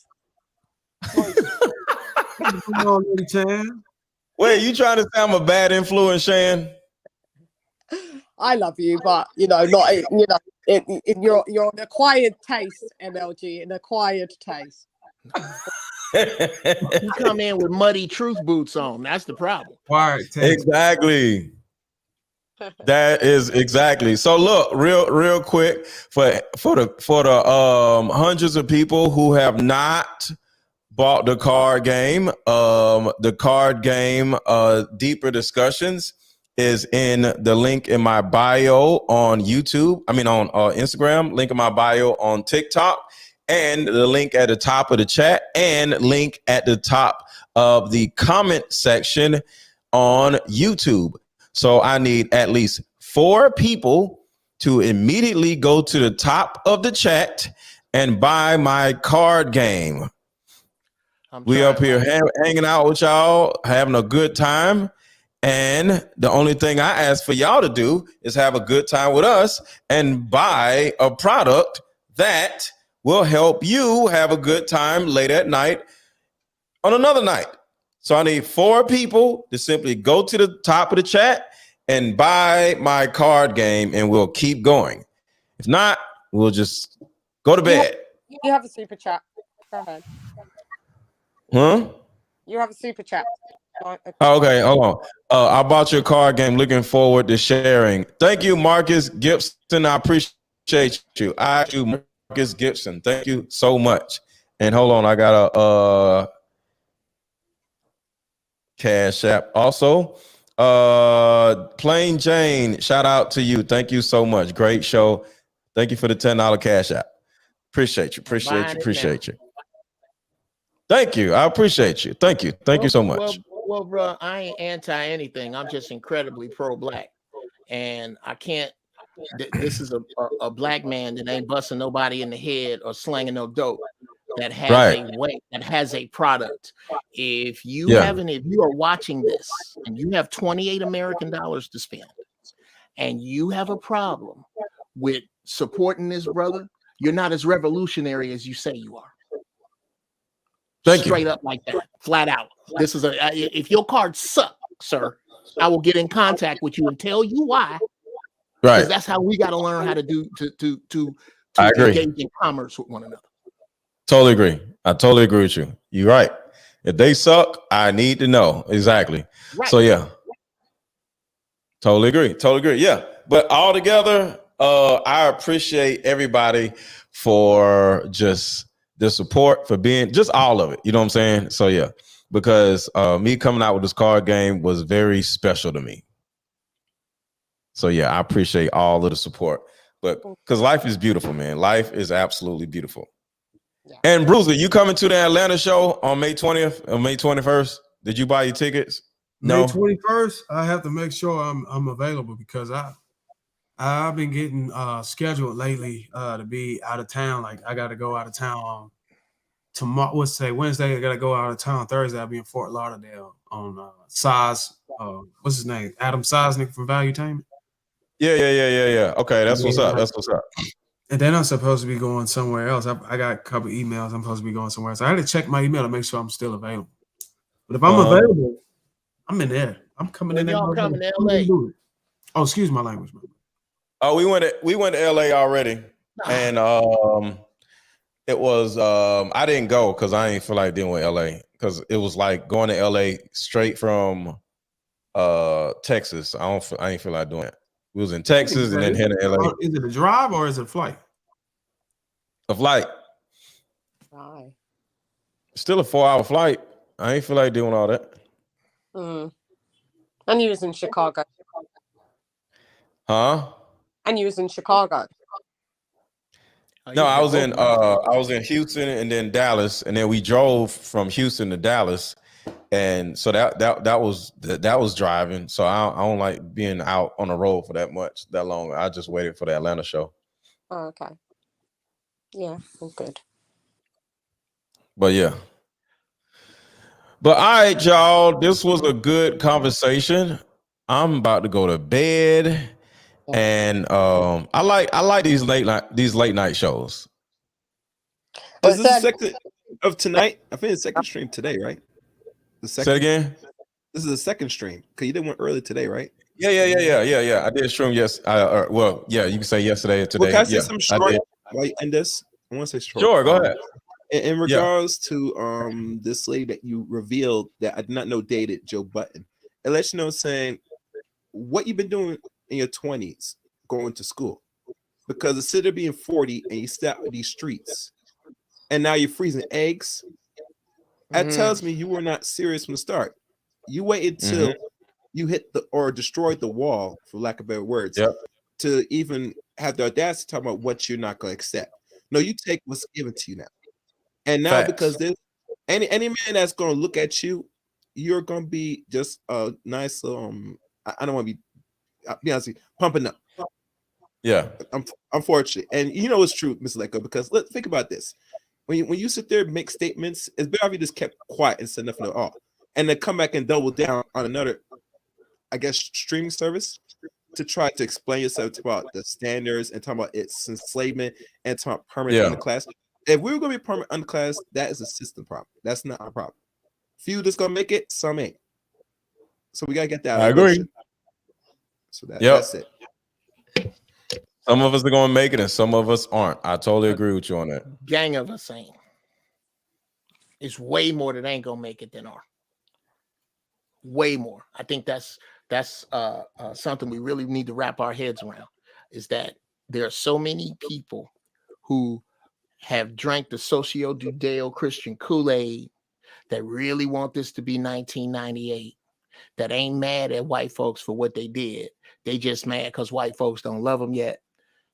Wait, you trying to say I'm a bad influence, Shan? I love you, but not you're an acquired taste, MLG, an acquired taste. You come in with muddy truth boots on. That's the problem. Exactly. That is exactly. So look, real quick for the hundreds of people who have not bought the card game. The card game, Deeper Discussions, is in the link in my bio on YouTube. I mean on Instagram, link in my bio on TikTok, and the link at the top of the chat, and link at the top of the comment section on YouTube. So I need at least 4 people to immediately go to the top of the chat and buy my card game. We up here hanging out with y'all, having a good time. And the only thing I ask for y'all to do is have a good time with us and buy a product that will help you have a good time late at night on another night. So I need 4 people to simply go to the top of the chat and buy my card game, and we'll keep going. If not, we'll just go to bed. You have a super chat. Go ahead. Huh? You have a super chat. Okay, hold on. I bought your card game. Looking forward to sharing. Thank you, Marcus Gibson. I appreciate you. Marcus Gibson. Thank you so much. And hold on, I got a Cash App also. Plain Jane, shout out to you. Thank you so much. Great show. Thank you for the $10 Cash App. Appreciate you. Thank you. I appreciate you. Thank you. Thank you so much. Well, bro, I ain't anti anything. I'm just incredibly pro-black, and I can't. This is a black man that ain't busting nobody in the head or slanging no dope. That has a way, that has a product. If you if you are watching this and you have $28 American to spend, and you have a problem with supporting this brother, you're not as revolutionary as you say you are. Straight up like that, flat out. This is if your cards suck, sir, I will get in contact with you and tell you why. Right. Because that's how we got to learn how to do to engage in commerce with one another. Totally agree. I totally agree with you. You're right. If they suck, I need to know. Exactly. Right. So yeah. Totally agree. Yeah. But all together, I appreciate everybody for just the support, for being just all of it. You know what I'm saying? So yeah, because me coming out with this card game was very special to me. So yeah, I appreciate all of the support. But because life is beautiful, man. Life is absolutely beautiful. Yeah. And Bruiser, you coming to the Atlanta show on May 20th or May 21st? Did you buy your tickets? May 21st, I have to make sure I'm available because I've been getting scheduled lately to be out of town. Like I got to go out of town tomorrow. What's today? Wednesday. I got to go out of town. Thursday, I'll be in Fort Lauderdale on Size. What's his name? Adam Seisnick from Valuetainment. Yeah. Okay, that's what's up. And then I'm supposed to be going somewhere else. I got a couple emails. I'm supposed to be going somewhere else. I had to check my email to make sure I'm still available. But if I'm available, I'm in there. I'm coming in there. Y'all coming to LA? Oh, excuse my language, man. Oh, we went to LA already, and it was I didn't go because I ain't feel like dealing with LA because it was like going to LA straight from Texas. I ain't feel like doing it. We was in Texas and then headed to LA. Is it a drive or is it a flight? A flight. Why? Still a 4-hour flight. I ain't feel like doing all that. And you was in Chicago. Huh? And you was in Chicago. No, I was in Houston and then Dallas, and then we drove from Houston to Dallas, and so that was driving. So I don't like being out on the road for that long. I just waited for the Atlanta show. Oh, okay. Yeah, all good. But yeah. But all right, y'all. This was a good conversation. I'm about to go to bed, and I like these late night shows. Is this the second of tonight? I think it's second stream today, right? The second. Say again. This is the second stream because you did one early today, right? Yeah. I did stream yes. Well, yeah, you can say yesterday or today. Well, can I say some short while you end this? I want to say short. Sure, go ahead. In regards to this lady that you revealed that I did not know dated Joe Button, it lets you know saying what you've been doing in your 20s, going to school, because instead of being 40 and you step out these streets, and now you're freezing eggs. That tells me you were not serious from the start. You waited till you hit or destroyed the wall, for lack of better words, to even have the audacity to talk about what you're not going to accept. No, you take what's given to you now. And now, because there's any man that's going to look at you, you're going to be just a nice little, I don't want to be honest, pumping up. Yeah. Unfortunately. And you know it's true, MrLetGo, because let's think about this. When you sit there and make statements, it's better if you just kept quiet and said nothing at all. And then come back and double down on another, I guess, streaming service to try to explain yourself about the standards and talk about its enslavement and talk about permanent underclass. If we were going to be permanent underclass, that is a system problem. That's not our problem. Few just going to make it, some ain't. So we got to get that out. I agree. So that's it. Some of us are going to make it and some of us aren't. I totally agree with you on that. Gang of us ain't. It's way more that ain't going to make it than are. Way more. I think that's something we really need to wrap our heads around, is that there are so many people who have drank the socio-Judeo-Christian Kool-Aid that really want this to be 1998, that ain't mad at white folks for what they did. They just mad because white folks don't love them yet.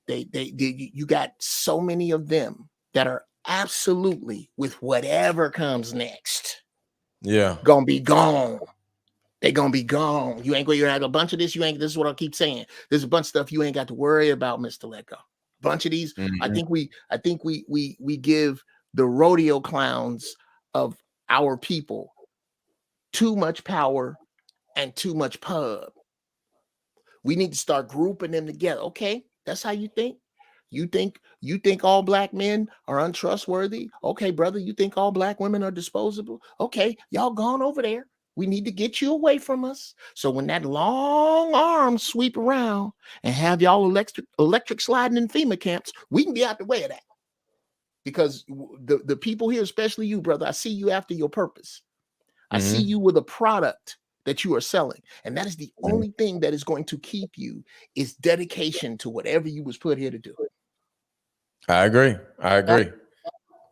You got so many of them that are absolutely with whatever comes next. Yeah. Gonna be gone. They're gonna be gone. You ain't going to have a bunch of this. This is what I keep saying. There's a bunch of stuff you ain't got to worry about, MrLetGo. A bunch of these. I think we give the rodeo clowns of our people too much power and too much pub. We need to start grouping them together. Okay, that's how you think. You think all black men are untrustworthy? Okay, brother, you think all black women are disposable? Okay, y'all gone over there. We need to get you away from us. So when that long arm sweep around and have y'all electric sliding in FEMA camps, we can be out the way of that. Because the people here, especially you, brother, I see you after your purpose. I see you with a product that you are selling. And that is the only thing that is going to keep you, is dedication to whatever you was put here to do. I agree.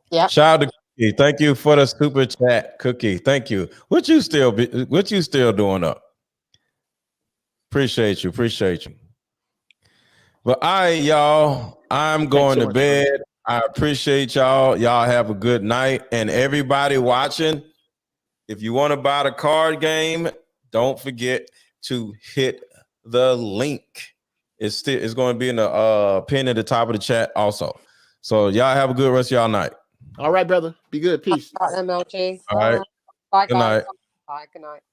Yeah. Shout out to Cookie. Thank you for the super chat, Cookie. Thank you. What you still doing up? Appreciate you. But all right, y'all. I'm going to bed. I appreciate y'all. Y'all have a good night. And everybody watching, if you want to buy the card game, don't forget to hit the link. It's going to be in the pin at the top of the chat also. So y'all have a good rest of y'all night. All right, brother. Be good. Peace. MLG. All right. Bye, Good guys. night. Bye. Good night.